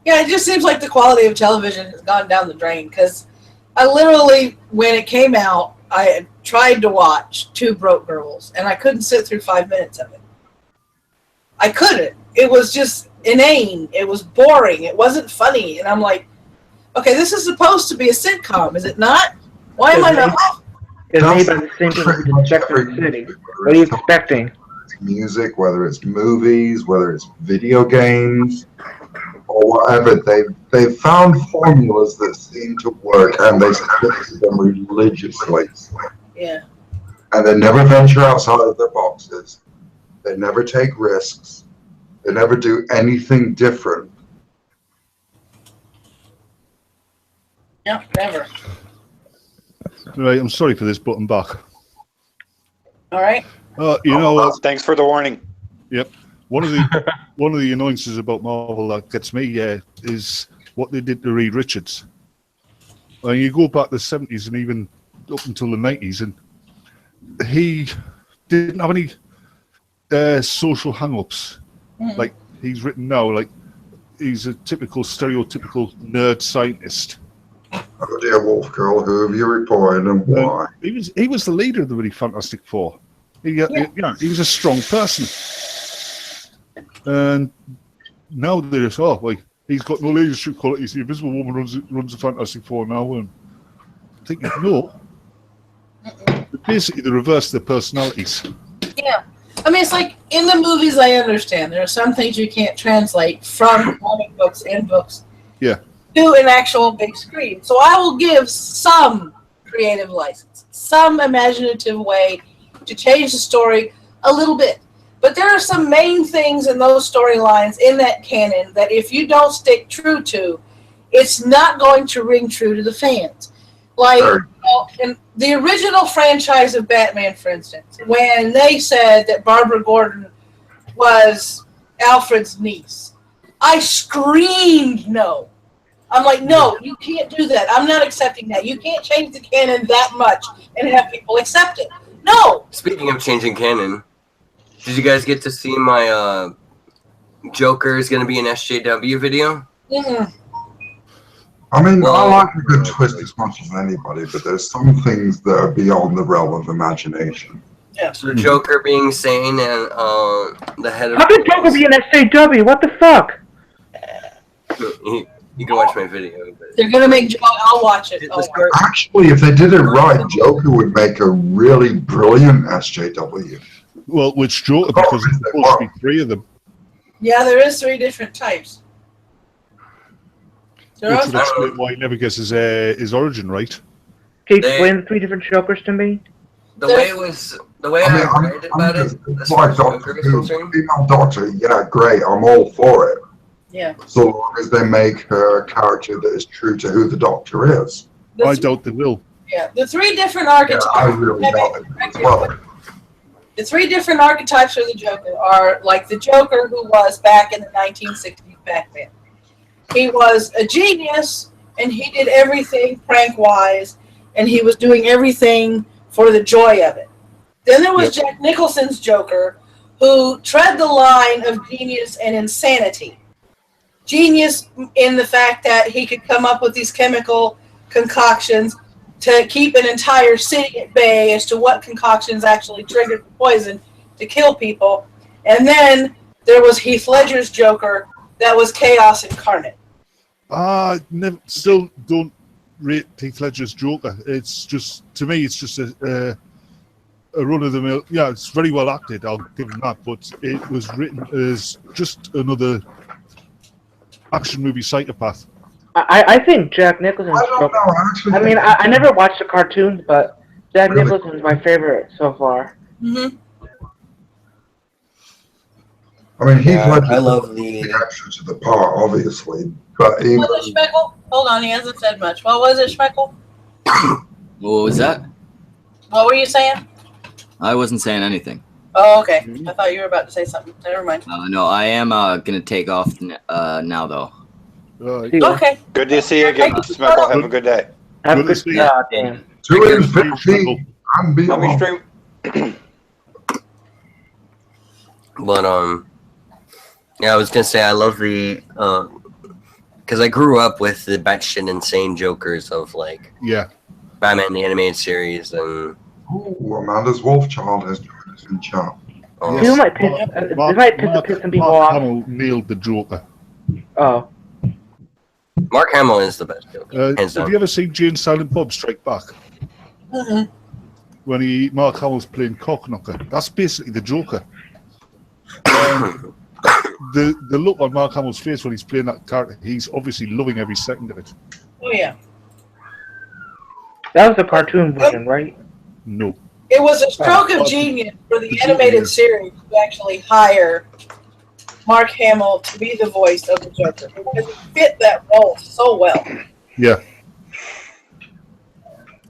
Yeah, it just seems like the quality of television has gone down the drain, because I literally, when it came out, I tried to watch Two Broke Girls, and I couldn't sit through 5 minutes of it. I couldn't. It was just inane. It was boring. It wasn't funny, and I'm like, okay, this is supposed to be a sitcom, is it not? Why am I not? It's made by the same people in Spectrum City. What are you expecting? Music, whether it's movies, whether it's video games. or whatever, they found formulas that seem to work, and they stick to them religiously. Yeah. And they never venture outside of their boxes. They never take risks. They never do anything different. Yep, never. Right, I'm sorry for this, but I'm back. All right. You know what? Thanks for the warning. Yep. One of the annoyances about Marvel that gets me is what they did to Reed Richards. When you go back to the 70s and even up until the 90s, and he didn't have any social hang-ups like he's written now. Like, he's a typical stereotypical nerd scientist. Oh dear, Wolf Girl, who have you reported and why? He was the leader of the really Fantastic Four. He was a strong person. And now they're just, he's got no leadership qualities. The Invisible Woman runs the Fantastic Four now. And I'm thinking, no. Basically, they reverse their personalities. Yeah. I mean, it's like in the movies, I understand. There are some things you can't translate from comic books and books Yeah. to an actual big screen. So I will give some creative license, some imaginative way to change the story a little bit. But there are some main things in those storylines in that canon that if you don't stick true to, it's not going to ring true to the fans. Like, in the original franchise of Batman, for instance, when they said that Barbara Gordon was Alfred's niece, I screamed no. I'm like, no, you can't do that. I'm not accepting that. You can't change the canon that much and have people accept it. No. Speaking of changing canon, did you guys get to see my Joker is going to be an SJW video? Mm-mm. I mean, I like a good twist as much as anybody, but there's some things that are beyond the realm of imagination. Yeah. So Joker being sane and the head of... How could Joker be an SJW? What the fuck? You can watch my video. But... They're going to make... I'll watch it. Actually, if they did it right, Joker would make a really brilliant SJW. Well, which Joker, because there's supposed to be 3 of them. Yeah, there is 3 different types. Which would explain why he never gets his origin right. Can you explain the 3 different Jokers to me? The way I read about it, as far as Joker is concerned... Female Doctor, yeah, great, I'm all for it. Yeah. So long as they make her a character that is true to who the Doctor is. I doubt they will. Yeah, the 3 different archetypes... Yeah, I really doubt it as well. The 3 different archetypes of the Joker are like the Joker who was back in the 1960s Batman. He was a genius, and he did everything prank-wise, and he was doing everything for the joy of it. Then there was Jack Nicholson's Joker, who tread the line of genius and insanity. Genius in the fact that he could come up with these chemical concoctions to keep an entire city at bay as to what concoctions actually triggered the poison to kill people. And then there was Heath Ledger's Joker, that was chaos incarnate. Still don't rate Heath Ledger's Joker. It's just, to me, it's just a run-of-the-mill. Yeah, it's very well acted, I'll give him that, but it was written as just another action movie psychopath. I think Jack Nicholson's Joker. I mean, I never watched the cartoons, but Jack Nicholson's my favorite so far. Mm-hmm. I mean, Heath Ledger I love the extra to the part, obviously, but he... What was it, Schmeckle? Hold on, he hasn't said much. What was it, Schmeckle? What was that? What were you saying? I wasn't saying anything. Oh, okay. I thought you were about to say something. Never mind. No, I am gonna take off now though. Okay. Good to see you again, Smeckle. Have a good day. Have a good day. To infinity and beyond. But yeah, I was gonna say I love the because I grew up with the batshit insane Jokers of like Batman the animated series and Amanda's Wolfchild has joined us in chat. You might piss some people Mark off. Hamill nailed the Joker. Oh. Mark Hamill is the best Joker. Hands Have down. you ever seen Jane Silent Bob Strike Back? Mm-hmm. When Mark Hamill's playing Cockknocker. That's basically the Joker. the look on Mark Hamill's face when he's playing that character, he's obviously loving every second of it. Oh yeah. That was the cartoon version, right? No. It was a stroke of genius for the animated series to actually hire Mark Hamill to be the voice of the Joker because he fit that role so well. Yeah.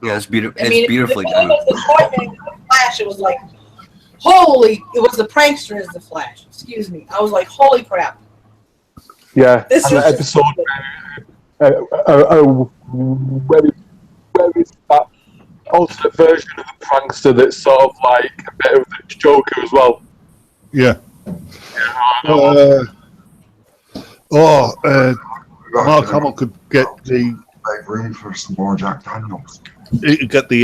Yeah, it's beautiful. I mean, It's beautifully it done. was the toy man, the Flash. It was like, holy! It was the prankster as the Flash. Excuse me. I was like, holy crap! Yeah, This and is the episode where it's that alternate version of the prankster that's sort of like a bit of the Joker as well. Yeah. Mark Hamill could get the make room for some more Jack Daniels. He could get the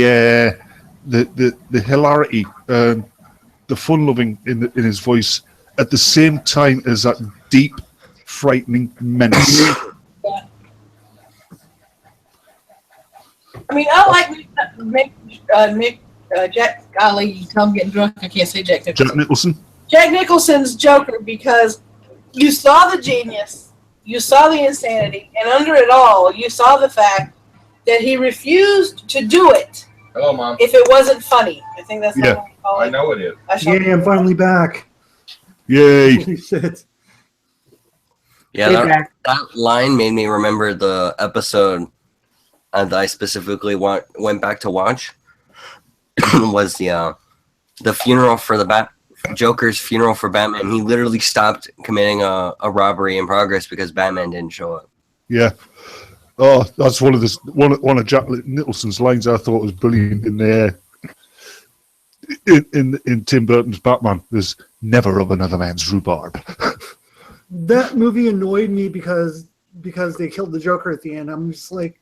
hilarity, the fun loving in his voice at the same time as that deep, frightening menace. I mean, I like Jack. Golly, I'm getting drunk. I can't say Jack Nicholson. Jack Nicholson. Jack Nicholson's Joker because you saw the genius, you saw the insanity, and under it all, you saw the fact that he refused to do it. Hello, Mom. If it wasn't funny. I think that's Yeah. what we call it. I know it is. Yeah, I'm finally back. Yay! Holy shit. Yeah, that line made me remember the episode that I specifically went back to watch. Was the funeral for the Joker's funeral for Batman. He literally stopped committing a robbery in progress because Batman didn't show up. Yeah. Oh, that's one of Jack Nicholson's lines I thought was brilliant in there. In Tim Burton's Batman, there's never of another man's rhubarb. That movie annoyed me because they killed the Joker at the end. I'm just like,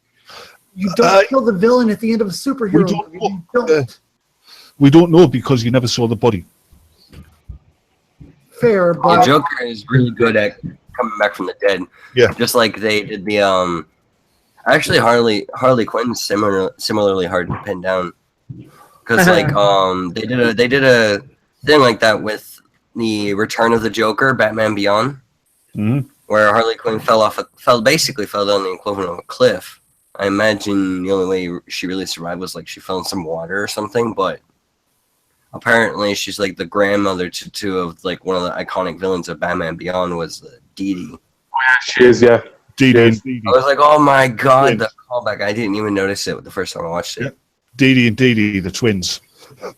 you don't kill the villain at the end of a superhero movie. You don't. We don't know because you never saw the body. Fair, The but Joker is really good at coming back from the dead. Yeah. Just like they did the actually Harley Quinn's similarly hard to pin down. Because like they did a thing like that with the Return of the Joker, Batman Beyond, where Harley Quinn basically fell down the equivalent of a cliff. I imagine the only way she really survived was like she fell in some water or something, but apparently she's like the grandmother to two of like one of the iconic villains of Batman Beyond was Dee Dee. She is, yeah. Dee Dee. I was like, oh my god, the callback. I didn't even notice it the first time I watched it. Dee Dee and Dee Dee, the twins.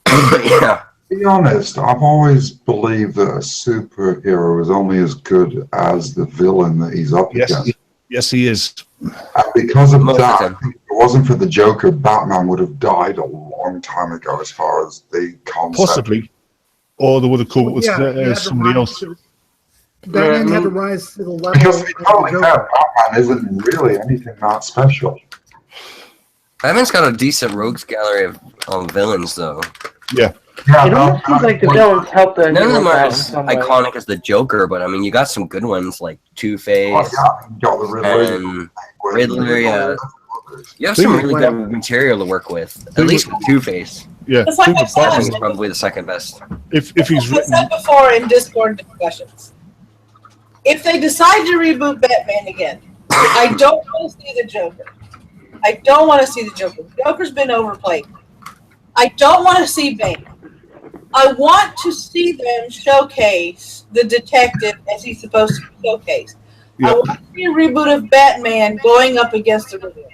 Yeah. To be honest, I've always believed that a superhero is only as good as the villain that he's up against. Yes, he is. And because of that, if it wasn't for the Joker, Batman would have died a long time ago as far as the concept. Possibly. Or they would have come up with somebody else. Batman had to rise to the level Because of to be the totally Joker. fair, Batman isn't really anything that special. Batman's got a decent rogues gallery of villains, though. Yeah. It almost seems like the villains help the None of them heroes are out in as some way. iconic as the Joker, but I mean, you got some good ones like Two-Face You got the Riddler. and Riddler. Yeah, you have some really good material to work with. At least with Two-Face. Yeah, It's like I've said, I think it's probably the second best. If he's I've said before in Discord discussions, if they decide to reboot Batman again, I don't want to see the Joker. I don't want to see the Joker. The Joker's been overplayed. I don't want to see Bane. I want to see them showcase the detective as he's supposed to be showcased. I want to see a reboot of Batman going up against the Riddler.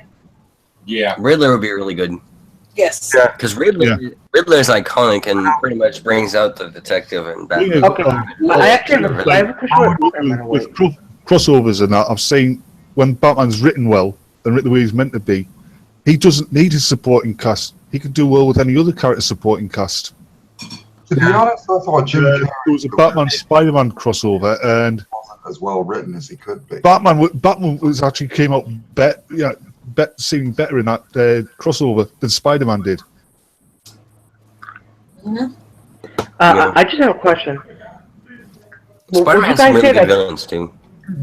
Yeah. Riddler would be really good. Yes. Because Riddler's iconic and pretty much brings out the detective and Batman. Okay. I actually have a question. with crossovers and that, I've seen when Batman's written well and written the way he's meant to be, he doesn't need his supporting cast. He can do well with any other character supporting cast. To be honest, I thought Jim Carrey There was a Batman Spider-Man crossover, and wasn't as well written as he could be. Batman was actually came out seeming better in that crossover than Spider-Man did. I just have a question. Spider-Man has some really good villains too.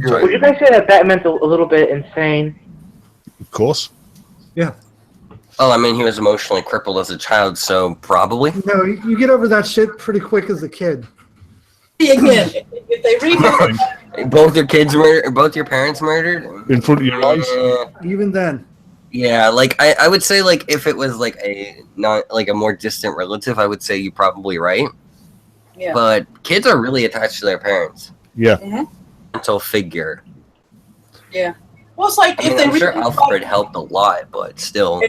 Would you guys say that Batman's a little bit insane? Of course. Yeah. Well, I mean, he was emotionally crippled as a child, so probably. No, you get over that shit pretty quick as a kid. again, if they reboot, Both your kids murdered, both your parents murdered in front of your eyes. Even then. Yeah, like I would say like if it was like a not like a more distant relative, I would say you're probably right. yeah. But kids are really attached to their parents. Yeah. Mental figure. Yeah. Well, it's like I mean, if they I'm sure reboot Alfred helped a lot, but still.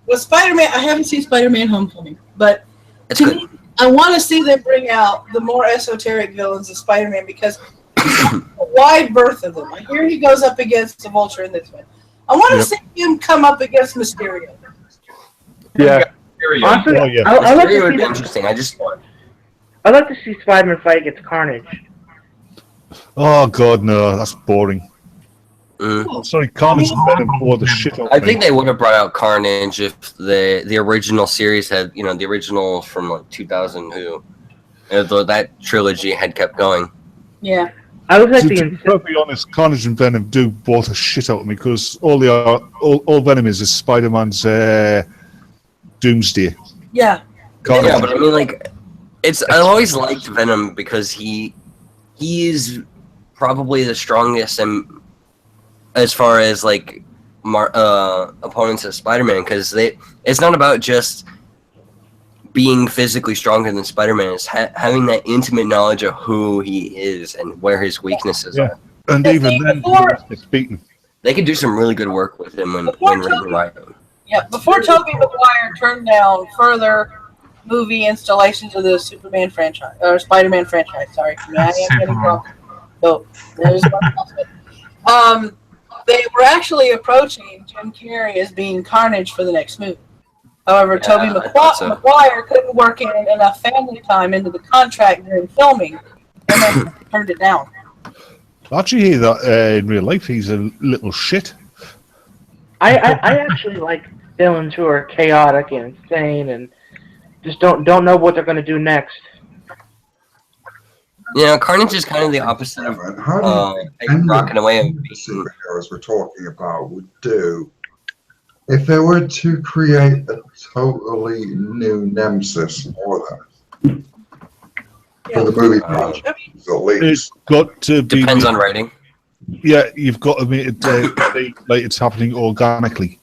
with Spider-Man, I haven't seen Spider-Man: Homecoming, but It's to good. me, I want to see them bring out the more esoteric villains of Spider-Man because a wide berth of them. I hear he goes up against the Vulture in this one. I want to see him come up against Mysterio. Yeah. Honestly, Oh, yeah. I like Mysterio to would see be that. interesting. I'd like to see Spider-Man fight against Carnage. Oh God, no, that's boring. Mm. Oh, sorry, Carnage and Venom bore the shit out I of me. think they would have brought out Carnage if the original series had, you know, the original from like 2000 though that trilogy had kept going. Yeah. I was like To be perfectly honest, Carnage and Venom do bore the shit out of me because all Venom is Spider-Man's Doomsday. Yeah. Carnage. Yeah, but I mean, like, I always liked Venom because he is probably the strongest and as far as like opponents of Spider-Man, because it's not about just being physically stronger than Spider-Man. It's having that intimate knowledge of who he is and where his weaknesses are. And even then, it's beaten. They could do some really good work with him when written right. Yeah. Before Tobey Maguire turned down further movie installations of the Superman franchise or Spider-Man franchise. Sorry, I am getting wrong. So there's one. They were actually approaching Jim Carrey as being Carnage for the next movie. However, Tobey Maguire couldn't work in enough family time into the contract during filming, and then turned it down. I actually hear that in real life he's a little shit. I actually like villains who are chaotic and insane and just don't know what they're going to do next. Yeah, Carnage is kind of the opposite of rocking away and superheroes we're talking about would do if they were to create a totally new nemesis for them. For the movie project, at least. It's got to be. Depends on writing. Yeah, you've got to make it like it's happening organically.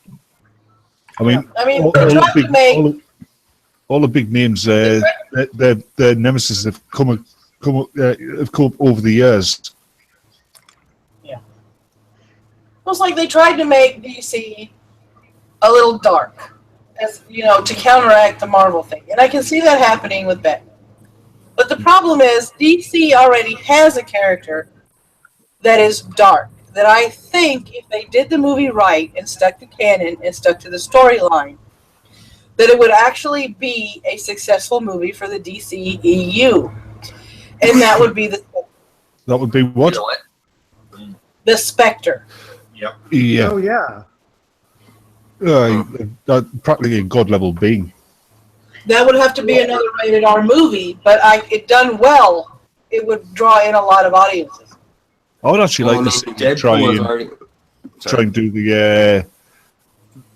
I mean, all the big names, their nemesis have come up over the years. Yeah. It was like they tried to make DC a little dark, as you know, to counteract the Marvel thing, and I can see that happening with Batman. But the problem is, DC already has a character that is dark. That I think, if they did the movie right and stuck to canon and stuck to the storyline, that it would actually be a successful movie for the DCEU. And that would be That would be what? The Spectre. Yep. Yeah. Oh, yeah. Practically a god level being. That would have to be another rated R movie, but if done well, it would draw in a lot of audiences. I would actually like to see them try and do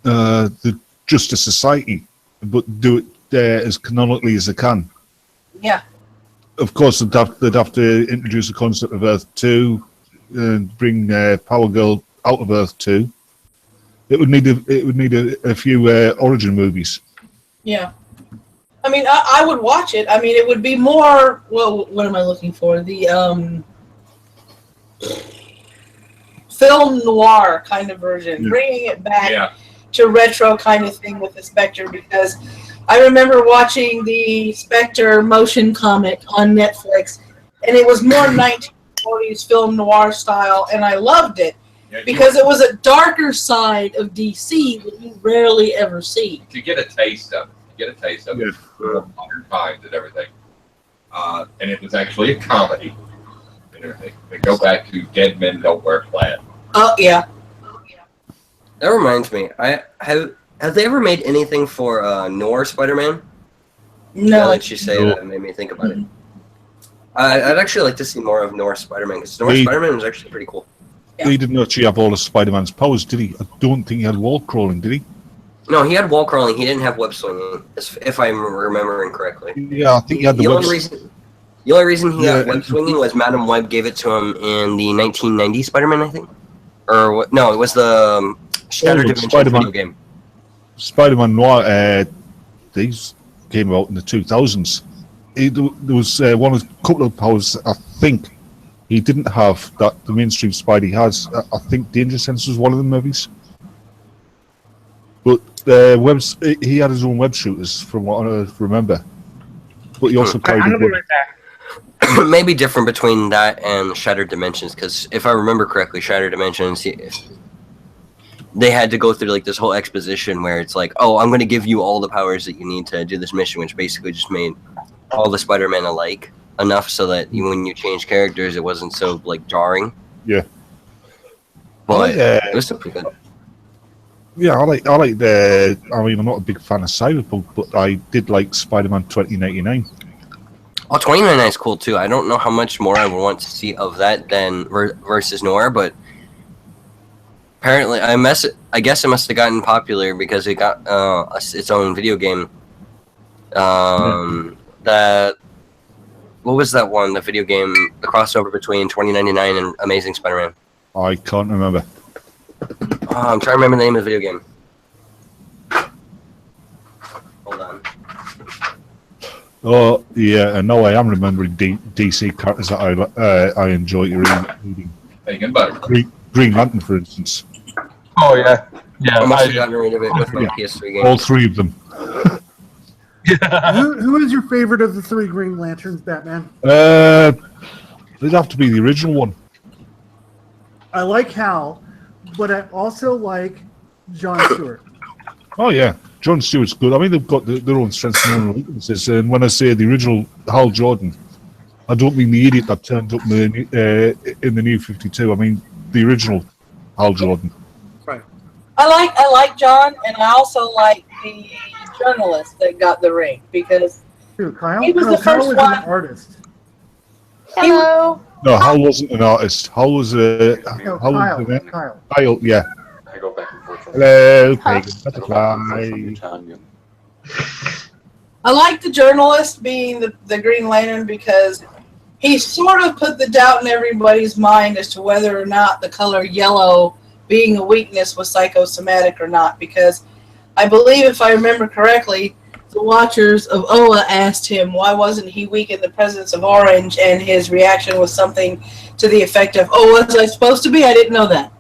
the Justice Society, but do it as canonically as they can. Yeah. Of course, they'd have to introduce the concept of Earth 2 and bring Power Girl out of Earth 2. It would need a few origin movies. Yeah. I mean, I would watch it. I mean, it would be more. Well, what am I looking for? The film noir kind of version, bringing it back to retro kind of thing with the Spectre, because I remember watching the Spectre motion comic on Netflix, and it was more 1940s film noir style, and I loved it because it was a darker side of DC that you rarely ever see. To get a taste of it, modern times and everything. And it was actually a comedy and everything. They go back to Dead Men Don't Wear Plaid. Oh, yeah. That reminds me. Have they ever made anything for Noir Spider-Man? No. Now that you say that, it made me think about it. I'd actually like to see more of Noir Spider-Man, because Noir Spider-Man was actually pretty cool. He didn't actually have all of Spider-Man's powers, did he? I don't think he had wall crawling, did he? No, he had wall crawling. He didn't have web swinging, if I'm remembering correctly. Yeah, I think he had the only The only reason he got web swinging was Maddy-MWM gave it to him in the 1990 Spider-Man, I think. Or what? No, it was the Shattered Dimensions video game. Spider-Man Noir. These came out in the 2000s. There was a couple of powers. I think he didn't have that the mainstream Spidey has. I think Danger Sense was one of the movies. But he had his own web shooters, from what I remember. But he also carried a gun. Maybe different between that and Shattered Dimensions, because if I remember correctly, Shattered Dimensions, they had to go through like this whole exposition where it's like, oh, I'm going to give you all the powers that you need to do this mission, which basically just made all the Spider-Man alike enough so that when you change characters, it wasn't so like jarring. Yeah. But it was still pretty good. Yeah, I like the. I mean, I'm not a big fan of Cyberpunk, but I did like Spider-Man 2099. Oh, 2099 is cool too. I don't know how much more I would want to see of that than versus Noir, but apparently, I guess it must have gotten popular because it got its own video game. That what was that one? The video game, the crossover between 2099 and Amazing Spider-Man. I can't remember. I'm trying to remember the name of the video game. Hold on. Oh yeah, and now I am remembering DC characters that I enjoy reading. Bacon butter. Green Lantern, for instance. Oh yeah, yeah. I must have gotten rid of it with my PS3 game. All three of them. Who is your favorite of the 3 Green Lanterns, Batman? It'd have to be the original one. I like Hal, but I also like John Stewart. Oh yeah, John Stewart's good. I mean, they've got their own strengths and own weaknesses. And when I say the original Hal Jordan, I don't mean the idiot that turned up in the New 52. I mean the original Hal Jordan. Right. I like John, and I also like the journalist that got the ring because Kyle? he was the Kyle first was one. an artist. Hello. No, Hal wasn't an artist. Hal was a Kyle. Yeah. I go back and forth. Hello, Pagan Butterfly. I like the journalist being the Green Lantern because he sort of put the doubt in everybody's mind as to whether or not the color yellow being a weakness was psychosomatic or not. Because I believe, if I remember correctly, the Watchers of Oa asked him why wasn't he weak in the presence of orange, and his reaction was something to the effect of, "Oh, was I supposed to be? I didn't know that."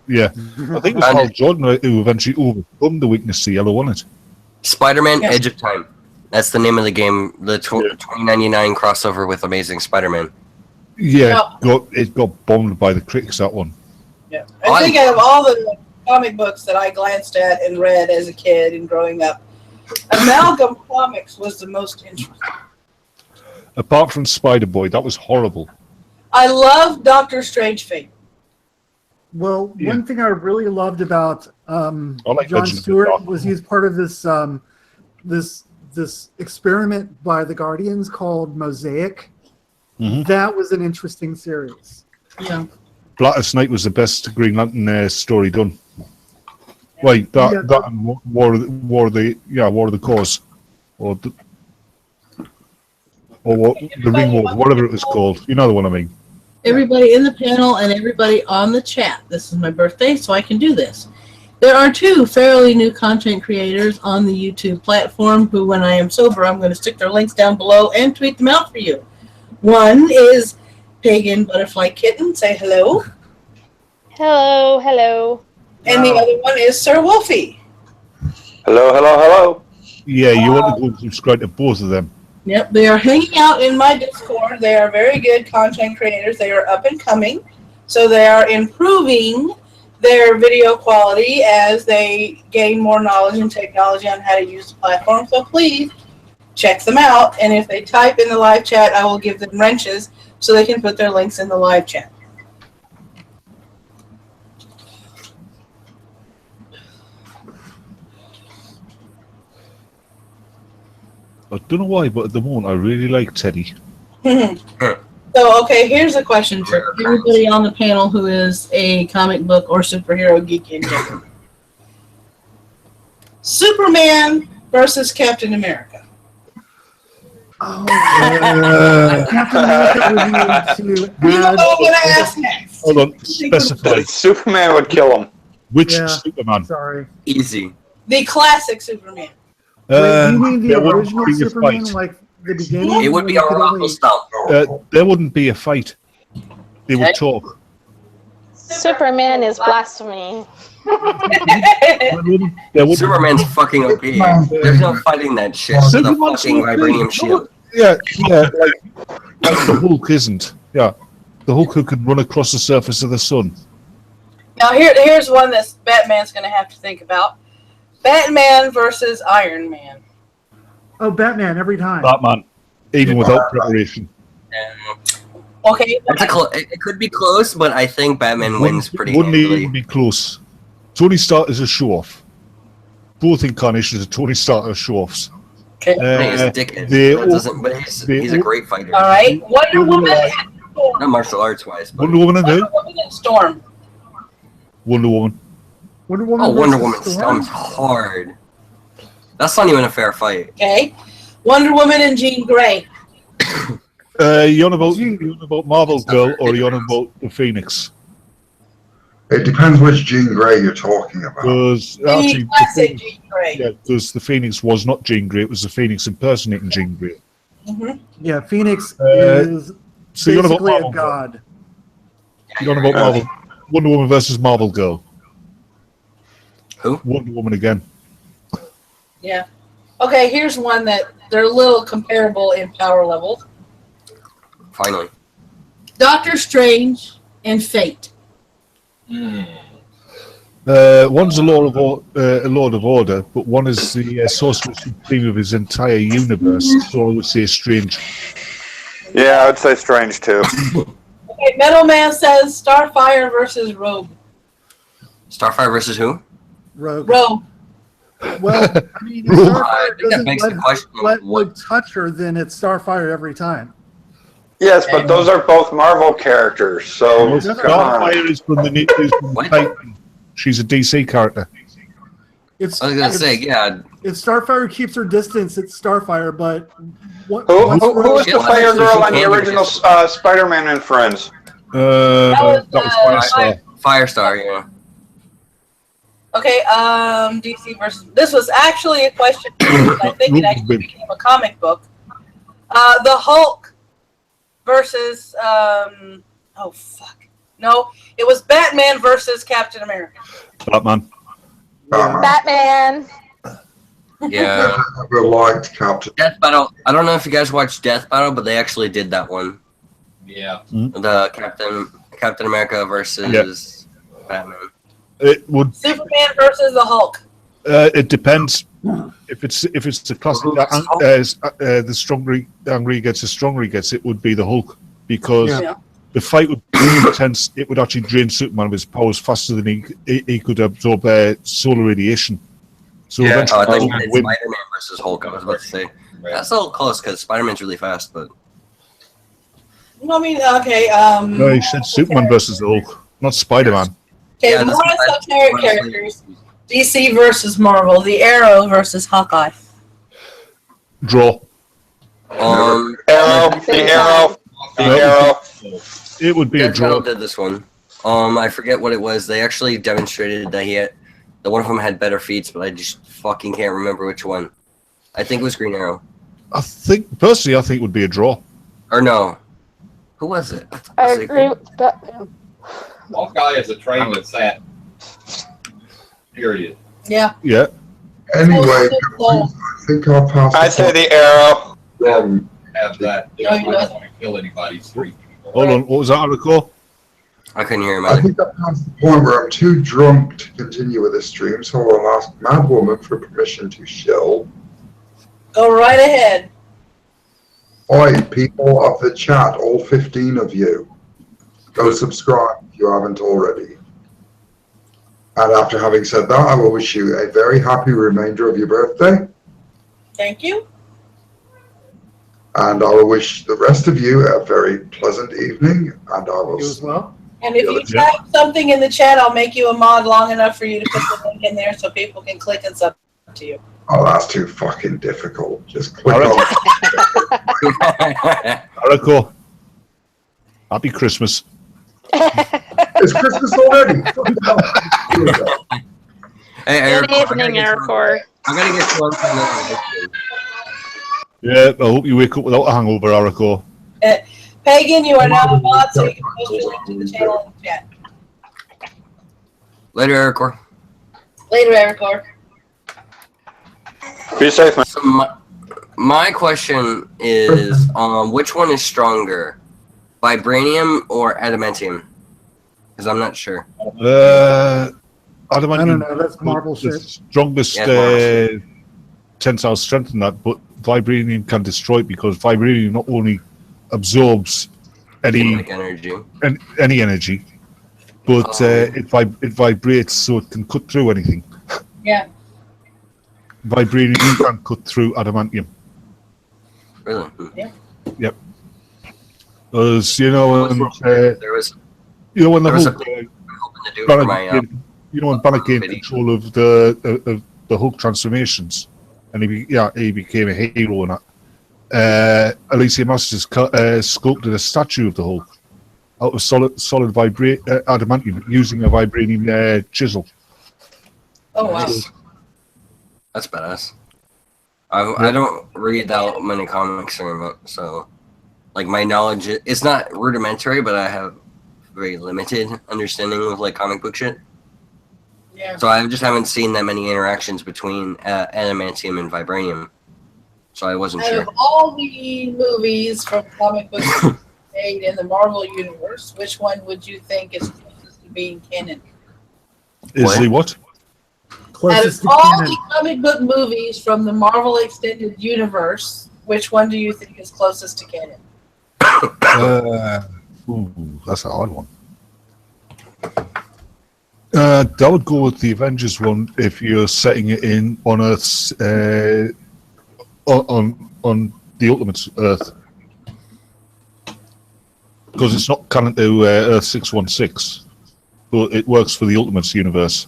Yeah, I think it was Hal Jordan who eventually overcome the weakness to yellow, wasn't it? Spider-Man: Edge of Time. That's the name of the game. The 2099 crossover with Amazing Spider-Man. Yeah, it got bombed by the critics, that one. Yeah, I think out of all the comic books that I glanced at and read as a kid and growing up, Amalgam Comics was the most interesting. Apart from Spider-Boy, that was horrible. I love Doctor Strange Fate. Well, one thing I really loved about Legend John of the Stewart Dark was he's part of this this experiment by the Guardians called Mosaic. Mm-hmm. That was an interesting series. Yeah. Blackest Night was the best Green Lantern story done. Wait, that and War of the Cause, or the Ring War, whatever it was called. You know the one I mean. Everybody in the panel and everybody on the chat. This is my birthday, so I can do this. There are 2 fairly new content creators on the YouTube platform who, when I am sober, I'm going to stick their links down below and tweet them out for you. One is Pagan Butterfly Kitten. Say hello. Hello, hello. And the other one is Sir Wolfie. Hello, hello, hello. Yeah, you want to go and subscribe to both of them. Yep, they are hanging out in my Discord. They are very good content creators. They are up and coming. So they are improving their video quality as they gain more knowledge and technology on how to use the platform. So please check them out. And if they type in the live chat, I will give them wrenches so they can put their links in the live chat. I don't know why, but at the moment I really like Teddy. So, okay, here's a question for everybody on the panel who is a comic book or superhero geek in general. Superman versus Captain America. Captain America would need to add. Hold on, specify. Superman would kill him. Which Yeah, Superman? Sorry. Easy. The classic Superman. Wait, do you mean the there wouldn't original be a Superman, fight. like the beginning? It would be a when you could ruffle only- stomp. There wouldn't be a fight. They would talk. Superman is blasphemy. There wouldn't Superman's fucking OP. There's no fighting that shit with a Superman's fucking OP. vibranium shield. Yeah, like the Hulk isn't. Yeah, the Hulk who can run across the surface of the sun. Now here's one that Batman's going to have to think about. Batman versus Iron Man. Oh, Batman every time. Batman, even without preparation. Okay. It could be close, but I think Batman wins pretty Wouldn't handily. even be close. Tony Stark is a show-off. Both incarnations of Tony Stark are show-offs. Okay. He's a dickhead. But he's a great fighter. All right. Wonder Woman and Storm. Not martial arts wise. But... Wonder Woman and who? Wonder Woman and Storm. Wonder Woman. Wonder Woman. Oh, Wonder versus Woman Storm? stomps hard. That's not even a fair fight. Okay. Wonder Woman and Jean Grey. You on about Marvel Girl or you on about the Phoenix? It depends which Jean Grey you're talking about. Because The classic Jean Grey. yeah, because the Phoenix was not Jean Grey; it was the Phoenix impersonating Jean Grey. Mm-hmm. Yeah, Phoenix is So you're on about basically a Marvel. god. You're on about Marvel. Wonder Woman versus Marvel Girl. Who? Wonder Woman again. Yeah. Okay, here's one that they're a little comparable in power levels. Finally. Doctor Strange and Fate. One's a Lord of Order, but one is the Sorcerer Supreme of his entire universe. So I would say Strange. Yeah, I would say Strange too. Okay, Metal Man says Starfire versus Rogue. Starfire versus who? Rogue. Rogue. Well, I mean, if I Starfire think that begs the question of let what- Rogue touch her, then it's Starfire every time. Yes, but those are both Marvel characters, so come on. Starfire is from the Titan. She's a DC character. It's, I was gonna say, yeah. If Starfire keeps her distance, it's Starfire, but Who was the fire girl on the original Spider-Man and Friends? That was Firestar. Firestar, yeah. Okay, DC versus. This was actually a question. I think it actually became a comic book. The Hulk versus. Oh fuck! No, it was Batman versus Captain America. Batman. Batman. Yeah. I never liked Captain. Death Battle. I don't know if you guys watched Death Battle, but they actually did that one. Yeah. The Captain America versus Batman. It would. Superman versus the Hulk. It depends. If it's the classic, the stronger angry gets, the stronger he gets. It would be the Hulk because the fight would be intense. It would actually drain Superman of his powers faster than he could absorb solar radiation. So Yeah, eventually I thought you Hulk meant would win. Spider-Man versus Hulk. I was about to say that's a little close because Spider-Man's really fast, but I mean, okay. No, he said Superman versus the Hulk, not Spider-Man. Okay, Yeah, more that's- esoteric characters. DC versus Marvel. The Arrow versus Hawkeye. Draw. Arrow, the Arrow. It would be a Death draw. Battle did this one. I forget what it was. They actually demonstrated that one of them had better feats, but I just fucking can't remember which one. I think it was Green Arrow. I think it would be a draw. Or no. Who was it? I agree with Batman. Hawkeye is a train that sat. Period. Yeah. Yeah. Anyway, I think I'll pass. I'd say the Arrow. Have that. They don't want to kill anybody. Street. Hold on. What was that article? I couldn't hear him. I think I've passed the point where I'm too drunk to continue with this stream, so I'll ask Madwoman for permission to shill. Go right ahead. Oi, people of the chat, all 15 of you, go subscribe if you haven't already. And after having said that, I will wish you a very happy remainder of your birthday. Thank you. And I will wish the rest of you a very pleasant evening. And I will. You as well. And if you type something in the chat, I'll make you a mod long enough for you to put the link in there so people can click and sub to you. Oh, that's too fucking difficult. Just click on. Oracle. Happy Christmas. It's Christmas already. Hey, Good evening, Aircore. I gotta get to work on that. Yeah, I hope you wake up without a hangover, Oracle. Pagan, you are now a mod, so you can post your link to the channel in the chat. Later, Aircore. Later, Aircore. Be safe, man. So my question is, which one is stronger, vibranium or adamantium? Because I'm not sure. Adamantium. I don't know. That's Marvel the shit. strongest tensile strength in that, but vibranium can destroy it because vibranium not only absorbs any energy, but it vibrates so it can cut through anything. Yeah. Vibranium can cut through adamantium. Really? Yeah. Yep. Because when the Hulk, when Banner gained control of the Hulk transformations, and he became a hero and that. Alicia Masters sculpted a statue of the Hulk out of solid adamantium using a vibranium chisel. Oh wow. That's badass. I don't read that many comics anymore, so like my knowledge it's not rudimentary, but I have very limited understanding of like comic book shit. Yeah. So I just haven't seen that many interactions between adamantium and vibranium. So I wasn't Out sure. of all the movies from comic books made in the Marvel universe, which one would you think is closest to being canon? Is he what? Closest Out of all the comic book movies from the Marvel Extended Universe, which one do you think is closest to canon? That's a hard one. I would go with the Avengers one if you're setting it in on Earth's on the Ultimate Earth, because it's not canon to Earth 616, but it works for the Ultimates universe.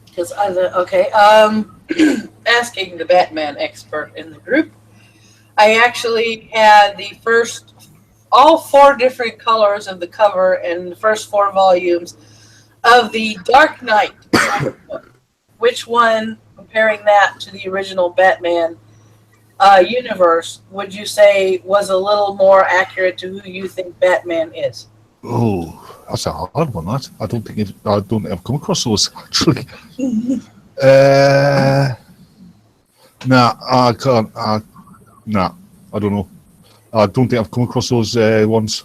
Because asking the Batman expert in the group, I actually had all 4 different colors of the cover in the first 4 volumes of the Dark Knight. Which one, comparing that to the original Batman universe, would you say was a little more accurate to who you think Batman is? Oh, that's a hard one. That I don't think I've come across those actually. Nah, I can't. Nah, I don't know. I don't think I've come across those ones.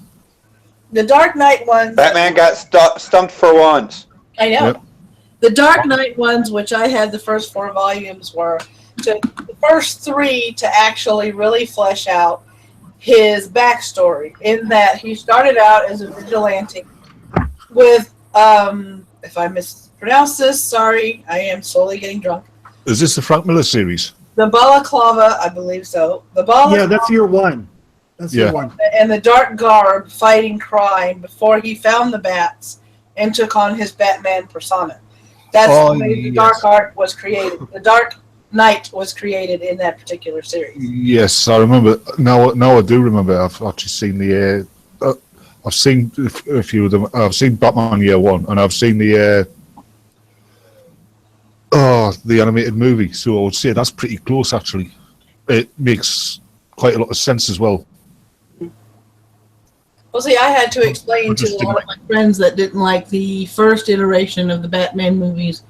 The Dark Knight ones. Batman got stumped for once. I know. Yep. The Dark Knight ones, which I had the first 4 volumes, were the first 3 to actually really flesh out his backstory, in that he started out as a vigilante with, if I mispronounce this, sorry, I am slowly getting drunk. Is this the Frank Miller series? The balaclava, I believe so. The balaclava. Yeah, that's year 1. That's year 1. And the dark garb fighting crime before he found the bats and took on his Batman persona. That's the way the Dark Art was created. The Dark Knight was created in that particular series. Yes, I remember. Now I do remember. I've actually seen I've seen a few of them. I've seen Batman Year 1, and I've seen the animated movie. So I would say that's pretty close. Actually, it makes quite a lot of sense as well. Well, see, I had to explain to a lot of my friends that didn't like the first iteration of the Batman movies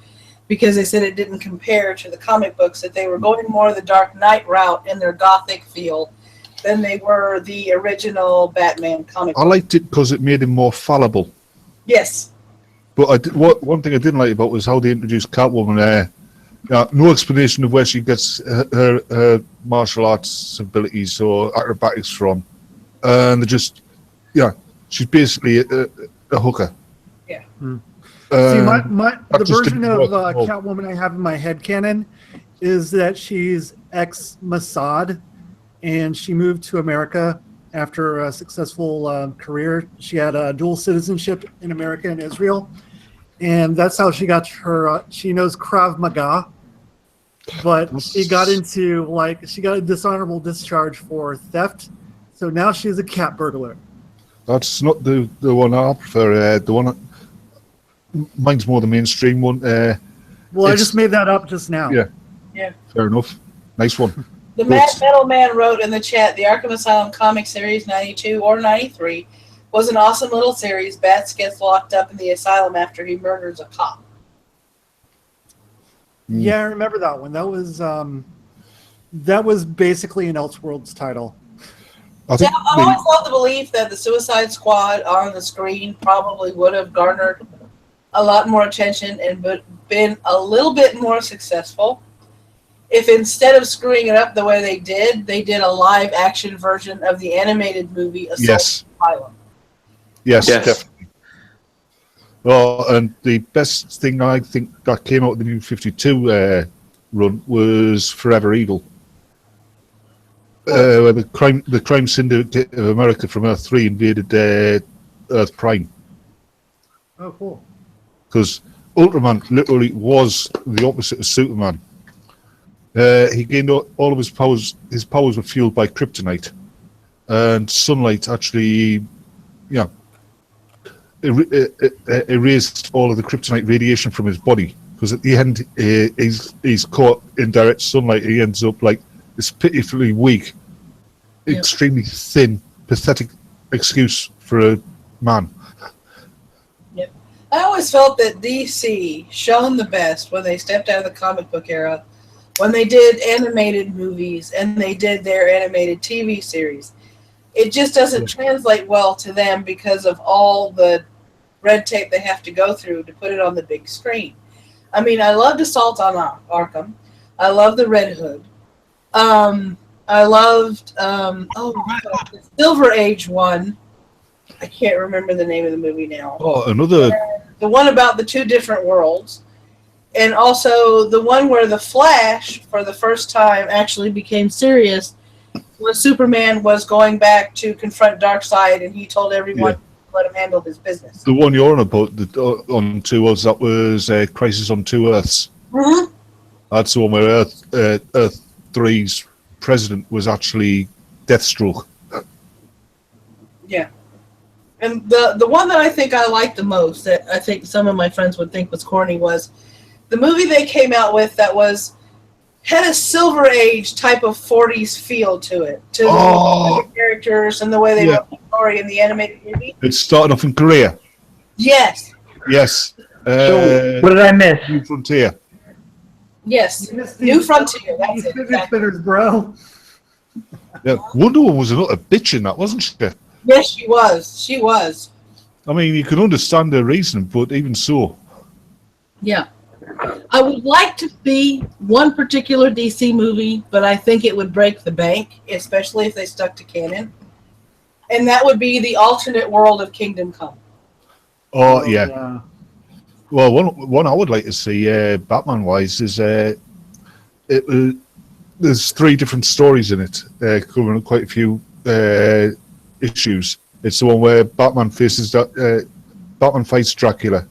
because they said it didn't compare to the comic books, that they were going more the Dark Knight route in their gothic feel than they were the original Batman comic I liked it because it made him more fallible. Yes. But one thing I didn't like about was how they introduced Catwoman. No explanation of where she gets her martial arts abilities or acrobatics from. And they just... Yeah, she's basically a hooker. Yeah. See, the version of work. Catwoman I have in my head canon is that she's ex-Mossad, and she moved to America after a successful career. She had a dual citizenship in America and Israel, and that's how she got her. She knows Krav Maga. but she got a dishonorable discharge for theft, so now she's a cat burglar. That's not the one I prefer. Mine's more the mainstream one. Well, I just made that up just now. Yeah. Yeah. Fair enough. Nice one. The Mad Metal Man wrote in the chat, the Arkham Asylum comic series 92 or 93 was an awesome little series. Bats gets locked up in the asylum after he murders a cop. Yeah, I remember that one. That was basically an Elseworlds title. I've always held the belief that the Suicide Squad on the screen probably would have garnered a lot more attention and been a little bit more successful if instead of screwing it up the way they did a live action version of the animated movie Assault Asylum. Yes, definitely. Well, and the best thing I think that came out of the New 52 run was Forever Evil. Where the crime syndicate of America from Earth 3 invaded Earth Prime. Oh, cool. Because Ultraman literally was the opposite of Superman. He gained all of his powers. His powers were fueled by kryptonite, and sunlight actually, erased all of the kryptonite radiation from his body. Because at the end, he's caught in direct sunlight. He ends up like this pitifully weak, extremely thin, pathetic excuse for a man. Yep. I always felt that DC shone the best when they stepped out of the comic book era, when they did animated movies and they did their animated TV series. It just doesn't translate well to them because of all the red tape they have to go through to put it on the big screen. I mean, I loved Assault on Arkham. I love the Red Hood. I loved the Silver Age one. I can't remember the name of the movie now. Oh, another. The one about the two different worlds. And also the one where the Flash, for the first time, actually became serious, where Superman was going back to confront Darkseid, and he told everyone to let him handle his business. The one you're on about on Two Worlds, that was Crisis on Two Earths. Mm-hmm. That's the one where Earth 3's president was actually Deathstroke. Yeah. And the one that I think I liked the most, that I think some of my friends would think was corny, was the movie they came out with that had a Silver Age type of 40s feel to it, to the characters and the way they wrote the story in the animated movie. It started off in Korea. Yes. Yes. So, what did I miss? New Frontier. Yes. New Frontier. That's it. Fidget spinners, bro. Yeah, Wonder Woman was another bitch in that, wasn't she? Yes, she was. She was. I mean, you can understand her reason, but even so. Yeah. I would like to see one particular DC movie, but I think it would break the bank, especially if they stuck to canon. And that would be the alternate world of Kingdom Come. Oh, yeah. Well, one I would like to see, Batman-wise, is there's 3 different stories in it, covering quite a few issues. It's the one where Batman Batman fights Dracula,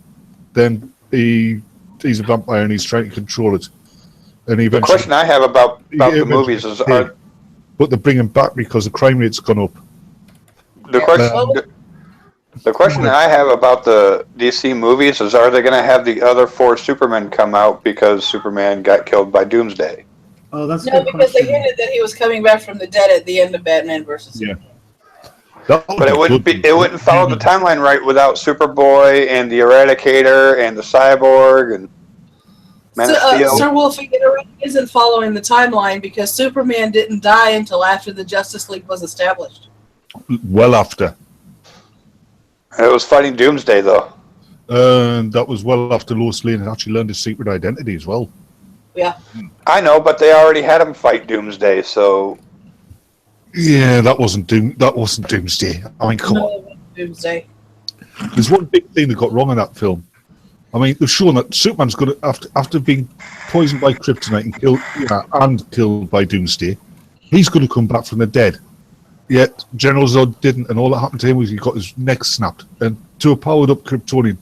then he's a vampire and he's trying to control it. And the question I have about the movies is, but they bring him back because the crime rate's gone up. The question I have about the DC movies is, are they going to have the other 4 Supermen come out because Superman got killed by Doomsday? Oh, that's no, because they hinted that he was coming back from the dead at the end of Batman versus Superman. But it wouldn't follow the timeline right without Superboy and the Eradicator and the Cyborg and Man of Steel. Sir Wolfie, it isn't following the timeline because Superman didn't die until after the Justice League was established. Well after. It was fighting Doomsday, though. And that was well after Lois Lane had actually learned his secret identity as well. Yeah. I know, but they already had him fight Doomsday, so... Yeah, that wasn't Doomsday. I mean, come on. Doomsday. There's one big thing that got wrong in that film. I mean, they've shown that Superman's going to, after being poisoned by kryptonite and killed by Doomsday, he's going to come back from the dead. Yet General Zod didn't, and all that happened to him was he got his neck snapped. And to a powered-up Kryptonian,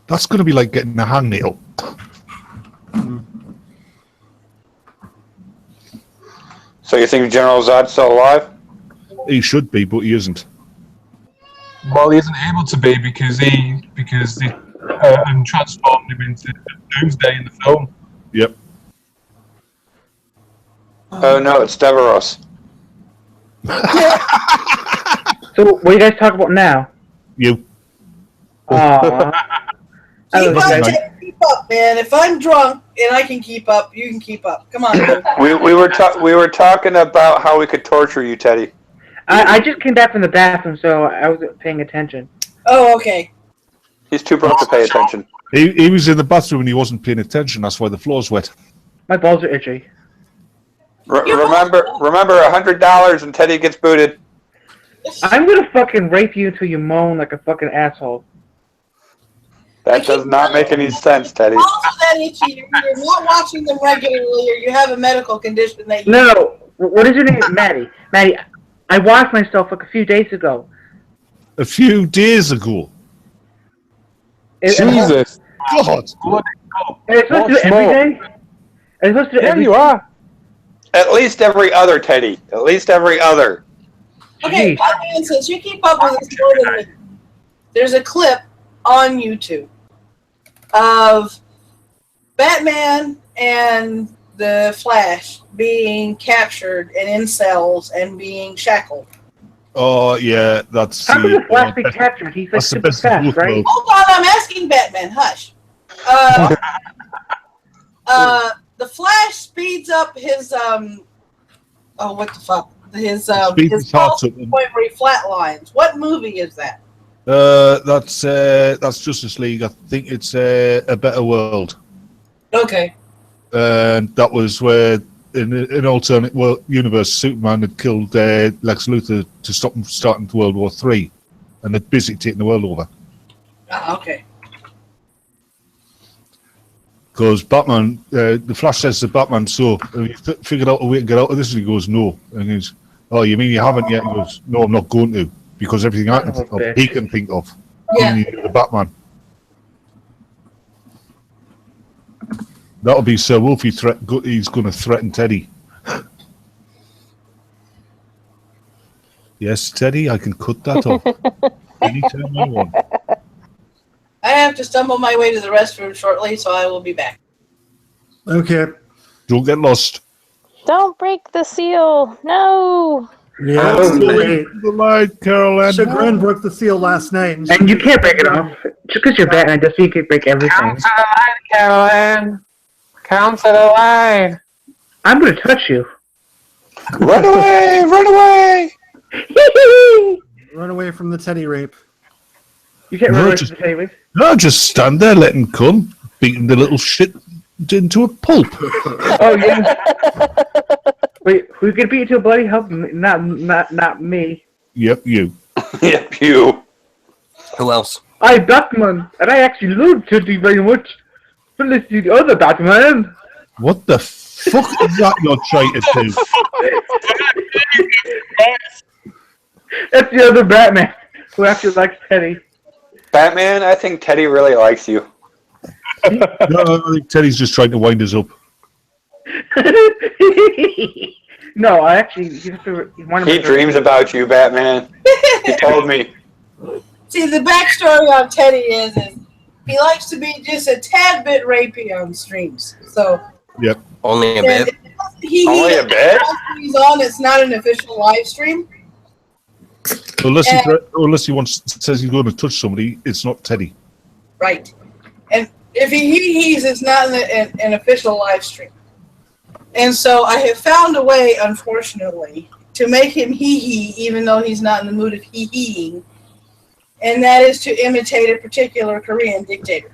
that's going to be like getting a hangnail. So you think General Zod's still alive? He should be, but he isn't. Well, he isn't able to be because they transformed him into Doomsday in the film. Yep. Oh no, it's Deveros. So, what are you guys talking about now? You. Aww. Keep up, man. If I'm drunk and I can keep up, you can keep up. Come on, dude. we were talking about how we could torture you, Teddy. I just came back from the bathroom, so I wasn't paying attention. Oh, okay. He's too broke to pay attention. He was in the bathroom and he wasn't paying attention. That's why the floor's wet. My balls are itchy. Remember $100 and Teddy gets booted. I'm gonna fucking rape you until you moan like a fucking asshole. That does not make any sense, Teddy. Also, that itchy. You're not watching them regularly, or you have a medical condition that you. No. What is your name? Maddie. Maddie, I washed myself like a few days ago. A few days ago. Jesus. God. Are you supposed to do it every day? Are you supposed to do it every you are. At least every other, Teddy. At least every other. Okay, Batman, since you keep up with this more than me, there's a clip on YouTube of Batman and the Flash being captured and in cells and being shackled. Oh, yeah, that's... How could the Flash be captured? He's like super fast, right? Hold on, I'm asking Batman. Hush. The Flash speeds up his oh, what the fuck? His pulse point where he flatlines. What movie is that? That's Justice League. I think it's A Better World. Okay. And that was where, in an alternate world universe, Superman had killed Lex Luthor to stop him starting World War III, and they'd basically taken the world over. Okay. Because Batman, the Flash says to Batman, so have you figured out a way to get out of this? And he goes, no. And he goes, oh, you mean you haven't yet? He goes, no, I'm not going to, because everything I can think of, he can think of. Yeah. The Batman. That'll be Sir Wolf. He's going to threaten Teddy. Yes, Teddy, I can cut that off anytime I want. I have to stumble my way to the restroom shortly, so I will be back. Okay. Don't get lost. Don't break the seal. No. Yeah, The light, Carolyn. Chagrin broke the seal last night. And you can't break it off. Just because you're Batman doesn't mean you can break everything. Count to the line, Carolyn. Count to the line. I'm going to touch you. Run away! Run away! Run away from the Teddy rape. You can't run away from the Teddy rape. No, just stand there, let him come, beating the little shit into a pulp. Oh, yeah. Wait, who's going to beat you to a bloody help? Not me. Yep, you. Yep, you. Who else? I'm Batman, and I actually love Teddy very much. But let's see the other Batman. What the fuck is that you're trying to do? That's the other Batman who actually likes Teddy. Batman, I think Teddy really likes you. No, I think Teddy's just trying to wind us up. No, I actually... He dreams about you, Batman. He told me. See, the backstory on Teddy is he likes to be just a tad bit rapey on streams. So... Yep. Only a bit? Only a bit? He's on, it's not an official live stream. Unless he says he's going to touch somebody, it's not Teddy. Right. And if he's, it's not an official live stream. And so I have found a way, unfortunately, to make him hee-hee, even though he's not in the mood of hee-heeing. And that is to imitate a particular Korean dictator.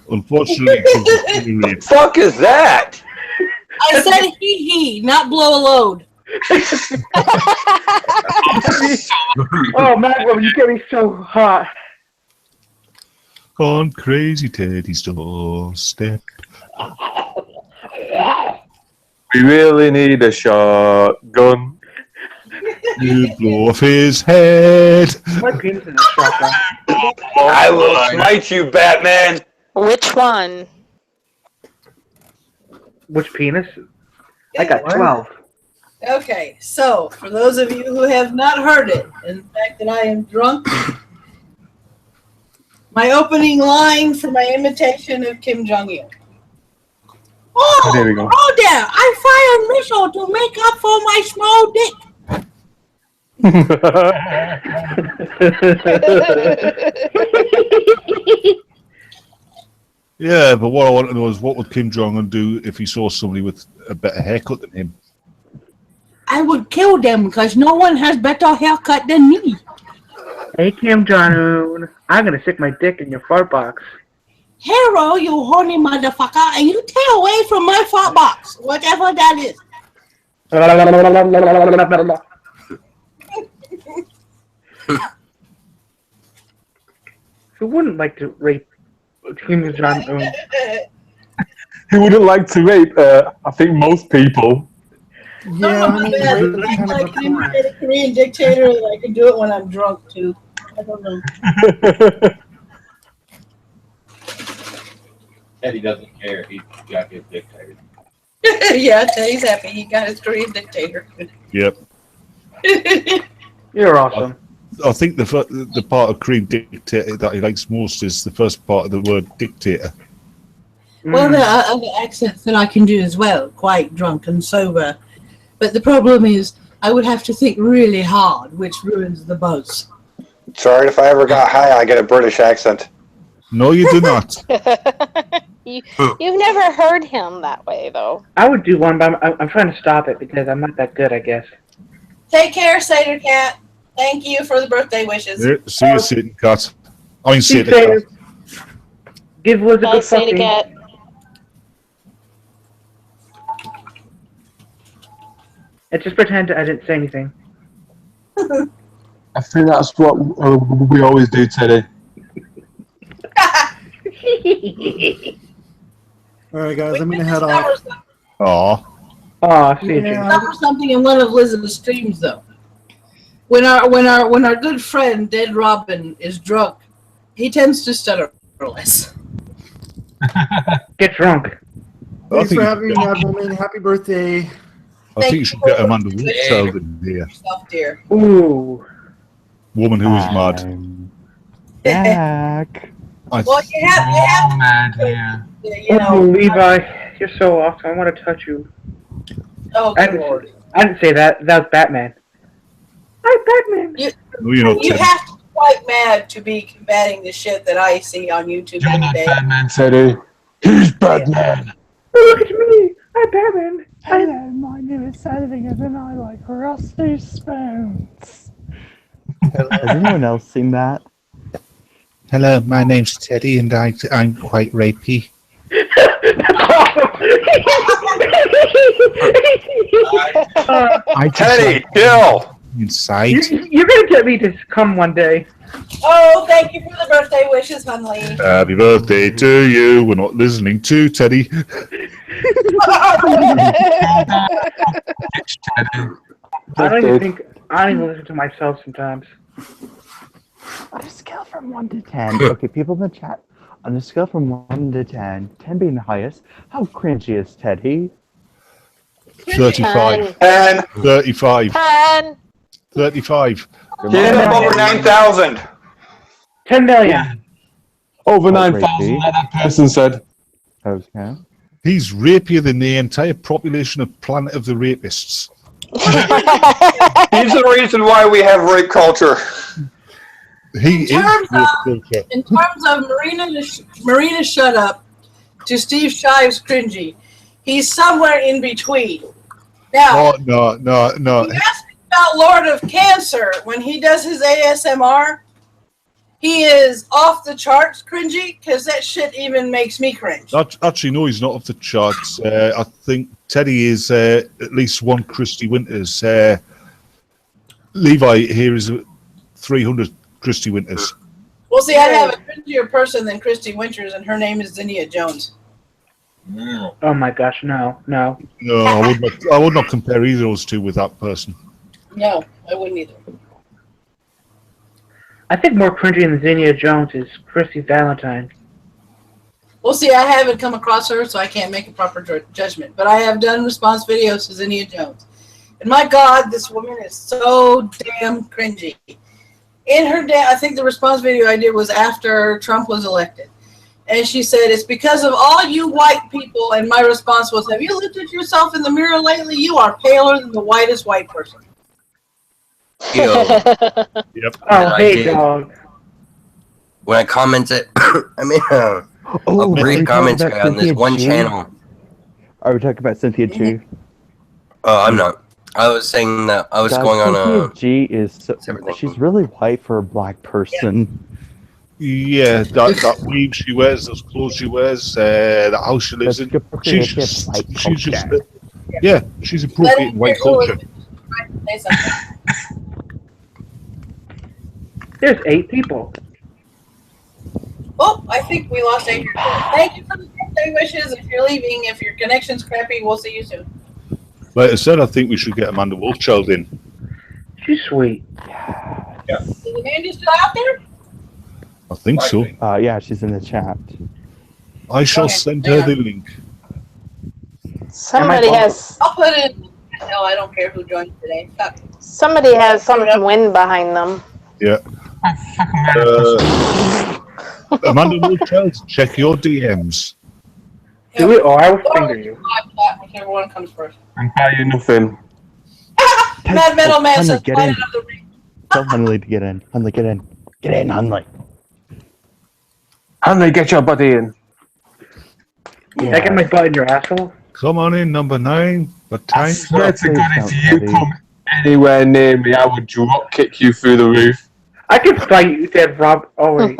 Unfortunately, the fuck is that? I said hee-hee, not blow a load. Oh, Maddy-MWM, you get me so hot. On Crazy Teddy's doorstep. We really need a shotgun. You blow off his head. My penis is a shotgun. I will smite you, Batman. Which one? Which penis? I got 12. Okay, so for those of you who have not heard it, and the fact that I am drunk, my opening line for my imitation of Kim Jong-il. Oh, There we go. oh there! I fired missile to make up for my small dick. Yeah, but what I want to know is what would Kim Jong Un do if he saw somebody with a better haircut than him? I would kill them because no one has better haircut than me. Hey, Kim Jong-un, I'm gonna stick my dick in your fart box. Hero, you horny motherfucker, and you stay away from my fart box, whatever that is. Who wouldn't like to rape Kim Jong-un? Who wouldn't like to rape? I think most people. Yeah, I mean, rape is kind of a crime. A Korean dictator, and I can do it when I'm drunk too. I don't know. Teddy doesn't care. He got his dictator. Yeah, Teddy's happy. He got his Korean dictator. Yep. You're awesome. I think the part of Korean dictator that he likes most is the first part of the word dictator. Well, there are other accents that I can do as well, quite drunk and sober. But the problem is, I would have to think really hard, which ruins the buzz. Sorry, if I ever got high, I get a British accent. No, you do not. You've never heard him that way, though. I would do one, but I'm trying to stop it because I'm not that good, I guess. Take care, Satyr Cat. Thank you for the birthday wishes. Yeah, see you, Satan Cat. I mean, See Satan Cat. Give Liz a Bye, good Satyr fucking. Cat. And just pretend I didn't say anything. I think that's what we always do, Teddy. All right, guys, I'm gonna head off. Aw. Aw, see you. Discover something in one of Liz's streams, though. When our good friend Dead Robin is drunk, he tends to stutter less. Get drunk. Thanks for having me, Madwoman. Happy birthday. I think you should get Amanda Whitfield in here. Yourself, dear. Ooh. Woman who is mad. Back. Well, you have mad here. you know. Oh, Levi, you're so awesome. I want to touch you. Oh, good Lord. I didn't say that. That was Batman. Hi, Batman. No, you're not. You Teddy. have to be quite mad to be combating the shit that I see on YouTube You're every not day. Batman, Teddy. He's Batman. Oh, look at me. Hi, Batman. Hello, my name is Editing, and I like rusty spoons. Has anyone else seen that? Hello, my name's Teddy, and I'm quite rapey. Teddy, chill. Inside. You're gonna get me to come one day. Oh, thank you for the birthday wishes, Hunley. Happy birthday to you. We're not listening to Teddy. I don't even listen to myself sometimes. On a scale from 1 to 10, okay, people in the chat, on a scale from 1 to 10, 10 being the highest, how cringy is Teddy? 35. 10. 35. 10. 35. Get up over 9,000. 10 million. Over 9,000, like that person said. Okay. He's rapier than the entire population of Planet of the Rapists. He's the reason why we have rape culture. He is rape culture. In terms of Marina Shut Up to Steve Shive's cringy, he's somewhere in between. Now, No. you asked me about Lord of Cancer when he does his ASMR. He is off the charts cringy because that shit even makes me cringe. Actually, no, he's not off the charts. I think Teddy is at least one Christy Winters. Levi here is 300 Christy Winters. Well, see, I have a cringier person than Christy Winters, and her name is Zinnia Jones. Oh my gosh, no. No, I would not compare either of those two with that person. No, I wouldn't either. I think more cringy than Zinnia Jones is Christy Valentine. Well, see, I haven't come across her, so I can't make a proper judgment. But I have done response videos to Zinnia Jones. And my God, this woman is so damn cringy. In her day, I think the response video I did was after Trump was elected. And she said, it's because of all you white people. And my response was, have you looked at yourself in the mirror lately? You are paler than the whitest white person. Yo. Yep. Oh, hey, dog. When I commented, I made a brief commentary on this one channel. Are we talking about Cynthia G? Oh, I'm not. I was saying that I was going on Cynthia G is so, she's really white for a black person. Yeah, that weave she wears, those clothes she wears, the house she lives in. She's just yeah, she's appropriating white culture. There's 8 people. Oh, I think we lost Adrian. Thank you for the birthday wishes. If you're leaving, if your connection's crappy, we'll see you soon. Like I said, I think we should get Amanda Wolfchild in. She's sweet. Yeah. Is Amanda still out there? I think so. Yeah, she's in the chat. I shall send her the link. Somebody has. I'll put it. No, I don't care who joins today. Fuck. Somebody has some wind behind them. Yeah. Amanda Wolfchild, check your DMs. Do it, or I will finger you. Whichever one comes first. I'm buying nothing. Mad Metal Man says, get in. Tell Hunley to get in. Hunley, get in. Get in, Hunley. Hunley, get your buddy in. Yeah. I get my butt in your asshole. Come on in, number 9. But time. I swear to God, if you come anywhere near me, I would drop kick you through the roof. I can fight you, Dad, Rob. Oh, wait.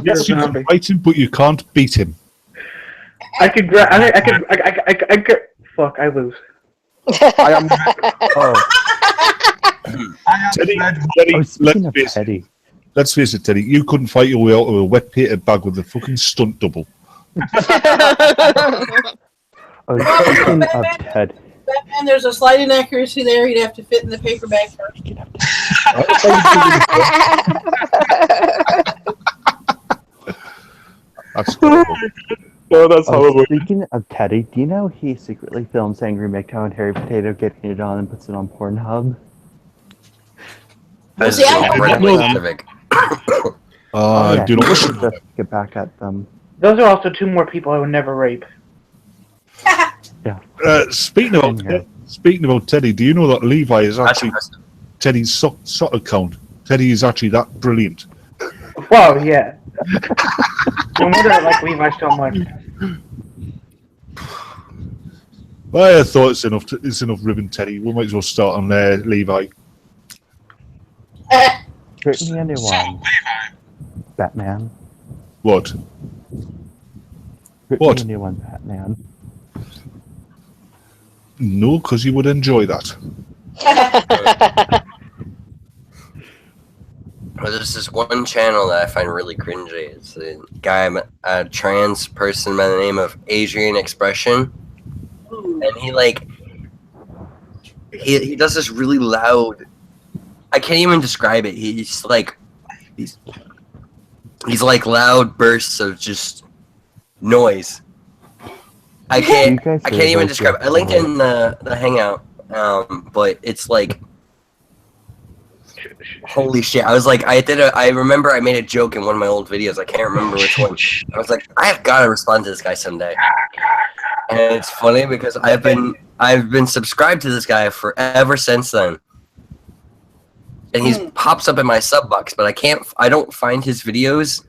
Yes, you can fight him, but you can't beat him. I could grab. I could. Fuck, I lose. I am. Teddy, let's face it, Teddy. You couldn't fight your way out of a wet painted bag with a fucking stunt double. Speaking of Ted. Batman, there's a slight inaccuracy there. You'd have to fit in the paper bag first. That's horrible. No, that's horrible. Speaking of Teddy, do you know he secretly films Angry McCow and Harry Potato getting it on and puts it on Pornhub? That's specific. Yeah, do not listen. Just get back at them. Those are also 2 more people I would never rape. Yeah. Speaking about Teddy, do you know that Levi is actually Teddy's sock account? Teddy is actually that brilliant. Well, yeah. No wonder I like Levi so much. I thought it's enough ribbon, Teddy. We might as well start on Levi. Brittany anyone. Batman. What? What? Anyone Batman. No, because you would enjoy that. Well, there's this one channel that I find really cringy. It's a guy, a trans person by the name of Adrian Expression, and he does this really loud. I can't even describe it. He's like loud bursts of just noise. I can't even describe it. I linked in the Hangout, but it's like, holy shit. I was like, I remember I made a joke in one of my old videos. I can't remember which one. I was like, I have got to respond to this guy someday. And it's funny because I've been subscribed to this guy forever since then. And he pops up in my sub box, but I don't find his videos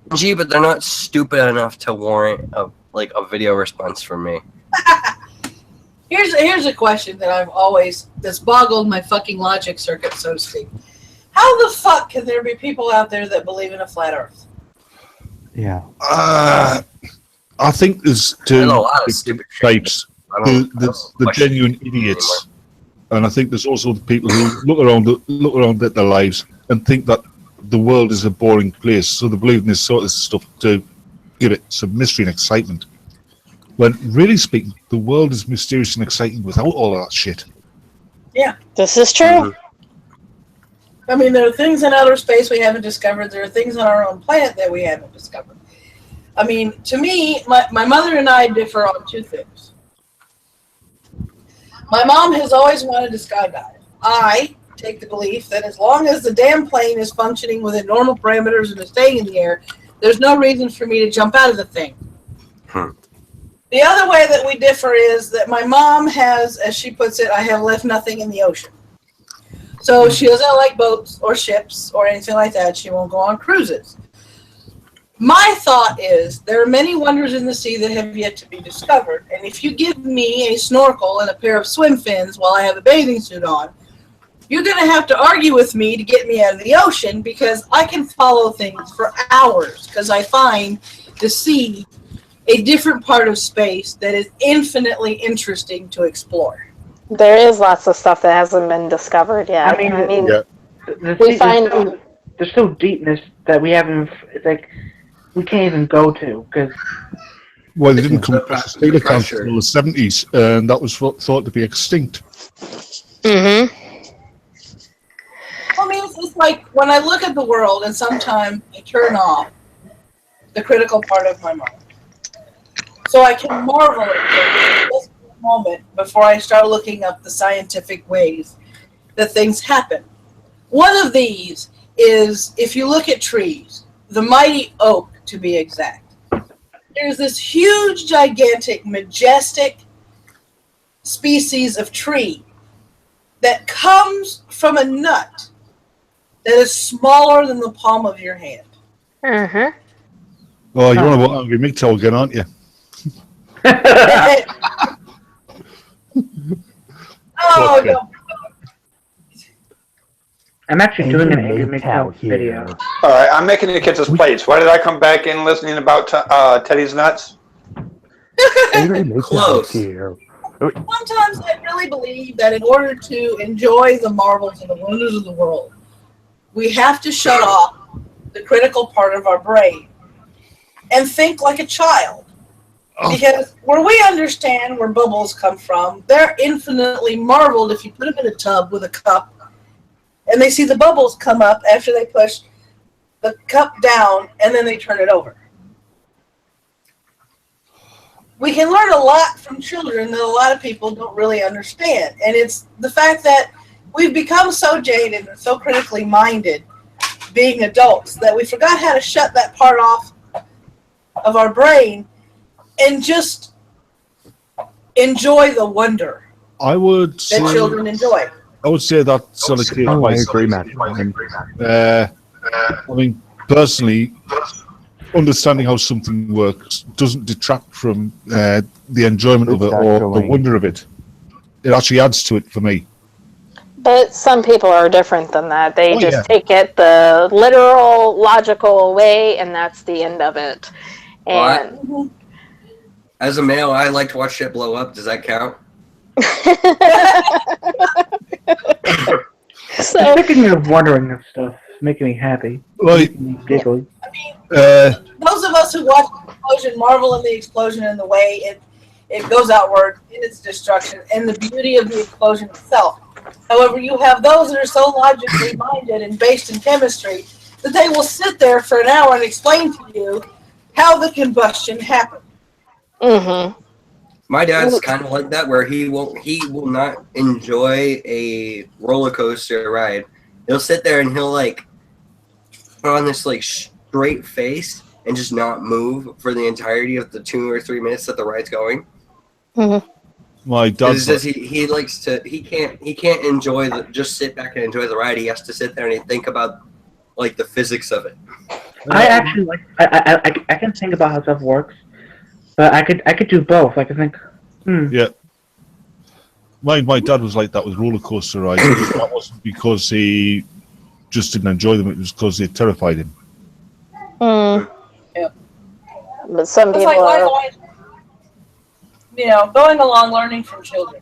cringy, but they're not stupid enough to warrant a video response from me. Here's a question that that's boggled my fucking logic circuit, so to speak. How the fuck can there be people out there that believe in a flat Earth? Yeah. I think there's a lot of stupid types. The genuine idiots, and I think there's also the people who look around at their lives and think that the world is a boring place, so they believe in this sort of stuff to give it some mystery and excitement. When really speaking, the world is mysterious and exciting without all of that shit. Yeah. This is true. I mean, there are things in outer space we haven't discovered. There are things on our own planet that we haven't discovered. I mean, to me, my mother and I differ on two things. My mom has always wanted to skydive. I take the belief that as long as the damn plane is functioning within normal parameters and is staying in the air, there's no reason for me to jump out of the thing. The other way that we differ is that my mom has, as she puts it, I have left nothing in the ocean. So she doesn't like boats or ships or anything like that. She won't go on cruises. My thought is there are many wonders in the sea that have yet to be discovered. And if you give me a snorkel and a pair of swim fins while I have a bathing suit on, you're going to have to argue with me to get me out of the ocean because I can follow things for hours because I find the sea a different part of space that is infinitely interesting to explore. There is lots of stuff that hasn't been discovered yet. I mean we find there's so deepness that we haven't, like, we can't even go to because. Well, they didn't come across the account until the 70s, and that was thought to be extinct. Mm-hmm. I mean, it's like when I look at the world and sometimes I turn off the critical part of my mind. So I can marvel at just a moment before I start looking up the scientific ways that things happen. One of these is, if you look at trees, the mighty oak to be exact, there's this huge, gigantic, majestic species of tree that comes from a nut that is smaller than the palm of your hand. Mm-hmm. Oh, you're on about Angry MGTOW again, aren't you? Oh, no. I'm actually doing an Angry MGTOW video. All right, I'm making the kids' plates. Why did I come back in listening about Teddy's nuts? Close. Sometimes I really believe that in order to enjoy the marvels and the wonders of the world, we have to shut off the critical part of our brain and think like a child. Because where we understand where bubbles come from, they're infinitely marveled if you put them in a tub with a cup and they see the bubbles come up after they push the cup down and then they turn it over. We can learn a lot from children that a lot of people don't really understand. And it's the fact that we've become so jaded and so critically minded being adults that we forgot how to shut that part off of our brain and just enjoy the wonder I would say that children enjoy. I would say that sort of case. Oh, I agree, Matt. I mean, personally, understanding how something works doesn't detract from the enjoyment of it or the wonder of it. It actually adds to it for me. But some people are different than that. They take it the literal, logical way, and that's the end of it. And as a male, I like to watch shit blow up. Does that count? So, speaking of wondering and stuff, it's making me happy. Right. Giggly. Those of us who watch the explosion marvel in the explosion and the way it goes outward in its destruction and the beauty of the explosion itself. However, you have those that are so logically minded and based in chemistry that they will sit there for an hour and explain to you how the combustion happened. Mm-hmm. My dad's kind of like that, where he will not enjoy a roller coaster ride. He'll sit there and he'll like put on this like straight face and just not move for the entirety of the 2 or 3 minutes that the ride's going. Mm-hmm. My dad says he likes to he can't enjoy just sit back and enjoy the ride. He has to sit there and think about like the physics of it. I actually like I can think about how stuff works, but I could do both. I could think. Yeah. My dad was like that with roller coaster rides. That wasn't because he just didn't enjoy them. It was because they terrified him. Yeah. But some it's people like, are. Going along learning from children.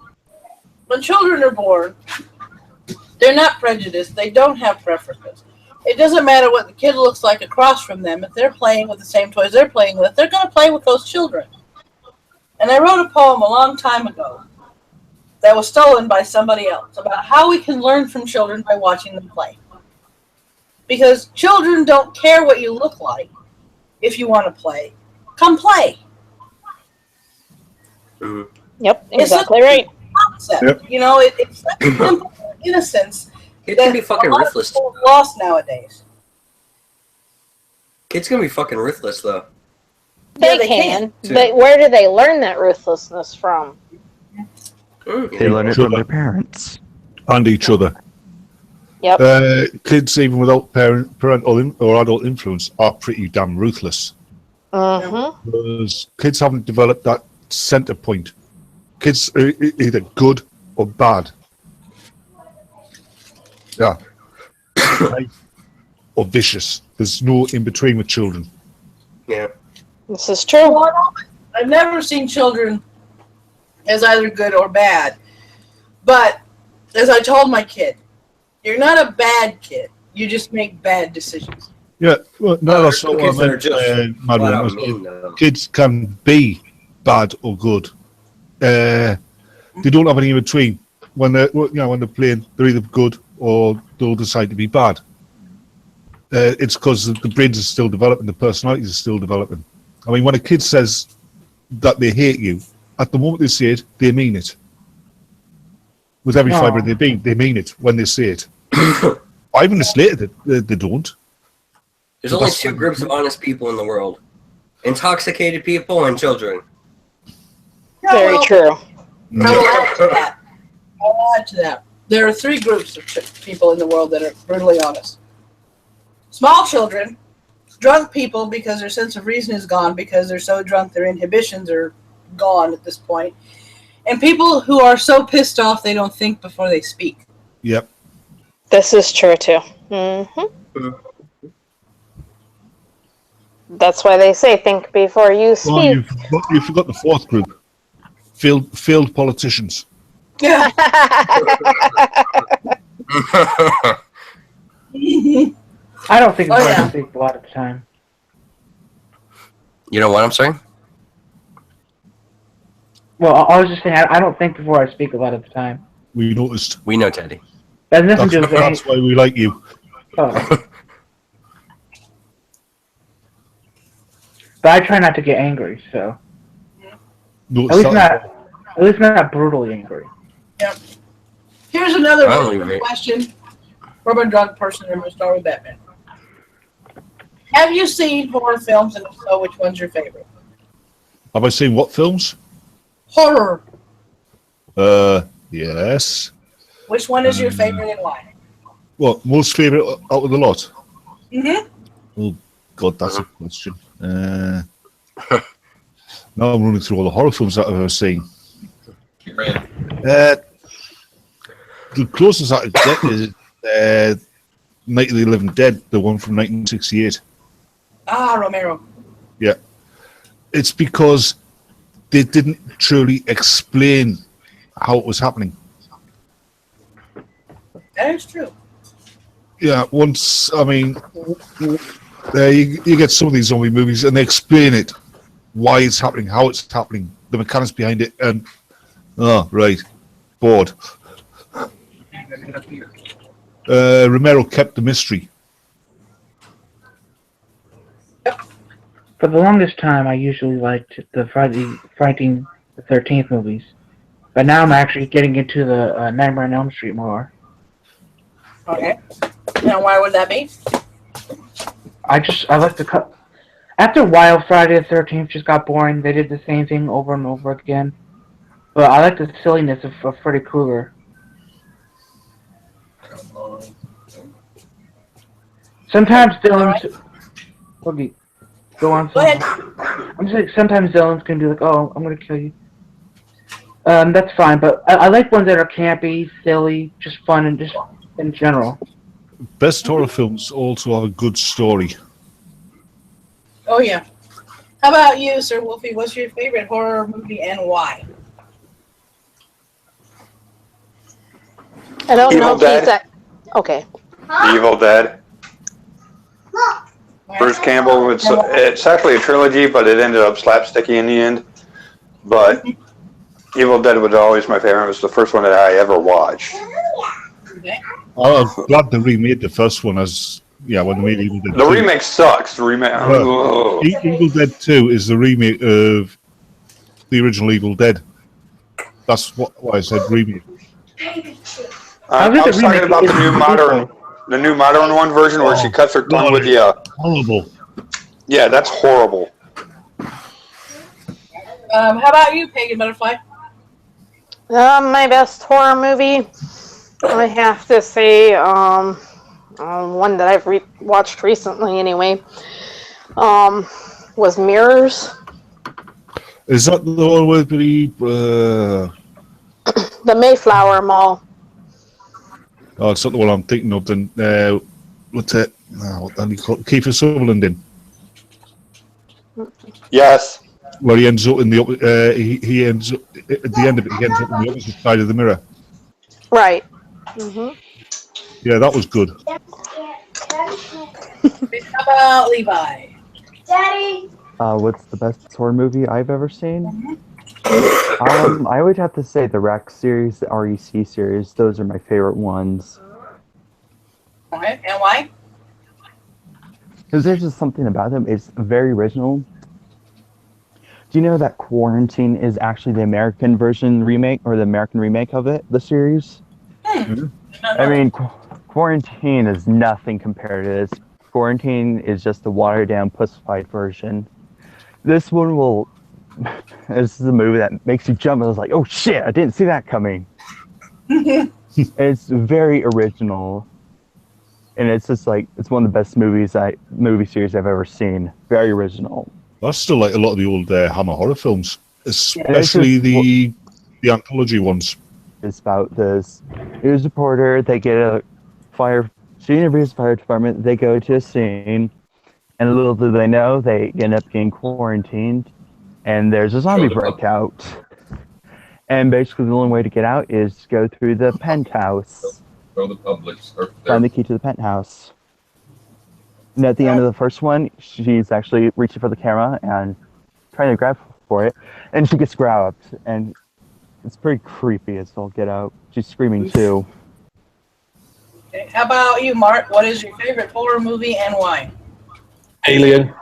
When children are born, they're not prejudiced. They don't have preferences. It doesn't matter what the kid looks like across from them. If they're playing with the same toys they're playing with, they're going to play with those children. And I wrote a poem a long time ago that was stolen by somebody else about how we can learn from children by watching them play. Because children don't care what you look like if you want to play. come play. Yep, It's exactly right. Concept. Yep. You know, it's such a simple innocence Kids can be fucking a lot of ruthless. people have lost nowadays. Kids can be fucking ruthless though. They, they can. can. But where do they learn that ruthlessness from? They learn it from their parents. And each other. Yep. Kids, even without parental or adult influence, are pretty damn ruthless. Mm-hmm. Because kids haven't developed that center point. Kids are either good or bad. Yeah. Or vicious. There's no in between with children. Yeah. This is true. I've never seen children as either good or bad. But as I told my kid, you're not a bad kid. You just make bad decisions. Yeah, well, no, that's not what kids I that are mean. just flat out mean, Maddy-MWM. Kids can be bad or good. They don't have any in between. When they're playing, they're either good or they'll decide to be bad. It's because the brains are still developing, the personalities are still developing. I mean, when a kid says that they hate you, at the moment they say it, they mean it. With every fibre of their being, they mean it when they say it. 5 minutes later, they don't. There's only 2 groups of honest people in the world: intoxicated people and children. Very true. I'll add to that. There are 3 groups of people in the world that are brutally honest. Small children, drunk people because their sense of reason is gone because they're so drunk their inhibitions are gone at this point, and people who are so pissed off they don't think before they speak. Yep. This is true too. Mm-hmm. That's why they say think before you speak. Well, you forgot the 4th group. Failed politicians. Yeah. I don't think it's going to take a lot of time. You know what? I'm sorry? Well, I was just saying, I don't think before I speak a lot of the time. We noticed. We know, Teddy. That's why we like you. Oh. But I try not to get angry, so. No, at least not brutally angry. Yep. Here's another question from a drunk person in my story with Batman. Have you seen horror films, and if so, which one's your favorite? Have I seen what films? Horror. Yes. Which one is your favorite and why? What, most favourite out of the lot? Mm-hmm. Oh, God, that's a question. Now I'm running through all the horror films that I've ever seen. The closest I could get is Night of the Living Dead, the one from 1968. Ah, Romero. Yeah. It's because they didn't truly explain how it was happening. That is true. Yeah, once, I mean, you get some of these zombie movies and they explain it, why it's happening, how it's happening, the mechanics behind it, and, oh, right, bored. Romero kept the mystery. For the longest time, I usually liked the Friday the 13th movies. But now I'm actually getting into the Nightmare on Elm Street more. Okay. Now, why would that be? I like to cut. After a while, Friday the 13th just got boring. They did the same thing over and over again. But I like the silliness of Freddy Krueger. Sometimes villains. Okay, go on. Go ahead. I'm just like, sometimes villains can be like, "Oh, I'm gonna kill you." That's fine, but I like ones that are campy, silly, just fun, and just in general. Best horror films also have a good story. Oh, yeah. How about you, Sir Wolfie? What's your favorite horror movie and why? I don't know Evil if Dead. he's that. Okay. Evil Dead. Bruce Campbell, it's actually a trilogy, but it ended up slapsticky in the end. But Evil Dead was always my favorite. It was the first one that I ever watched. Okay. I'm glad they remade the first one as Yeah, when they made Evil Dead The 2. remake sucks. The remake. Well, Evil Dead 2 is the remake of the original Evil Dead. That's what I said, remake. I was talking about the new modern one version where she cuts her tongue with the. Horrible. Yeah, that's horrible. How about you, Pagan Butterfly? My best horror movie, I have to say, one that I've watched recently anyway, was Mirrors. Is that the one with the The Mayflower Mall. Oh, it's not the one I'm thinking of. Then what's it? What do you call it? Kiefer Sutherland in? Yes. Where he ends up in the he ends up at the end of it. He ends up on the opposite side of the mirror. Right. Mm-hmm. Yeah, that was good. How about Levi? Daddy. What's the best horror movie I've ever seen? I would have to say the REC series, the REC series. Those are my favorite ones. Okay, and why? Because there's just something about them. It's very original. Do you know that Quarantine is actually the American version remake, or the American remake of it, the series? I mean, Quarantine is nothing compared to this. Quarantine is just the watered-down, pussified version. This one will... This is a movie that makes you jump. I was like, oh shit, I didn't see that coming. It's very original. And it's just like, it's one of the best movie series I've ever seen. Very original. I still like a lot of the old Hammer horror films, especially the anthology ones. It's about this news reporter. They get a she interviews the fire department. They go to a scene, and little do they know, they end up getting quarantined, and there's a zombie breakout. And basically, the only way to get out is to go through the penthouse. Show the public. Find the key to the penthouse. And at the end of the first one, she's actually reaching for the camera and trying to grab for it, and she gets grabbed, and it's pretty creepy as all get out. She's screaming too. Okay. How about you, Mark? What is your favorite horror movie and why? Alien.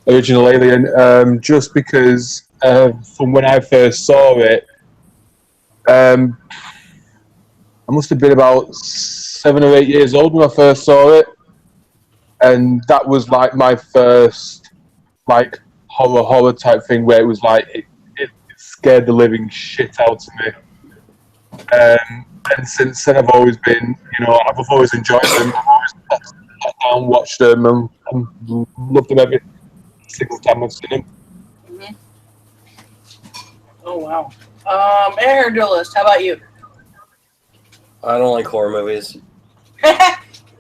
Original Alien. Just because from when I first saw it, I must have been about 7 or 8 years old when I first saw it. And that was like my first like horror type thing where it was like it scared the living shit out of me. And since then I've always been, I've always enjoyed them. I've always sat down, watched them, and loved them every single time I've seen them. Mm-hmm. Oh wow. Air Duelist, how about you? I don't like horror movies.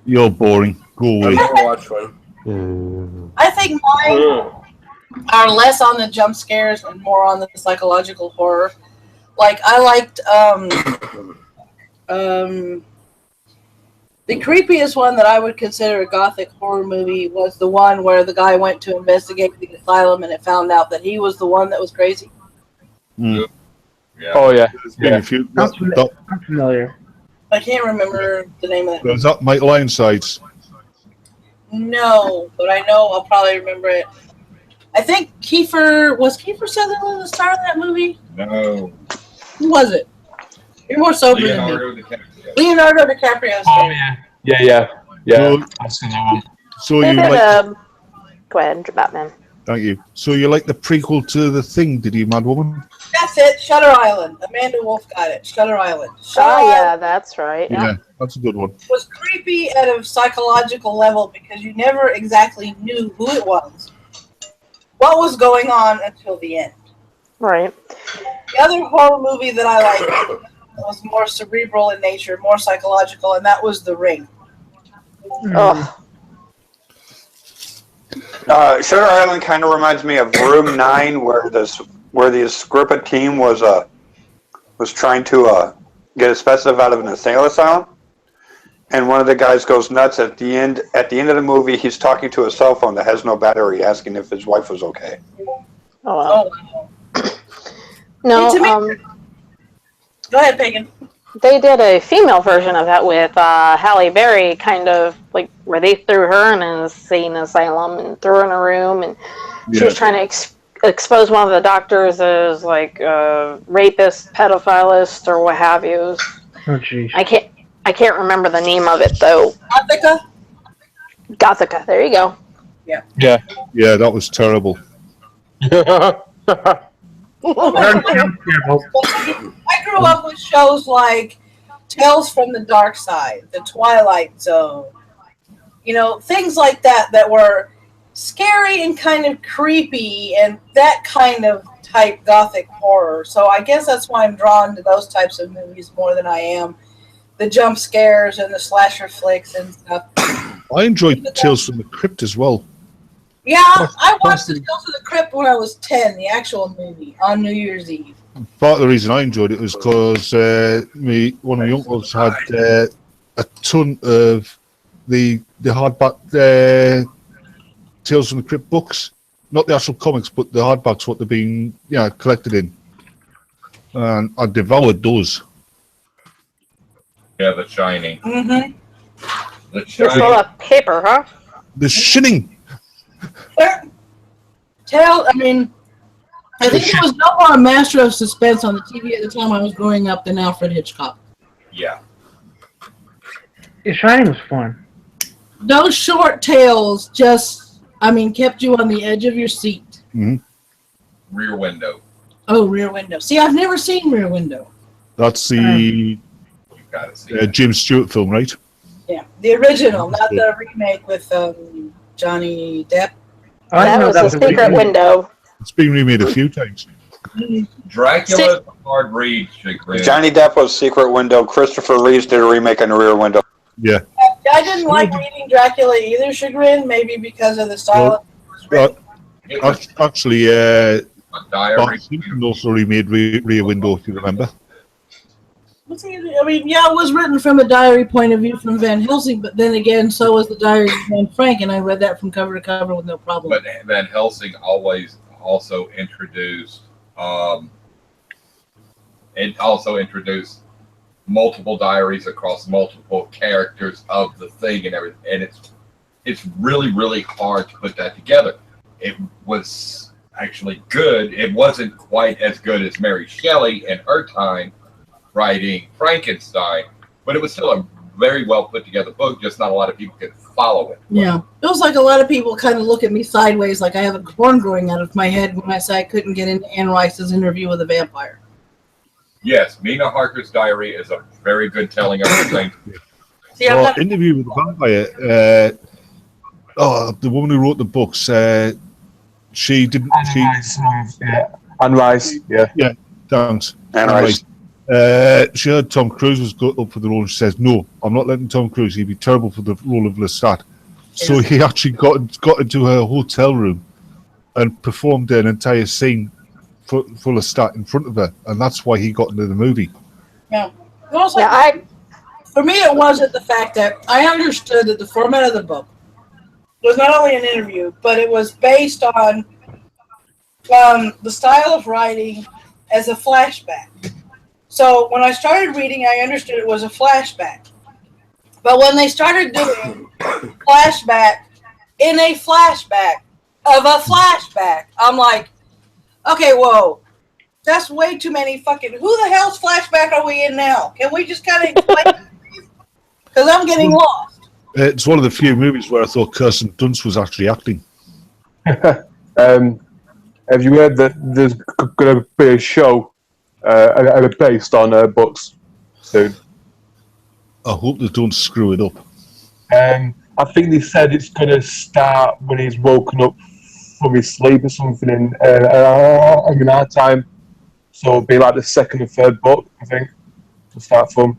You're boring. Go away. I've never watched one. I think mine are less on the jump scares and more on the psychological horror. Like I liked the creepiest one that I would consider a gothic horror movie was the one where the guy went to investigate the asylum and it found out that he was the one that was crazy. Mm. Yeah. Oh yeah. I'm familiar. I can't remember the name of it. Was that Michael Ironsides? No, but I know I'll probably remember it. I think Kiefer Sutherland the star of that movie? No. Who was it? You're more sober than me. Leonardo DiCaprio. Oh yeah. So you like? Go ahead, Batman. Thank you. So you like the prequel to The Thing, did you, Mad Woman? That's it. Shutter Island. Amanda Wolf got it. Shutter Island. Yeah, that's right. Yeah, that's a good one. It was creepy at a psychological level because you never exactly knew who it was, what was going on until the end. Right. The other horror movie that I liked was more cerebral in nature, more psychological, and that was The Ring. Oh. Shutter Island kind of reminds me of Room 9, where the Scrippa team was trying to get asbestos out of an insane asylum, and one of the guys goes nuts at the end. At the end of the movie, he's talking to a cell phone that has no battery, asking if his wife was okay. Oh wow. No. Go ahead, Pagan. They did a female version of that with Halle Berry, kind of like where they threw her in an insane asylum and threw her in a room, and she was trying to expose one of the doctors as like a rapist, pedophilist, or what have you. Oh jeez. I can't remember the name of it though. Gothica. There you go. Yeah, that was terrible. I grew up with shows like Tales from the Dark Side, The Twilight Zone, things like that were scary and kind of creepy and that kind of type gothic horror. So I guess that's why I'm drawn to those types of movies more than I am the jump scares and the slasher flicks and stuff. I enjoyed Tales from the Crypt as well. Yeah, I watched the Tales of the Crypt when I was 10, the actual movie, on New Year's Eve. Part of the reason I enjoyed it was because one of my uncles had a ton of the hardback Tales from the Crypt books. Not the actual comics, but the hardbacks, what they've been collected in. And I devoured those. Yeah, The Shining. Mm-hmm. The It's Shining. all a paper, huh? The Shining. I think there was no more master of suspense on the TV at the time I was growing up than Alfred Hitchcock. Yeah. The Shining was fun. Those short tales kept you on the edge of your seat. Mm-hmm. Rear Window. Oh, Rear Window. See, I've never seen Rear Window. That's the James Stewart film, right? Yeah, the original, not the remake with Johnny Depp. That was a secret window. It's been remade a few times. Dracula's a hard read, Chagrin. Johnny Depp was Secret Window. Christopher Reeves did a remake on the Rear Window. Yeah. I didn't like reading Dracula either, Chagrin, maybe because of the style. Actually, Bart Simpson also remade Rear Window, if you remember. It was written from a diary point of view from Van Helsing, but then again, so was the diary of Van Frank, and I read that from cover to cover with no problem. But Van Helsing always also introduced multiple diaries across multiple characters of the thing and everything, and it's really, really hard to put that together. It was actually good. It wasn't quite as good as Mary Shelley in her time writing Frankenstein, but it was still a very well put together book, just not a lot of people could follow it. Yeah. It feels like a lot of people kind of look at me sideways like I have a corn growing out of my head when I say I couldn't get into Anne Rice's Interview with a Vampire. Yes, Mina Harker's diary is a very good telling of the thing. Interview with the Vampire, the woman who wrote the books, she didn't... Anne Rice, yeah. Yeah, thanks. Anne Rice. She heard Tom Cruise was up for the role, and she says, "No, I'm not letting Tom Cruise. He'd be terrible for the role of Lestat." So he actually got into her hotel room and performed an entire scene for Lestat in front of her, and that's why he got into the movie. Yeah. For me, it wasn't the fact that I understood that the format of the book was not only an interview, but it was based on the style of writing as a flashback. So when I started reading, I understood it was a flashback. But when they started doing flashback in a flashback of a flashback, I'm like, okay, whoa, that's way too many fucking... Who the hell's flashback are we in now? Can we just kind of explain? Because I'm getting lost. It's one of the few movies where I thought Kirsten Dunst was actually acting. Have you heard that there's going to be a show based on books soon? I hope they don't screw it up. I think they said it's going to start when he's woken up from his sleep or something in our time. So it'll be like the second or third book, I think, to start from.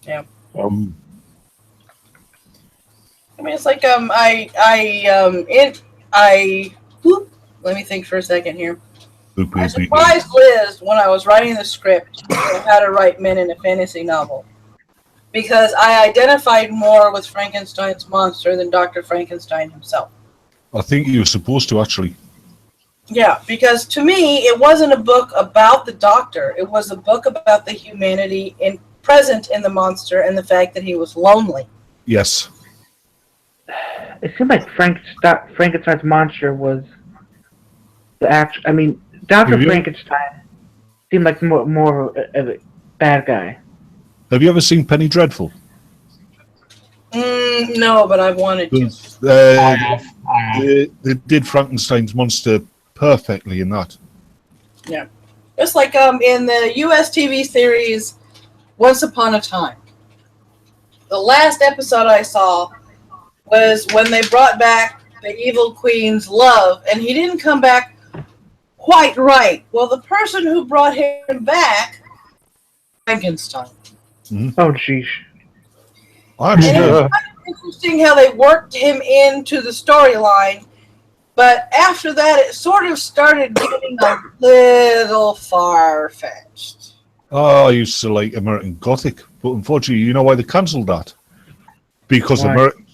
Yeah. It's like let me think for a second here. I surprised Liz when I was writing the script on how to write men in a fantasy novel, because I identified more with Frankenstein's monster than Dr. Frankenstein himself. I think you were supposed to, actually. Yeah, because to me, it wasn't a book about the Doctor. It was a book about the humanity present in the monster and the fact that he was lonely. Yes. It seemed like Frankenstein's monster was the actual. I mean, Dr. Frankenstein seemed like more of a bad guy. Have you ever seen Penny Dreadful? No, but I've wanted to. They did Frankenstein's monster perfectly in that. Yeah. Just like in the US TV series Once Upon a Time. The last episode I saw was when they brought back the evil queen's love, and he didn't come back quite right. Well, the person who brought him back, Frankenstein. Oh, jeez. I'm and it was kind of interesting how they worked him into the storyline, but after that, it sort of started getting a little far-fetched. Oh, I used to like American Gothic, but unfortunately, you know why they cancelled that? Because Why? Americans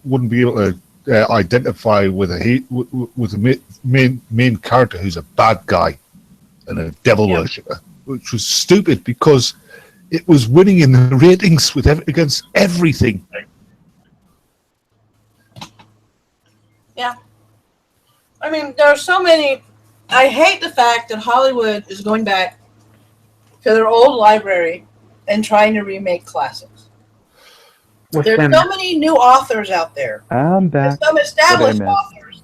wouldn't be able to identify with a main character who's a bad guy and a devil worshipper, which was stupid because it was winning in the ratings against everything. Yeah. I mean, there are so many. I hate the fact that Hollywood is going back to their old library and trying to remake classics. There's so many new authors out there. I'm back. Some established authors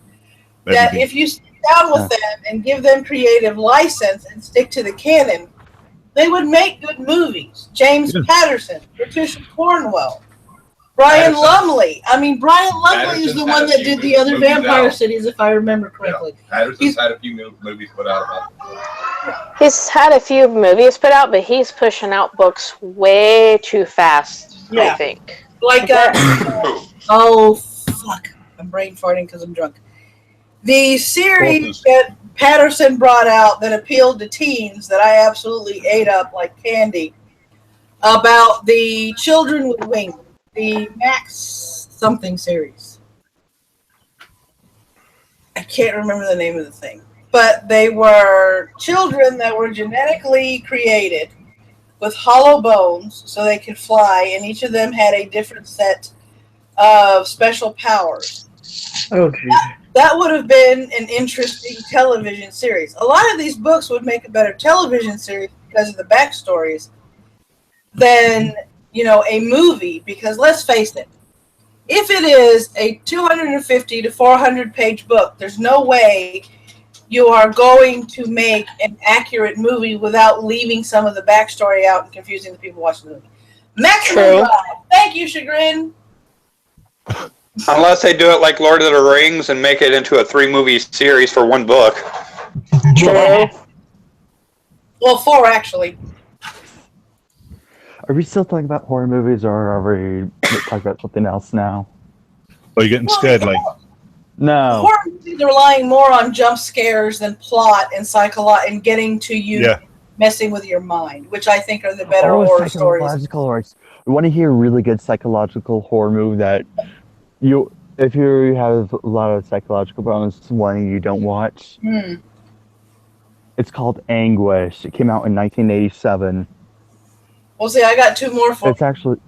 that if you sit down with them and give them creative license and stick to the canon, they would make good movies. James Patterson, Patricia Cornwell, Brian Lumley. I mean, Brian Lumley is the one that did the other Vampire Cities, if I remember correctly. Yeah. Patterson's had a few movies put out about it. He's had a few movies put out, but he's pushing out books way too fast, I think. Like, oh, fuck. I'm brain farting because I'm drunk. The series that Patterson brought out that appealed to teens that I absolutely ate up like candy about the children with wings, the Max something series. I can't remember the name of the thing, but they were children that were genetically created with hollow bones so they could fly, and each of them had a different set of special powers. Oh, geez. That would have been an interesting television series. A lot of these books would make a better television series because of the backstories than, a movie, because let's face it, if it is a 250 to 400 page book, there's no way you are going to make an accurate movie without leaving some of the backstory out and confusing the people watching the movie. Maximum Drive. Thank you, Chagrin. Unless they do it like Lord of the Rings and make it into a 3-movie series for one book. True. Well, 4 actually. Are we still talking about horror movies, or are we talking about something else now? Are you getting scared, like? No. Horror movies are relying more on jump scares than plot and and getting to you messing with your mind, which I think are the better horror stories. Psychological horror. We want to hear a really good psychological horror movie that if you have a lot of psychological problems, one you don't watch. It's called Anguish. It came out in 1987. Well, see, I got 2 more for It's actually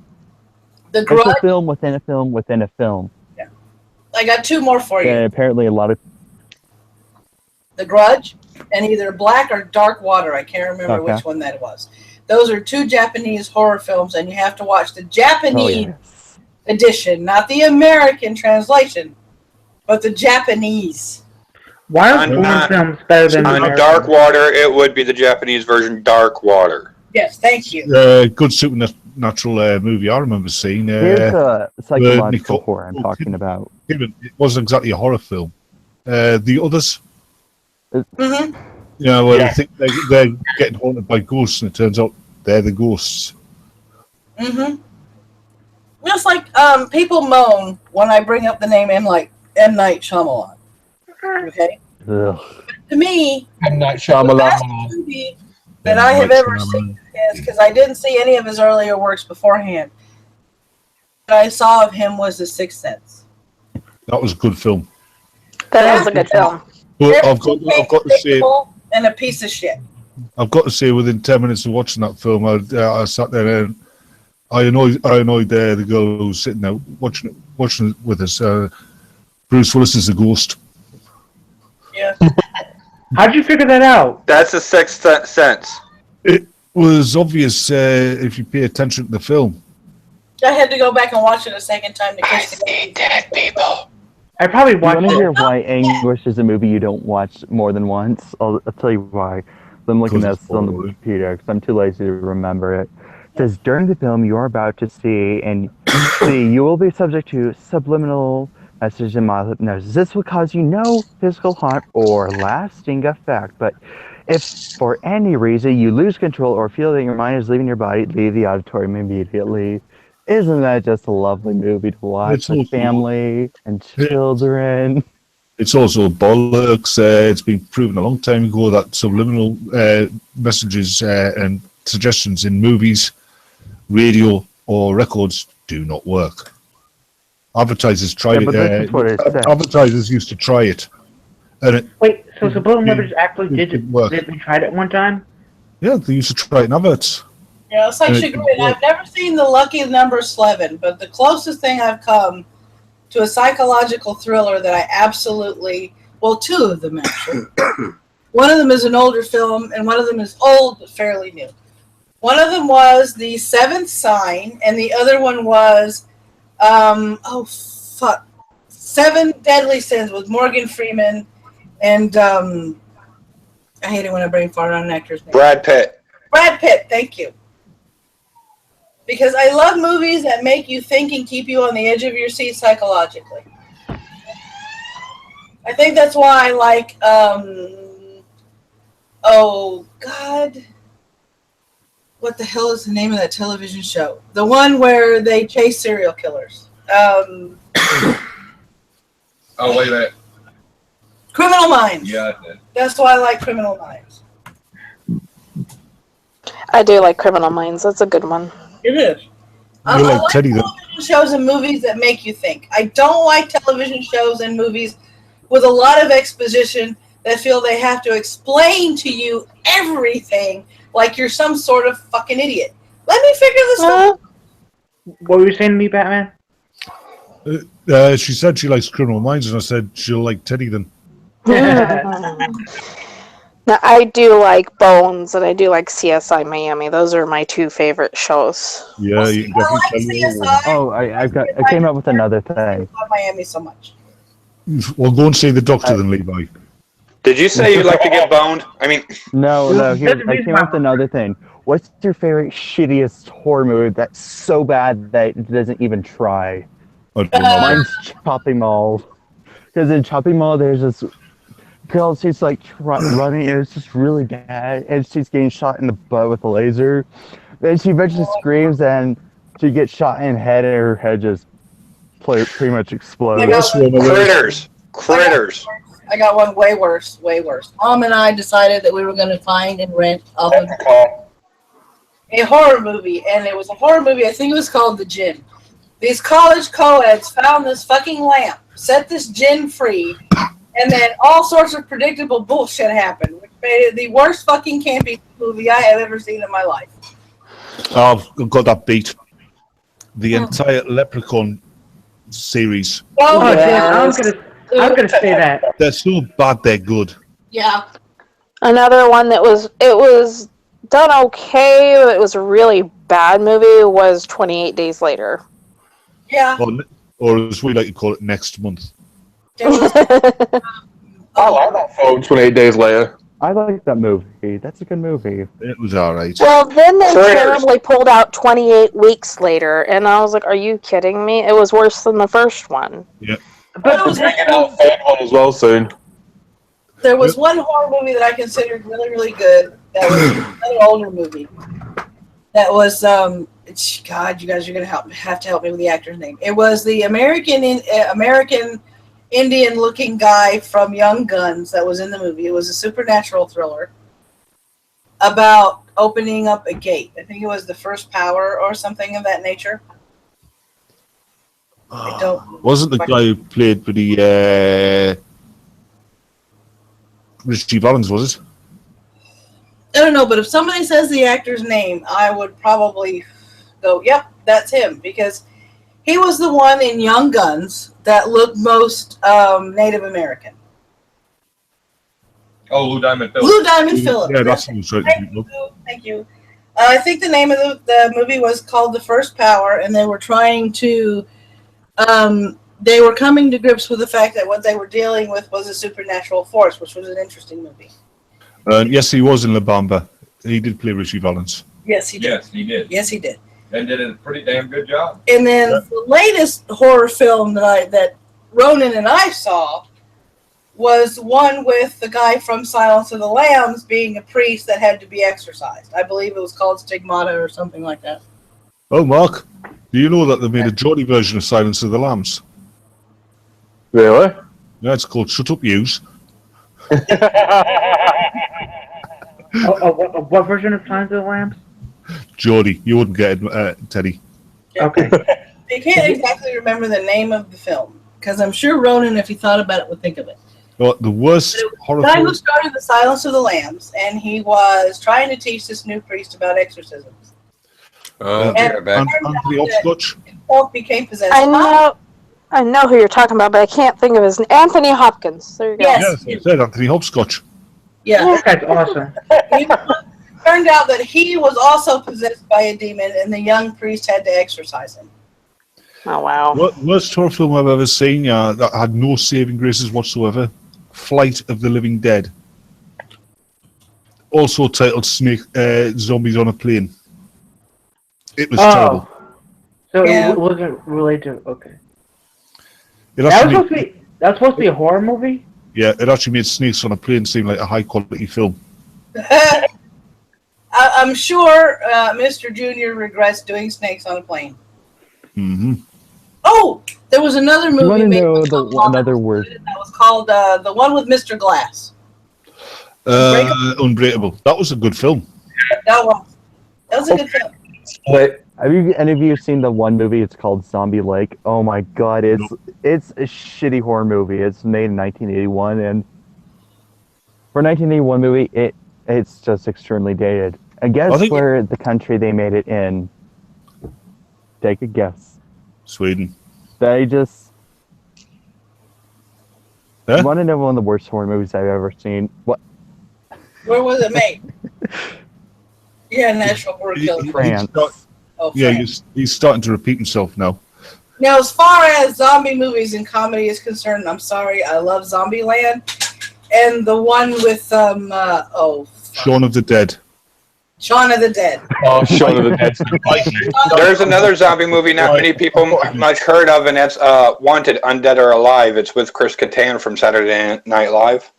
The Grudge. It's a film within a film within a film. Yeah, I got 2 more for you. And apparently, a lot of The Grudge and either Black or Dark Water. I can't remember which one that was. Those are 2 Japanese horror films, and you have to watch the Japanese edition, not the American translation, but the Japanese. Why are foreign films better than on Dark Water? It would be the Japanese version, Dark Water. Yes, thank you. Good supernatural movie I remember seeing. Here's a psychological horror I'm talking about. It wasn't exactly a horror film. The Others. Mm-hmm. Where they think they're getting haunted by ghosts, and it turns out they're the ghosts. Mm-hmm. Just like people moan when I bring up the name M. Night Shyamalan. Okay? Ugh. To me, M. Night the Shyamalan. best movie that I have ever seen is, because I didn't see any of his earlier works beforehand, what I saw of him was The Sixth Sense. That was a good film. That was a good film. But I've got to say, and a piece of shit. I've got to say, within 10 minutes of watching that film, I sat there and I annoyed the girl who was sitting there watching it with us. Bruce Willis is the ghost. Yeah. How'd you figure that out? That's a sixth sense. It was obvious if you pay attention to the film. I had to go back and watch it a second time to catch the dead people. I probably You watched want to it. hear why Anguish is a movie you don't watch more than once? I'll tell you why. I'm looking at this on the Wikipedia because I'm too lazy to remember it. It says, during the film you are about to see, you will be subject to subliminal messages in mild hypnosis. This will cause you no physical harm or lasting effect, but if for any reason you lose control or feel that your mind is leaving your body, leave the auditorium immediately. Isn't that just a lovely movie to watch with family and children? It's also bollocks. It's been proven a long time ago that subliminal messages and suggestions in movies, radio, or records do not work. Advertisers tried it. Advertisers used to try it. And Wait, so subliminal messages actually did work? They tried it one time? Yeah, they used to try it in adverts. Yeah, it's like Chagrin. I've never seen The Lucky Number 11, but the closest thing I've come to a psychological thriller that I absolutely, well, two of them actually. One of them is an older film, and one of them is old but fairly new. One of them was The Seventh Sign, and the other one was, Seven Deadly Sins with Morgan Freeman, and I hate it when I brain fart on an actor's name. Brad Pitt. Brad Pitt, thank you. Because I love movies that make you think and keep you on the edge of your seat psychologically. I think that's why I like, oh, God. What the hell is the name of that television show? The one where they chase serial killers. Oh, wait a minute. Criminal Minds. Yeah, that's why I like Criminal Minds. I do like Criminal Minds. That's a good one. It is. I like television shows and movies that make you think. I don't like television shows and movies with a lot of exposition that feel they have to explain to you everything like you're some sort of fucking idiot. Let me figure this out. What were you saying to me, Batman? She said she likes Criminal Minds, and I said she'll like Teddy then. Now, I do like Bones, and I do like CSI Miami. Those are my two favorite shows. Yeah, you can definitely tell me. Oh, I came up with another thing. I love Miami so much. Well, go and see the doctor then, Levi. Did you say you'd like to get boned? I mean, no. Here, I came up with another thing. What's your favorite shittiest horror movie that's so bad that it doesn't even try? Mine's Chopping Mall. Because in Chopping Mall, there's this girl, she's like running, and it's just really bad, and she's getting shot in the butt with a laser. Then she eventually screams, and she gets shot in the head, and her head just pretty much explodes. Critters. I got one way worse. Mom and I decided that we were going to find and rent off of a horror movie, and it was a horror movie. I think it was called The Djinn. These college co-eds found this fucking lamp, set this djinn free, and then all sorts of predictable bullshit happened, which made it the worst fucking campy movie I have ever seen in my life. Oh, I've got that beat. The entire Leprechaun series. Oh, yeah. I was gonna say that. They're so bad, they're good. Yeah. Another one that was done okay, but it was a really bad movie was 28 Days Later. Yeah. Or as we like to call it, Next Month. I like that film 28 Days Later. I like that movie. That's a good movie. It was alright. Well, then they terribly pulled out 28 Weeks Later, and I was like, are you kidding me? It was worse than the first one. Yeah. But we're bringing out third one as well soon. There was one horror movie that I considered really, really good. That was another older movie. That was, God, you guys are going to have to help me with the actor's name. It was the American Indian-looking guy from Young Guns that was in the movie. It was a supernatural thriller about opening up a gate. I think it was The First Power or something of that nature. Wasn't the guy who played for the Richie Valens, was it? I don't know, but if somebody says the actor's name, I would probably go, yep, that's him, because he was the one in Young Guns that looked most Native American. Oh, Lou Diamond Phillips. Lou Diamond Phillips. Yeah, that's right. Thank you. I think the name of the movie was called The First Power, and they were trying to, they were coming to grips with the fact that what they were dealing with was a supernatural force, which was an interesting movie. Yes, he was in La Bamba. He did play Richie Valens. Yes, he did. Yes, he did. Yes, he did. And did a pretty damn good job. And then the latest horror film that Ronan and I saw was one with the guy from Silence of the Lambs being a priest that had to be exorcised. I believe it was called Stigmata or something like that. Oh, Mark, do you know that they made a Geordie version of Silence of the Lambs? Really? Yeah, it's called Shut Up, Yous. What version of Silence of the Lambs? Geordie, you wouldn't get it, Teddy. Okay. I can't exactly remember the name of the film, because I'm sure Ronan, if he thought about it, would think of it. Well, the worst horror The guy film. who started the Silence of the Lambs, and he was trying to teach this new priest about exorcisms. Anthony Hopscotch. Himself became possessed. I know who you're talking about, but I can't think of his name. Anthony Hopkins. There you go. Yes. Yes, I said Anthony Hopscotch. Yeah. That's awesome. Turned out that he was also possessed by a demon, and the young priest had to exorcise him. Oh, wow. Worst horror film I've ever seen, that had no saving graces whatsoever. Flight of the Living Dead. Also titled Zombies on a Plane. It was terrible. So it wasn't related to, okay. It That actually was supposed to be a horror movie? Yeah, it actually made Snakes on a Plane seem like a high quality film. I'm sure Mr. Junior regrets doing Snakes on a Plane. Mm-hmm. Oh, there was another You movie want to made know another word? that was called the one with Mr. Glass. Unbreakable. That was a good film. That was a good film. Have any of you seen the one movie? It's called Zombie Lake. Oh my god, it's a shitty horror movie. It's made in 1981, and for a 1981 movie, it's just extremely dated. And guess where the country they made it in? Take a guess. Sweden. They just. Huh? You want to know one of the worst horror movies I've ever seen? What? Where was it made? Yeah, National Horror Killer. France. Yeah, he's starting to repeat himself now. Now, as far as zombie movies and comedy is concerned, I'm sorry, I love Zombieland, and the one with Shaun of the Dead. Shaun of the Dead. Oh, Shaun of the Dead. There's another zombie movie not many people much heard of, and that's Wanted, Undead or Alive. It's with Chris Kattan from Saturday Night Live.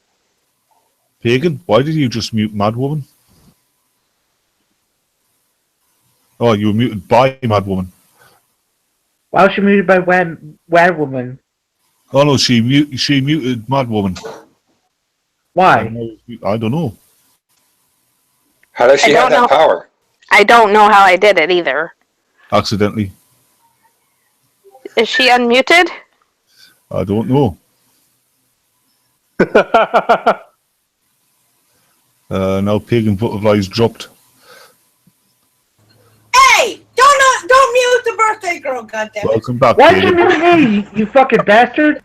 Pagan, why did you just mute Madwoman? Oh, you were muted by Madwoman. Why was she muted by Madwoman? Oh no, she muted Madwoman. Why? I don't know. How does she have that power? I don't know how I did it either. Accidentally. Is she unmuted? I don't know. Now Pagan Butterfly's dropped. Hey, don't mute the birthday girl, goddammit. Welcome back, Why'd you Pagan. mute me, you fucking bastard?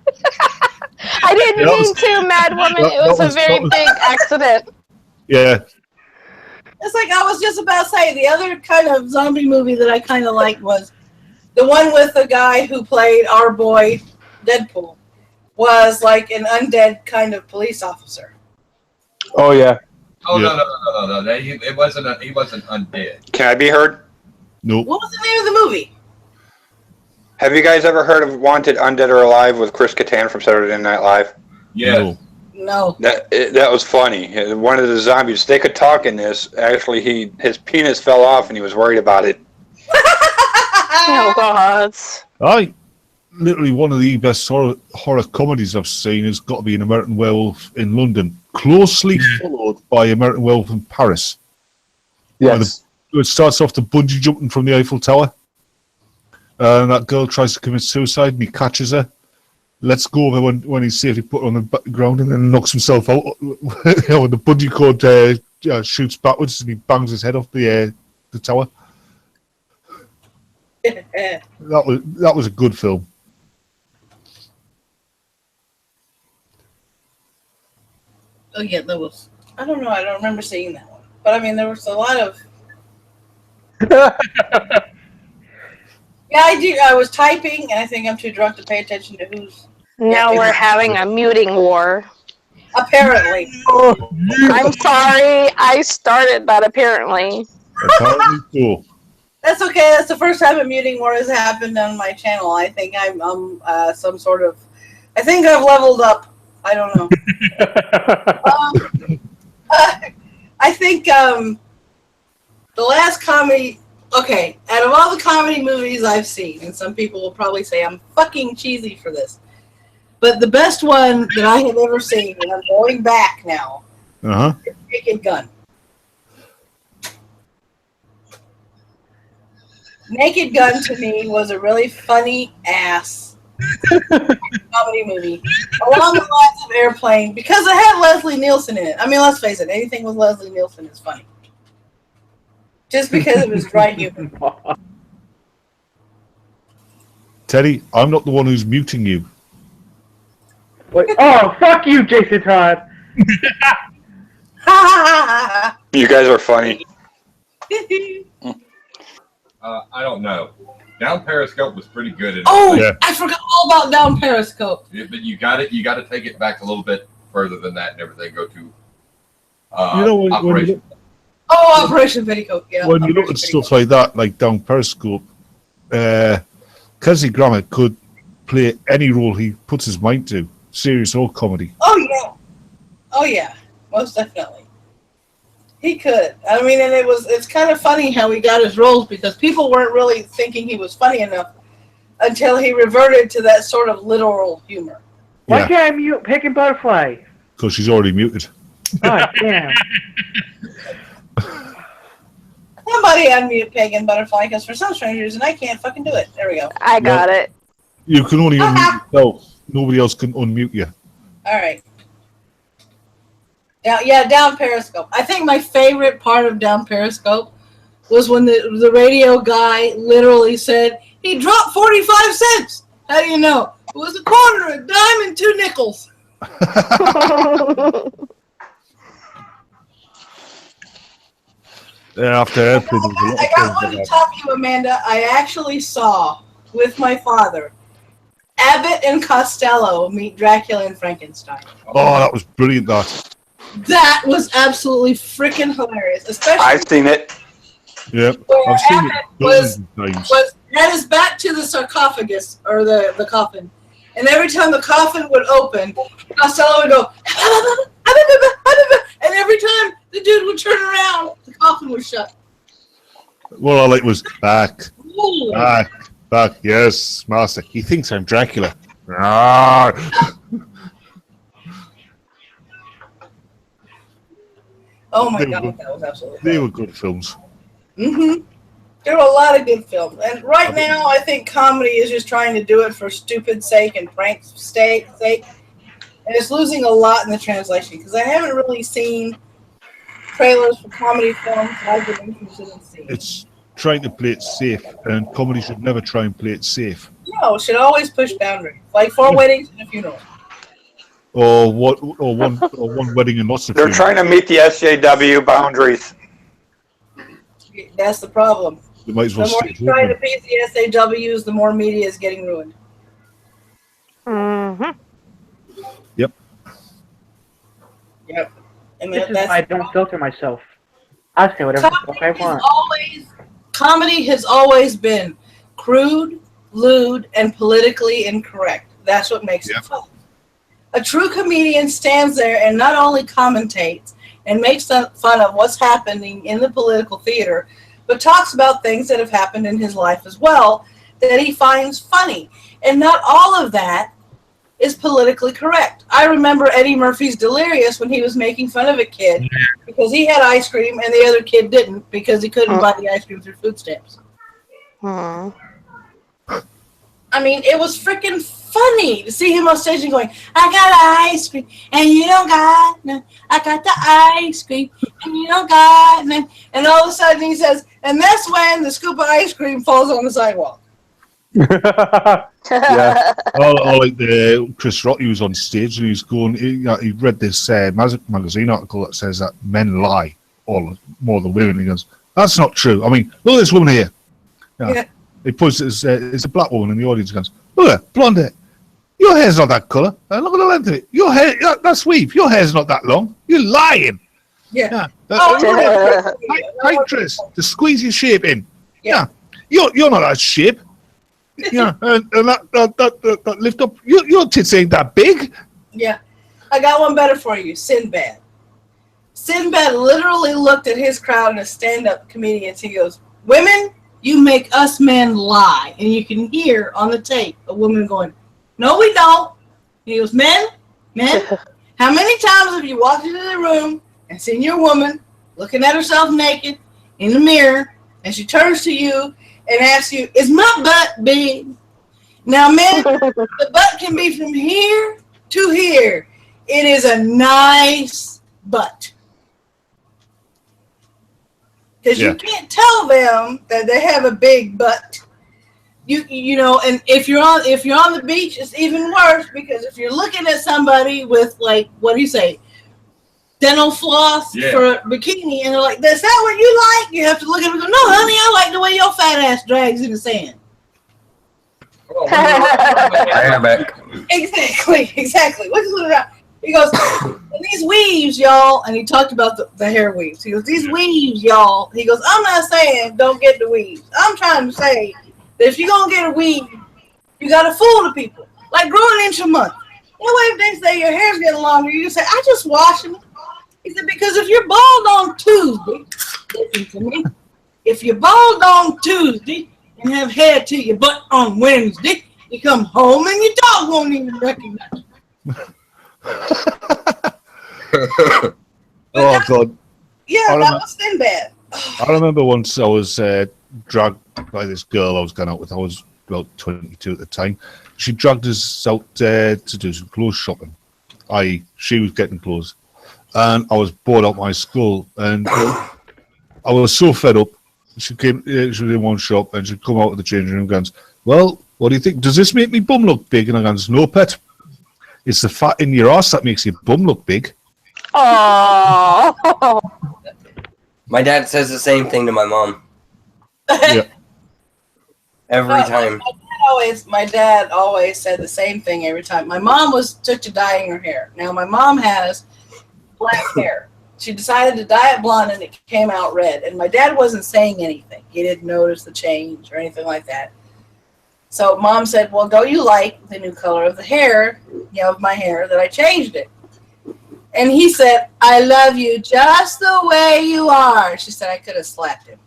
I didn't mean to, Mad Woman. It was a very big accident. Yeah. It's like I was just about to say, the other kind of zombie movie that I kind of liked was the one with the guy who played our boy Deadpool. Was like an undead kind of police officer. Oh yeah. Oh no! He wasn't undead. Can I be heard? Nope. What was the name of the movie? Have you guys ever heard of Wanted, Undead or Alive with Chris Kattan from Saturday Night Live? Yeah. No. That was funny. One of the zombies, they could talk in this. Actually, his penis fell off and he was worried about it. Oh God. Literally one of the best horror comedies I've seen has got to be An American Werewolf in London, closely followed by American Werewolf in Paris. Yes. It starts off the bungee jumping from the Eiffel Tower, and that girl tries to commit suicide, and he catches her, Let's Go when he's safely put on the ground and then knocks himself out. When the bungee cord shoots backwards and he bangs his head off the tower. That was a good film. Oh yeah, that was. I don't know. I don't remember seeing that one, but I mean, there was a lot of. Yeah, I do. I was typing, and I think I'm too drunk to pay attention to who's. Now we're having a muting war. Apparently. I'm sorry, I started that apparently. Apparently cool. That's okay. That's the first time a muting war has happened on my channel. I think I'm some sort of. I think I've leveled up. I don't know. I think the last comedy. Okay, out of all the comedy movies I've seen, and some people will probably say I'm fucking cheesy for this, but the best one that I have ever seen, and I'm going back now, is Naked Gun. Naked Gun to me was a really funny ass comedy movie, along the lines of Airplane, because it had Leslie Nielsen in it. I mean, let's face it, anything with Leslie Nielsen is funny. Just because it was dry humor. Teddy, I'm not the one who's muting you. Wait, oh, fuck you, Jason Todd. You guys are funny. I don't know. Down Periscope was pretty good. I forgot all about Down Periscope. Yeah, but you got to take it back a little bit further than that and everything. Go to Operation. Operation Petticoat. Yeah. When you look at stuff like that, like Down Periscope, Kelsey Grammer could play any role he puts his mind to, serious or comedy. Oh yeah, most definitely. He could. I mean, and it's kind of funny how he got his roles, because people weren't really thinking he was funny enough until he reverted to that sort of literal humor. Why can't I mute Pig and Butterfly? Because she's already muted. God damn. Somebody unmute Pig and Butterfly, because for some strange reason I can't fucking do it. There we go. I got it. You can only unmute yourself. Nobody else can unmute you. All right. Down Periscope. I think my favorite part of Down Periscope was when the radio guy literally said, he dropped 45 cents. How do you know? It was a quarter, a dime, and 2 nickels. After Airplane, there was a lot of I got one to top you, Amanda. I actually saw, with my father, Abbott and Costello meet Dracula and Frankenstein. Oh, that was brilliant, that. That was absolutely freaking hilarious. Especially I've seen it. Yep, where I've seen Abbott it dozens of times. was had his back to the sarcophagus, or the coffin. And every time the coffin would open, Costello would go, and every time the dude would turn around, the coffin was shut. What I like was back, yes, master. He thinks I'm Dracula. Oh my god, that was absolutely They were good films. Mm-hmm. There were a lot of good films. And right now, I think comedy is just trying to do it for stupid sake and prank sake. And it's losing a lot in the translation, because I haven't really seen trailers for comedy films I've been interested in seeing. It's trying to play it safe, and comedy should never try and play it safe. No, should always push boundaries. Like 4 weddings and a funeral. Or one wedding and lots of They're food. trying to meet the SJW boundaries. That's the problem. They might as well The more stay you try to open. appease the SAWs, the more media is getting ruined. Mm-hmm. Yep. Yep. And This is that's why I don't filter myself. I'll say whatever the fuck I want. Comedy has always been crude, lewd, and politically incorrect. That's what makes it fun. A true comedian stands there and not only commentates and makes fun of what's happening in the political theater, but talks about things that have happened in his life as well that he finds funny. And not all of that is politically correct. I remember Eddie Murphy's Delirious when he was making fun of a kid because he had ice cream and the other kid didn't because he couldn't buy the ice cream through food stamps. I mean, it was freaking funny to see him on stage and going, I got ice cream and you don't got none. I got the ice cream and you don't got none. And all of a sudden he says, and that's when the scoop of ice cream falls on the sidewalk. Yeah. Or like the Chris Rock, he was on stage and he was going, he read this magazine article that says that men lie more than women. He goes, that's not true. I mean, look at this woman here. Yeah. He puts it's a black woman in the audience and goes, look at her, blonde hair. Your hair's not that colour. Look at the length of it. Your hair, that's weave. Your hair's not that long. You're lying. Yeah. Tight dress to squeeze your shape in. Yeah. You're not that shape. Yeah, and that lift up. Your tits ain't that big. Yeah. I got one better for you. Sinbad. Sinbad literally looked at his crowd and a stand-up comedians. He goes, women, you make us men lie. And you can hear on the tape a woman going, no, we don't. And he goes, men, how many times have you walked into the room and seen your woman looking at herself naked in the mirror, and she turns to you and asks you, is my butt big? Now, men, the butt can be from here to here. It is a nice butt. Because you can't tell them that they have a big butt. You know, and if you're on the beach, it's even worse, because if you're looking at somebody with, like, what do you say, dental floss for a bikini, and they're like, "That's that what you like?" You have to look at them and go, "No, honey, I like the way your fat ass drags in the sand." Exactly. What's looking around? He goes, these weaves, y'all, and he talked about the hair weaves. He goes, these weaves, y'all. He goes, I'm not saying don't get the weaves. I'm trying to say that if you're gonna get a weave, you gotta fool the people. Like growing inch a month. You know what, if they say your hair's getting longer, you say, I just wash them. He said, because if you're bald on Tuesday, listen to me, if you're bald on Tuesday and have hair to your butt on Wednesday, you come home and your dog won't even recognize you. Oh, God. Yeah, that was Sinbad. I remember once I was dragged by this girl I was going out with. I was about 22 at the time. She dragged us out to do some clothes shopping. She was getting clothes. And I was bored out my skull. And I was so fed up. She was in one shop and she'd come out of the changing room and goes, well, what do you think? Does this make me bum look big? And I goes, no, pet. It's the fat in your ass that makes your bum look big. Oh. My dad says the same thing to my mom. Yeah. Every time. My dad always said the same thing every time. My mom took to dyeing her hair. Now, my mom has black hair. She decided to dye it blonde and it came out red. And my dad wasn't saying anything. He didn't notice the change or anything like that. So Mom said, well, don't you like the new color of the hair, of my hair, that I changed it? And he said, I love you just the way you are. She said I could have slapped him.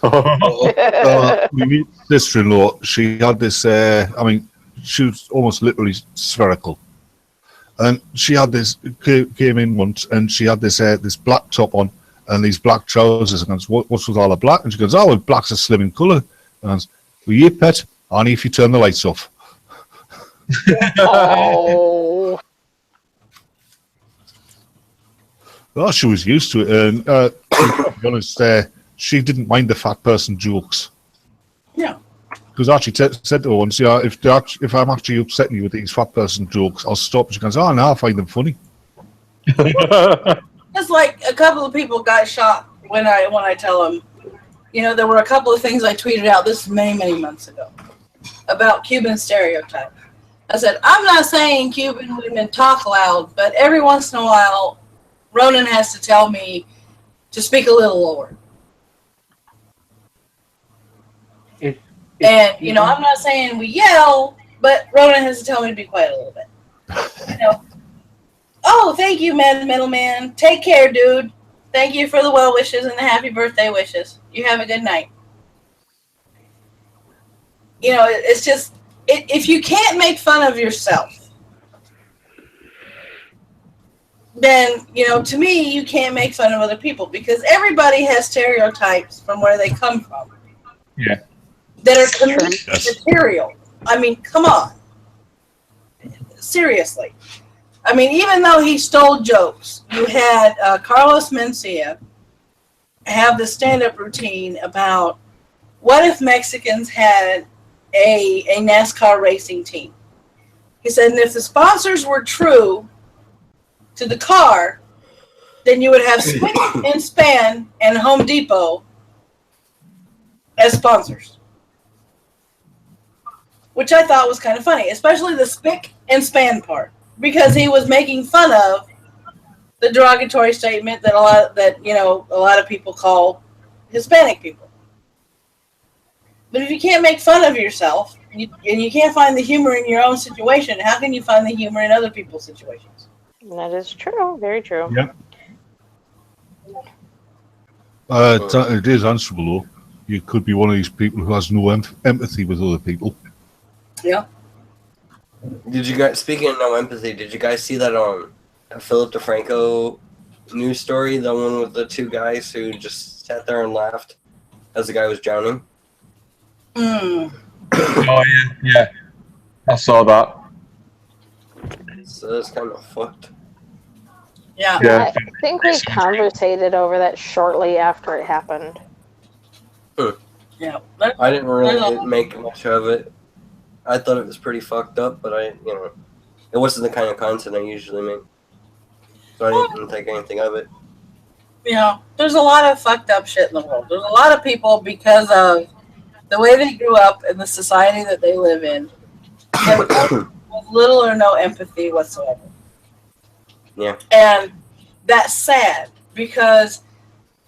My sister-in-law, she had this, she was almost literally spherical. And she had this, came in once, and she had this this black top on and these black trousers. And I goes, what's with all the black? And she goes, oh, well, black's a slim in colour. And I goes, well, you pet, only if you turn the lights off. Oh. Well, she was used to it. And to be honest, she didn't mind the fat person jokes. Yeah. Because I actually said to her once, if I'm actually upsetting you with these fat person jokes, I'll stop. She goes, oh, no, I find them funny. It's like a couple of people got shot when I tell them, there were a couple of things I tweeted out, this is many, many months ago, about Cuban stereotypes. I said, I'm not saying Cuban women talk loud, but every once in a while, Ronan has to tell me to speak a little lower. And, I'm not saying we yell, but Ronan has to tell me to be quiet a little bit. Oh, thank you, middleman. Take care, dude. Thank you for the well wishes and the happy birthday wishes. You have a good night. It's just, if you can't make fun of yourself, then, to me, you can't make fun of other people, because everybody has stereotypes from where they come from. Yeah. That are comedic material. I mean, come on. seriously. I mean, even though he stole jokes, you had Carlos Mencia have the stand-up routine about what if Mexicans had a NASCAR racing team. He said, and if the sponsors were true to the car, then you would have Spick and Span and Home Depot as sponsors. Which I thought was kind of funny, especially the Spick and Span part, because he was making fun of the derogatory statement that a lot of people call Hispanic people. But if you can't make fun of yourself and you can't find the humor in your own situation, how can you find the humor in other people's situations? That is true. Very true. Yep. It is answerable, though. You could be one of these people who has no empathy with other people. Yeah. Did you guys, speaking of no empathy, did you guys see that on Philip DeFranco news story? The one with the two guys who just sat there and laughed as the guy was drowning? Mm. Oh, yeah. I saw that. So it's kind of fucked. Yeah. I think we conversated over that shortly after it happened. Yeah. I didn't really make much of it. I thought it was pretty fucked up, but it wasn't the kind of content I usually make. So I didn't think anything of it. There's a lot of fucked up shit in the world. There's a lot of people, because of the way they grew up and the society that they live in, have little or no empathy whatsoever. Yeah. And that's sad, because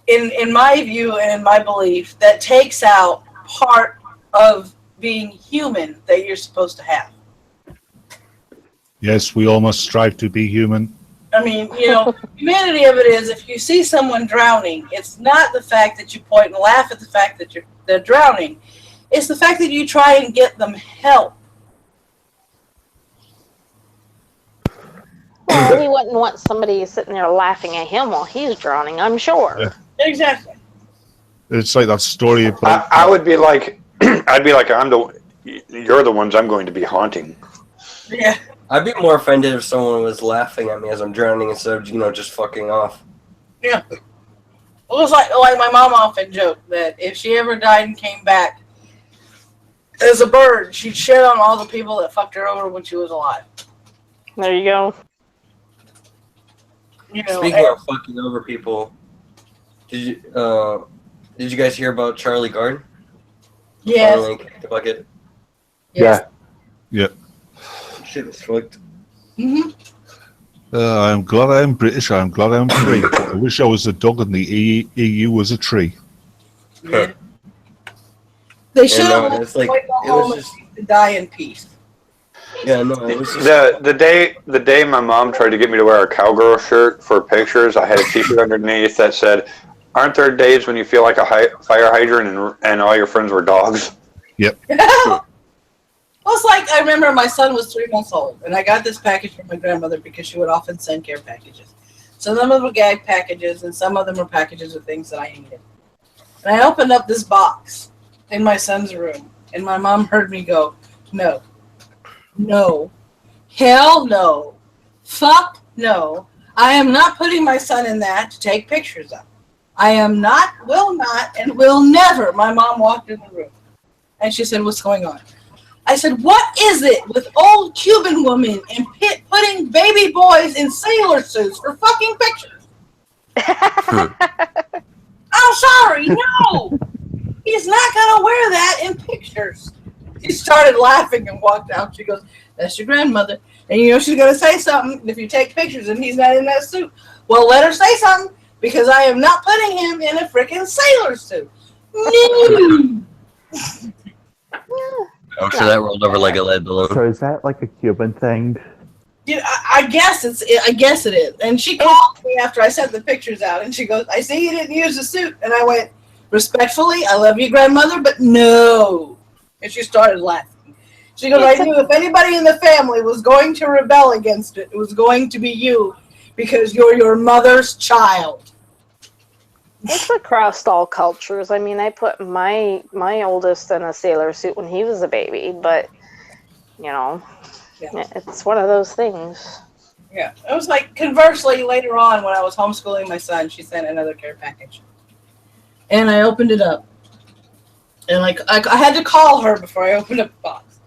in my view and in my belief, that takes out part of being human that you're supposed to have. Yes, we all must strive to be human. I mean, humanity of it is, if you see someone drowning, it's not the fact that you point and laugh at the fact that they're drowning. It's the fact that you try and get them help. Well, he wouldn't want somebody sitting there laughing at him while he's drowning, I'm sure. Yeah. Exactly. It's like that story about... I would be like, I'd be like, you're the ones I'm going to be haunting. Yeah. I'd be more offended if someone was laughing at me as I'm drowning instead of, just fucking off. Yeah. Well, it's like my mom often joked that if she ever died and came back as a bird, she'd shit on all the people that fucked her over when she was alive. There you go. Speaking of fucking over people, did you guys hear about Charlie Gard? Yes. Finally kicked the bucket. Yes. Yeah. Shit was fucked. Mm-hmm. I'm glad I'm British. I'm glad I'm free. I wish I was a dog and the EU was a tree. Yeah. They should have it's like, it was just to die in peace. Yeah, no, it was just... The day my mom tried to get me to wear a cowgirl shirt for pictures, I had a t-shirt underneath that said, "Aren't there days when you feel like a fire hydrant and all your friends were dogs?" Yep. Well, it's like, I remember my son was 3 months old, and I got this package from my grandmother because she would often send care packages. Some of them were gag packages, and some of them were packages of things that I needed. And I opened up this box in my son's room, and my mom heard me go, "No. No. Hell no. Fuck no. I am not putting my son in that to take pictures of. I am not, will not, and will never." My mom walked in the room, and she said, "What's going on?" I said, "What is it with old Cuban women and putting baby boys in sailor suits for fucking pictures?" I'm sorry, no. He's not going to wear that in pictures. She started laughing and walked out. She goes, "That's your grandmother. And she's going to say something if you take pictures and he's not in that suit." Well, let her say something, because I am not putting him in a freaking sailor suit. No. I'm sure that rolled over like a lead balloon. So is that like a Cuban thing? Yeah, I guess it is. And she called me after I sent the pictures out, and she goes, "I see you didn't use the suit." And I went, "Respectfully, I love you, grandmother, but no." And she started laughing. She goes, "I knew if anybody in the family was going to rebel against it, it was going to be you, because you're your mother's child." It's across all cultures. I mean, I put my oldest in a sailor suit when he was a baby, but Yeah, it's one of those things. Yeah, it was like conversely later on when I was homeschooling my son, she sent another care package, and I opened it up, and I had to call her before I opened up the box.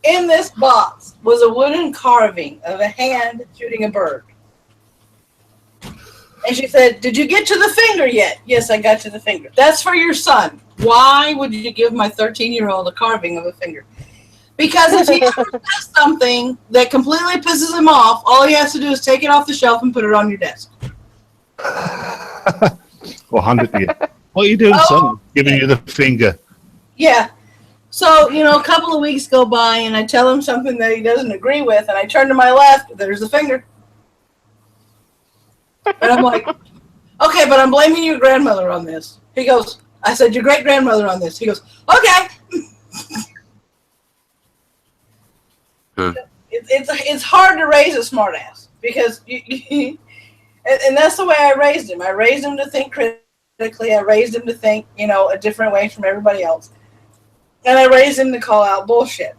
In this box was a wooden carving of a hand shooting a bird, and she said, "Did you get to the finger yet?" "Yes, I got to the finger." "That's for your son." "Why would you give my 13-year-old a carving of a finger?" Because if he ever does something that completely pisses him off, all he has to do is take it off the shelf and put it on your desk. Well, hand it to you. What are you doing, son? Giving you the finger. Yeah. So, a couple of weeks go by, and I tell him something that he doesn't agree with, and I turn to my left, there's the finger. And I'm like, okay, but I'm blaming your grandmother on this. He goes, I said, your great-grandmother on this. He goes, okay. It's hard to raise a smartass because and that's the way I raised him. I raised him to think critically. I raised him to think, a different way from everybody else. And I raised him to call out bullshit,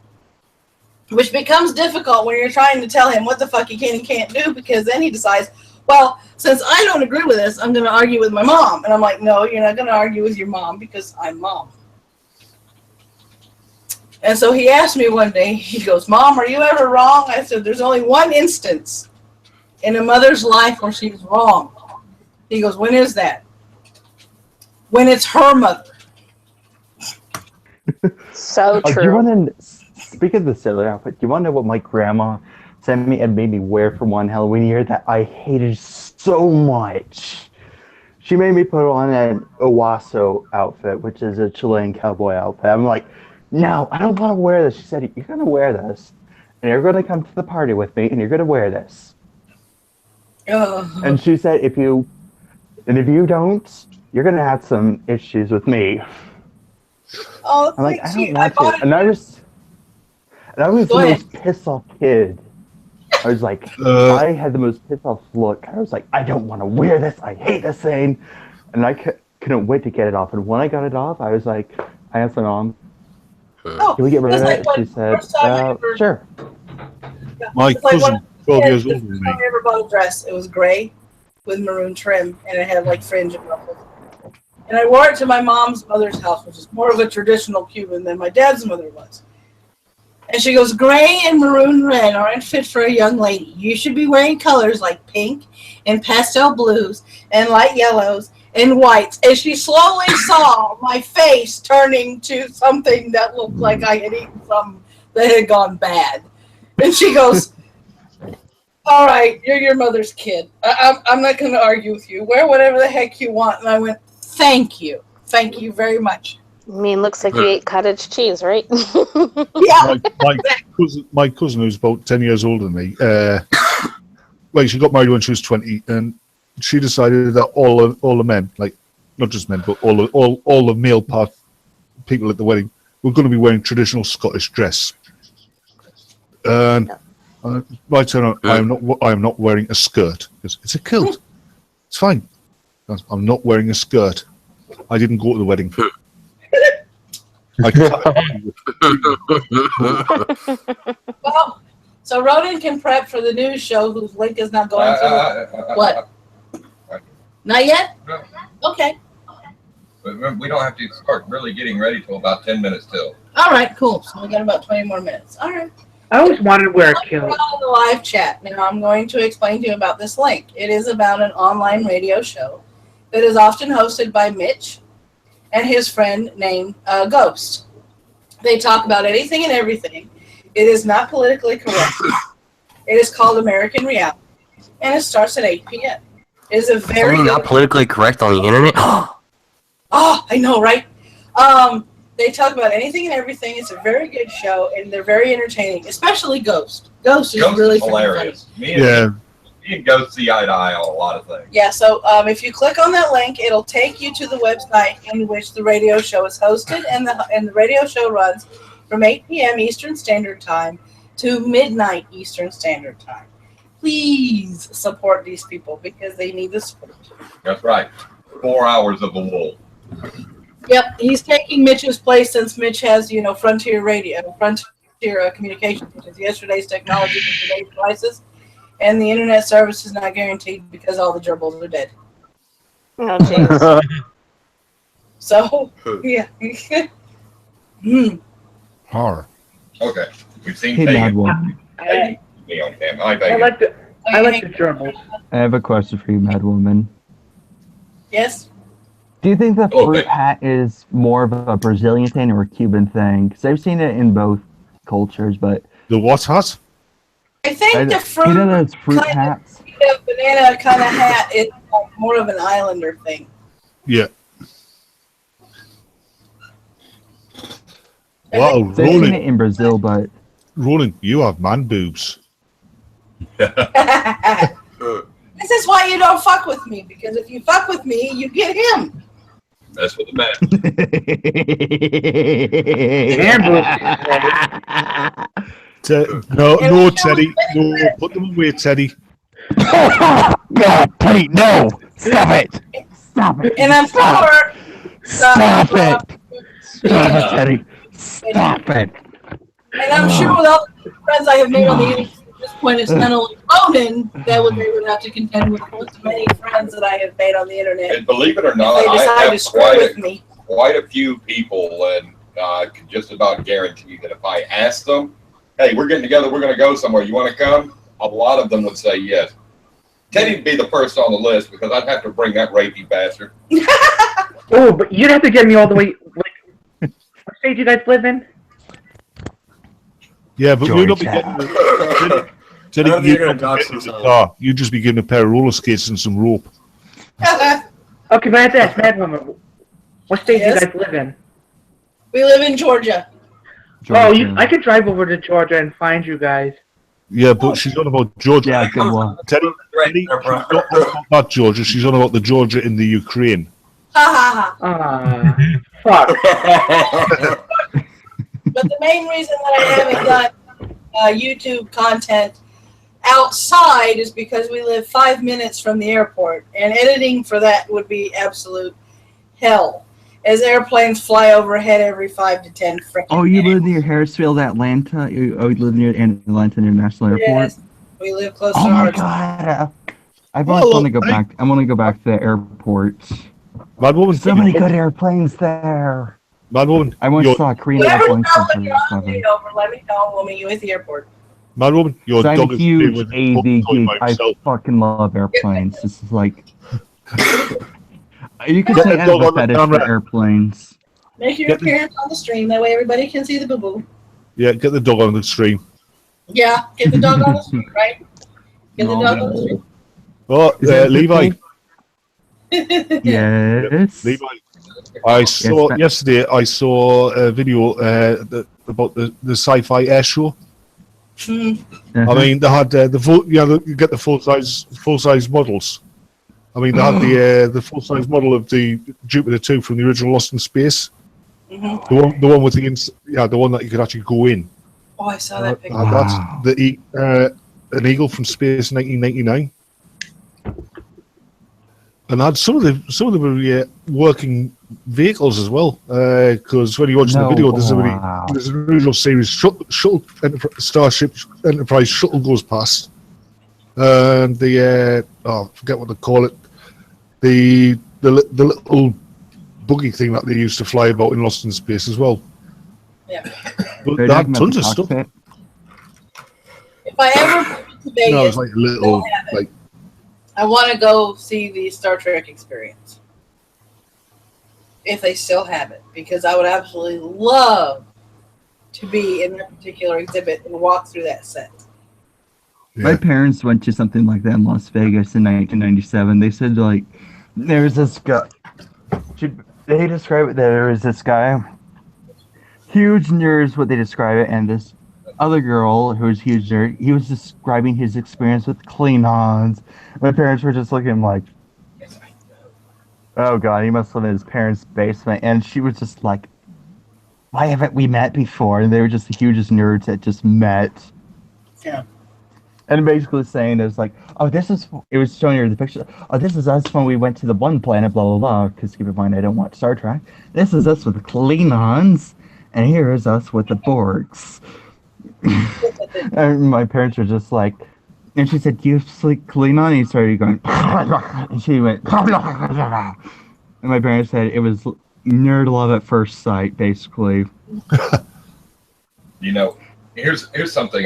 which becomes difficult when you're trying to tell him what the fuck he can and can't do, because then he decides, well, since I don't agree with this, I'm going to argue with my mom. And I'm like, no, you're not going to argue with your mom because I'm mom. And so he asked me one day, he goes, Mom, are you ever wrong? I said, there's only one instance in a mother's life where she's wrong. He goes, when is that? When it's her mother. So true. Do you want to, speak of the sailor outfit, do you want to know what my grandma sent me and made me wear for one Halloween year that I hated so much? She made me put on an Owasso outfit, which is a Chilean cowboy outfit. I'm like, no, I don't want to wear this. She said, you're going to wear this, and you're going to come to the party with me, and you're going to wear this. And she said, if you don't, you're going to have some issues with me. Oh, I'm like, I don't want to. And I was the most pissed off kid. I was like, I had the most pissed off look. I was like, I don't want to wear this. I hate this thing. And I couldn't wait to get it off. And when I got it off, I was like, I asked my mom, can we get rid of it? She said, sure. My cousin, 12 years older than me. I ever bought a dress. It was gray with maroon trim, and it had like fringe and ruffles. And I wore it to my mom's mother's house, which is more of a traditional Cuban than my dad's mother was. And she goes, gray and maroon red aren't fit for a young lady. You should be wearing colors like pink and pastel blues and light yellows and whites. And she slowly saw my face turning to something that looked like I had eaten something that had gone bad. And she goes, all right, you're your mother's kid. I'm not going to argue with you. Wear whatever the heck you want. And I went, thank you. Thank you very much. I mean, looks like you ate cottage cheese, right? Yeah. My cousin, who's about 10 years older than me, well, she got married when she was 20, and she decided that all the men, like not just men, but all the male part people at the wedding were going to be wearing traditional Scottish dress. And I turn out, I am not wearing a skirt because it's a kilt. It's fine. I'm not wearing a skirt. I didn't go to the wedding. Well, so Ronan can prep for the news show whose link is not going through. What? Not yet? No. Okay. But remember, we don't have to start really getting ready till about 10 minutes till. All right, cool. So we got about 20 more minutes. All right. I always wanted to wear a kilt. On the live chat. Now I'm going to explain to you about this link. It is about an online radio show that is often hosted by Mitch and his friend named Ghost. They talk about anything and everything. It is not politically correct. It is called American Reality, and it starts at 8 p.m. It is a very not politically correct on the internet. Oh, I know, right? They talk about anything and everything. It's a very good show, and they're very entertaining, especially Ghost. Ghost is really hilarious. Funny. Me and Ghost see eye to eye on a lot of things. Yeah, so if you click on that link, it'll take you to the website in which the radio show is hosted, and the radio show runs from 8 p.m. Eastern Standard Time to midnight Eastern Standard Time. Please support these people because they need the support. That's right. 4 hours of the wool. Yep, he's taking Mitch's place since Mitch has, Frontier Radio, your communications, because yesterday's technology for today's crisis, and the internet service is not guaranteed because all the gerbils are dead. Oh, jeez. So, yeah. Horror. Okay, we've seen Hey, Pagan. Madwoman. Me on him. Hi, I Pagan. like the gerbils. I have a question for you, Madwoman. Yes? Do you think the Oh, fruit okay. hat is more of a Brazilian thing or a Cuban thing? Because I've seen it in both cultures, but The what hat? I think the fruit, you know those fruit kind hats? of banana kind of hat is more of an islander thing. Yeah. Wow, So I've seen it Roland, in Brazil, but Roland, you have man boobs. This is why you don't fuck with me, because if you fuck with me, you get him. That's what the man. No, Teddy. No, put them away, Teddy. God, Teddy, no! Stop it! Stop it! And I'm sure. Stop it! Stop it, Teddy! Stop it! And I'm sure with all the friends I have made on the internet at this point, it's not only Ronan that they would have to contend with many friends that I have made on the internet. And believe it or not, If they I decide have to screw with me. quite a few people, and I can just about guarantee that if I asked them, hey, we're getting together, we're going to go somewhere, you want to come? A lot of them would say yes. Teddy'd be the first on the list because I'd have to bring that rapey bastard. Oh, but you'd have to get me all the way. Like, what state do you guys live in? Yeah, but you'd not be Georgia. getting Teddy, I don't think you'd you're not be gonna dox getting in the yourself. car. You'd just be getting a pair of roller skates and some rope. Okay, but I have to ask Madwoman, what state Yes? do you guys live in? We live in Georgia. Oh, I could drive over to Georgia and find you guys. Yeah, but she's on about Georgia. Yeah, good one. Teddy, she's not on about Georgia. She's on about the Georgia in the Ukraine. Ha ha ha. Fuck. But the main reason that I haven't done YouTube content outside is because we live 5 minutes from the airport, and editing for that would be absolute hell, as airplanes fly overhead every 5 to 10 freaking Oh, you minutes. live near Harrisfield, Atlanta? You live near Atlanta International Airport? Yes, we live close Oh to my ours. god! I've always wanted to go back. I want to go back to the airport. Madwoman, So many good airplanes there. Madwoman, I once saw a Korean Whatever airplane time when you're on the something. way over, let me know. We'll meet you at the airport. Madwoman, your So I'm dog a is huge with AV toy geek. by I himself. fucking love airplanes. This is like you could Get say the I have dog a on the fetish camera. for airplanes. Make your appearance on the stream. That way everybody can see the boo-boo. Yeah, get the dog on the stream. Yeah, get the dog on the stream, right? Get the dog on the stream. Oh, Is that Levi. Yes. Levi. I saw ma'am. yesterday. I saw a video about the sci-fi air show. I mean, they had the full. You get the full size models. I mean, they had the full size model of the Jupiter 2 from the original Lost in Space. The one with the one that you could actually go in. Oh, I saw that picture. That's an Eagle from Space 1999. And had some of the working vehicles as well. Because when you watch the video, there's an original series Starship Enterprise shuttle goes past, and the I forget what they call it, the little buggy thing that they used to fly about in Lost in Space as well. Yeah. But they had tons of stuff. If I ever move to Vegas, No, it's like a little like. I want to go see the Star Trek experience. If they still have it. Because I would absolutely love to be in that particular exhibit and walk through that set. My parents went to something like that in Las Vegas in 1997. They said, like, there was this guy. They describe it that there was this guy, huge nerd is what they describe it, and this other girl who was huge nerd, he was describing his experience with Klingons. My parents were just looking like, oh god, he must live in his parents' basement. And she was just like, why haven't we met before? And they were just the hugest nerds that just met. Yeah. And basically saying it was like, oh, it was showing her the picture. Oh, this is us when we went to the one planet, blah, blah, blah. Because keep in mind, I don't watch Star Trek. This is us with the Klingons. And here is us with the Borgs. And my parents were just like, and she said, "Do you sleep clean on?" And he started going, and she went, and my parents said it was nerd love at first sight, basically. You know, here's something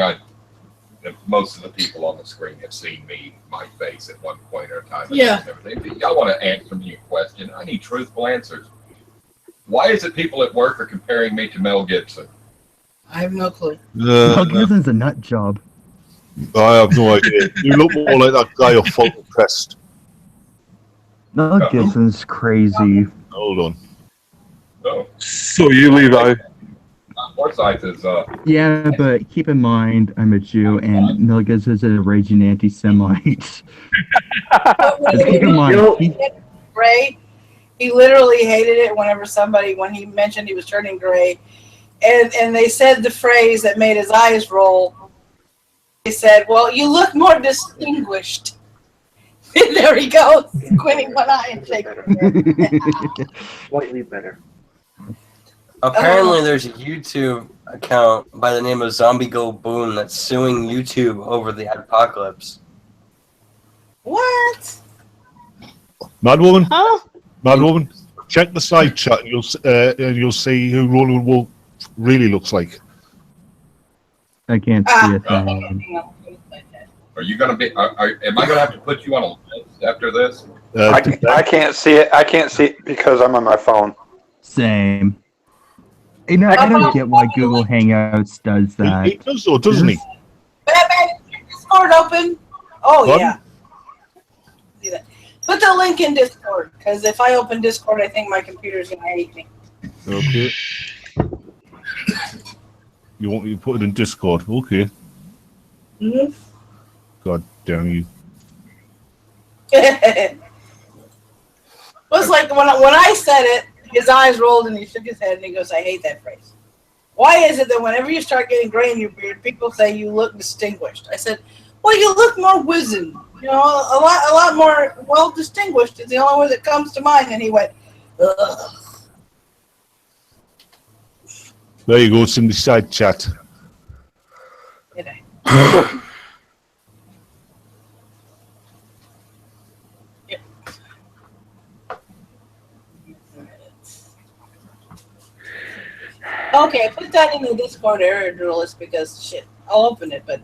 most of the people on the screen have seen my face at one point or time. Yeah. Everything. Y'all want to answer me a question? I need truthful answers. Why is it people at work are comparing me to Mel Gibson? I have no clue. Mel Gibson's a nut job. I have no idea. You look more like that guy off Fulton Crest. Mel Gibson's crazy. Hold on. Oh. So you, Levi. Forsyth is. Yeah, but keep in mind, I'm a Jew, and Mel Gibson is a raging anti-Semite. Just keep in mind, Gray, he literally hated it when he mentioned he was turning gray, and they said the phrase that made his eyes roll. They said, "Well, you look more distinguished." And there he goes, squinting one eye and shaking his head. Slightly better. Apparently, there's a YouTube account by the name of Zombie Go Boom that's suing YouTube over the apocalypse. What? Madwoman? Huh? Madwoman, check the side chat and you'll see who Roland Wolf really looks like. I can't see a thing. Are you going to be? Am I going to have to put you on a list after this? I can't see it. I can't see it because I'm on my phone. Same. You know, I don't get why Google Hangouts does that. He does though, doesn't he? Batman, is your Discord open? Oh, Pardon? yeah. See that. Put the link in Discord, because if I open Discord, I think my computer's going to hate me. Okay. You want me to put it in Discord? Okay. Mm-hmm. God damn you. It was like when I said it, his eyes rolled and he shook his head and he goes, "I hate that phrase. Why is it that whenever you start getting gray in your beard, people say you look distinguished?" I said, "Well, you look more wizened. You know, a lot more well distinguished is the only word that comes to mind." And he went, "Ugh." There you go, it's in the side chat. Okay, put that in the Discord error list because shit, I'll open it, but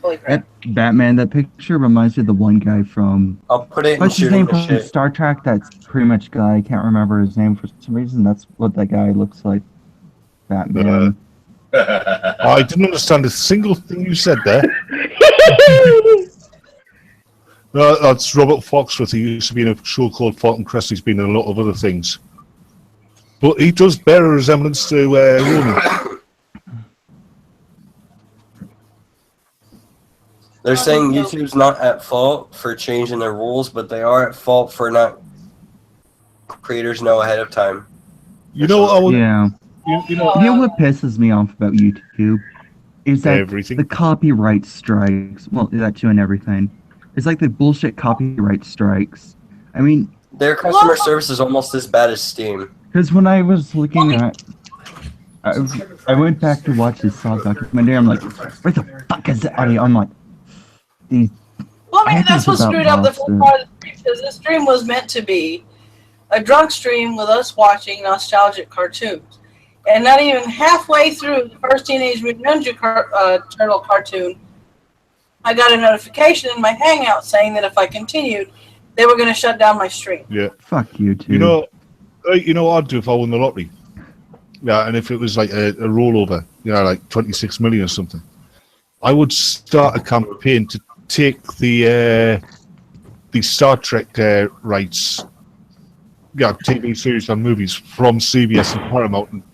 holy crap. That Batman, that picture reminds me of the one guy from. I'll put it in What's his shooting name the from shit. Star Trek? That's pretty much guy. I can't remember his name for some reason. That's what that guy looks like. Batman. I didn't understand a single thing you said there. No, that's Robert Foxworth. He used to be in a show called Fulton Crest. He's been in a lot of other things. But he does bear a resemblance to Ronan. They're saying YouTube's not at fault for changing their rules, but they are at fault for not creators know ahead of time. You know what I would... Yeah. You know what pisses me off about YouTube is that Everything. the copyright strikes. Well, that too and everything. It's like the bullshit copyright strikes. I mean, Their customer service is almost as bad as Steam. because when I was looking at, I went back to watch this Saw documentary. I'm like, where the fuck is that? I'm like, these. Well, I mean, think that's what it's about screwed up the full Boston. part of the stream, because the stream was meant to be a drunk stream with us watching nostalgic cartoons. And not even halfway through the first Teenage Mutant Ninja Turtle cartoon, I got a notification in my Hangout saying that if I continued, they were going to shut down my stream. Yeah. Fuck YouTube. You know what I'd do if I won the lottery? Yeah, and if it was like a rollover, like 26 million or something, I would start a campaign to take the Star Trek rights, TV series and movies from CBS and Paramount and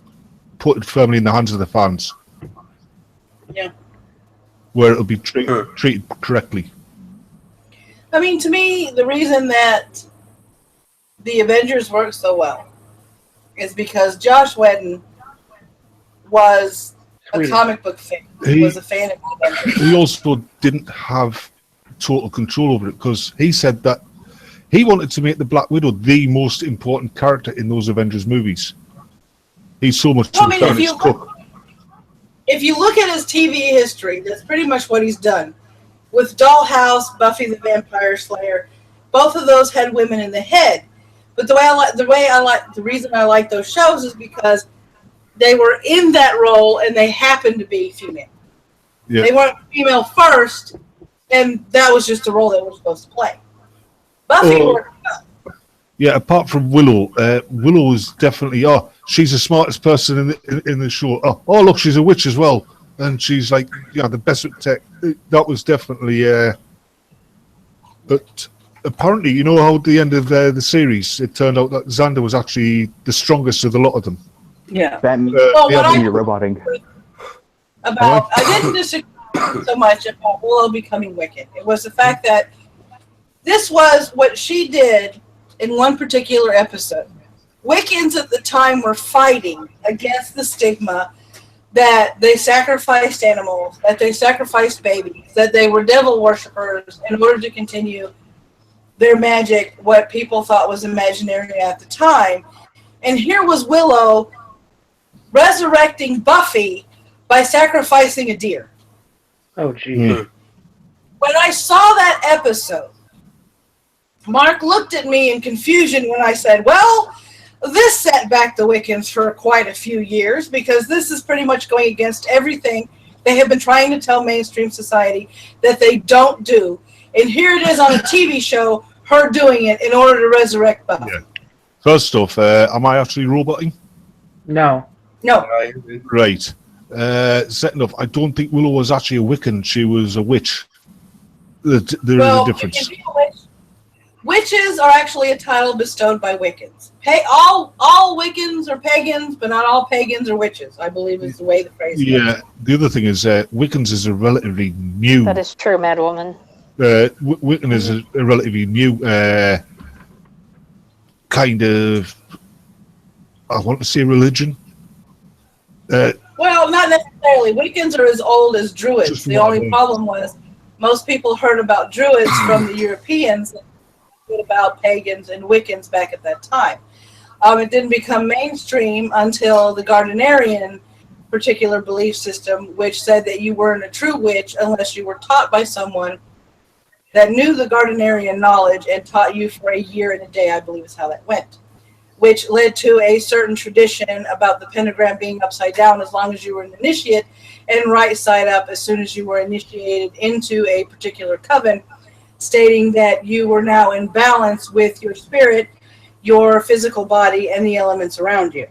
put it firmly in the hands of the fans. Yeah. Where it'll be treated correctly. I mean, to me, the reason that the Avengers work so well is because Josh Whedon was a comic book fan. He was a fan of the Avengers. He also didn't have total control over it because he said that he wanted to make the Black Widow the most important character in those Avengers movies. He's so much Well, I mean, if if you look at his TV history, that's pretty much what he's done. With Dollhouse, Buffy the Vampire Slayer, both of those had women in the head. But the reason I like those shows is because they were in that role and they happened to be female. Yeah. They weren't female first, and that was just the role they were supposed to play. Buffy worked up. Yeah, apart from Willow, Willow is definitely she's the smartest person in the show. Oh, look, she's a witch as well, and she's like the best at tech. That was definitely. But apparently, you know how at the end of the series, it turned out that Xander was actually the strongest of the lot of them. Yeah. That means you're roboting. I didn't disagree so much about Willow becoming Wicked. It was the fact that this was what she did in one particular episode. Wiccans at the time were fighting against the stigma that they sacrificed animals, that they sacrificed babies, that they were devil worshippers in order to continue their magic, what people thought was imaginary at the time. And here was Willow resurrecting Buffy by sacrificing a deer. Oh, gee. When I saw that episode, Mark looked at me in confusion when I said, well, this set back the Wiccans for quite a few years because this is pretty much going against everything they have been trying to tell mainstream society that they don't do. And here it is on a TV show, her doing it in order to resurrect Buffy. Yeah. First off, am I actually roboting? No. No. Right. Second off, I don't think Willow was actually a Wiccan. She was a witch. There is a difference. Witches are actually a title bestowed by Wiccans. All Wiccans are pagans, but not all pagans are witches, I believe is the way the phrase goes. Yeah, the other thing is Wiccans is a relatively new... That is true, Madwoman. Wiccan is a relatively new kind of, I want to say religion. Well, not necessarily. Wiccans are as old as Druids. The only problem was most people heard about Druids from the Europeans about pagans and Wiccans back at that time. It didn't become mainstream until the Gardnerian particular belief system, which said that you weren't a true witch unless you were taught by someone that knew the Gardnerian knowledge and taught you for a year and a day, I believe is how that went, which led to a certain tradition about the pentagram being upside down as long as you were an initiate and right side up as soon as you were initiated into a particular coven, stating that you were now in balance with your spirit, your physical body, and the elements around you.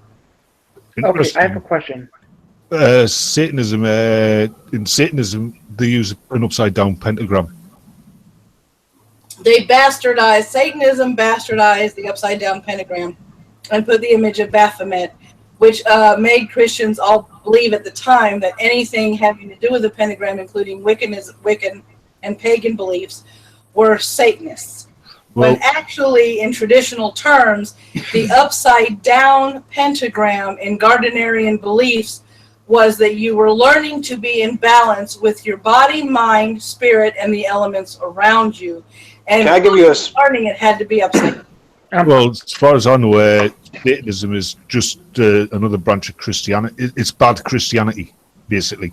Okay, I have a question. Satanism, in Satanism, they use an upside-down pentagram. Satanism bastardized the upside-down pentagram and put the image of Baphomet, which made Christians all believe at the time that anything having to do with the pentagram, including Wiccan and pagan beliefs, were Satanists. Well, when actually, in traditional terms, the upside-down pentagram in Gardnerian beliefs was that you were learning to be in balance with your body, mind, spirit, and the elements around you. And Can I give you a learning it had to be upside down. Well, as far as I know, Satanism is just another branch of Christianity. It's bad Christianity, basically.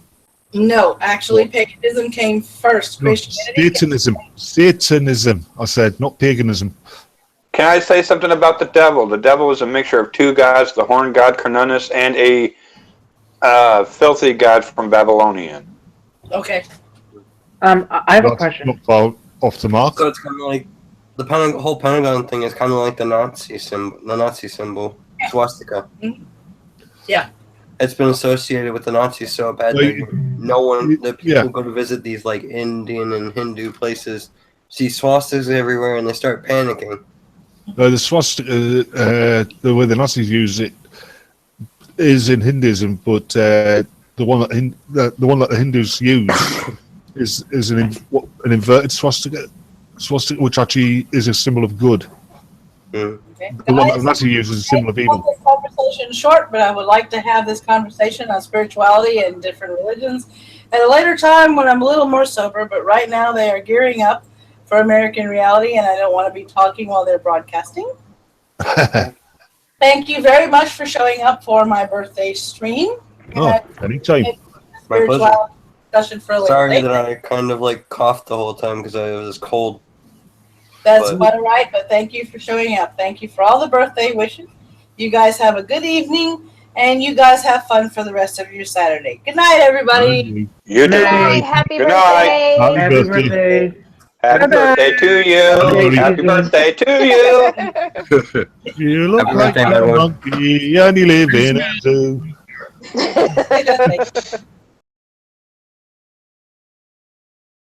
No, actually, paganism came first. No, Christianity. Satanism. I said, not paganism. Can I say something about the devil? The devil is a mixture of two gods, the horn god Cernunnos and a filthy god from Babylonian. Okay. I have a question. Not far off the mark. So it's kind of like the whole Pentagon thing is kind of like the Nazi symbol, swastika. Mm-hmm. Yeah. It's been associated with the Nazis so bad that people go to visit these like Indian and Hindu places, see swastikas everywhere, and they start panicking. The swastika, the way the Nazis use it, is in Hinduism, but the one that the Hindus use is an inverted swastika, which actually is a symbol of good. Mm. Okay. The one that the Nazis use is a symbol of evil. This conversation short, but I would like to have this conversation on spirituality and different religions at a later time when I'm a little more sober. But right now they are gearing up for American reality, and I don't want to be talking while they're broadcasting. Thank you very much for showing up for my birthday stream. Oh, anytime. My pleasure. spirituality discussion for later. Sorry that I kind of like coughed the whole time because I was cold. That's but- quite all right, but thank you for showing up. Thank you for all the birthday wishes. You guys have a good evening, and you guys have fun for the rest of your Saturday. Good night, everybody. You Good too. night. Happy Good birthday. night. Happy birthday. Happy birthday to you. Happy birthday to you. You look Happy like birthday, a Madwood. monkey and you live in a zoo.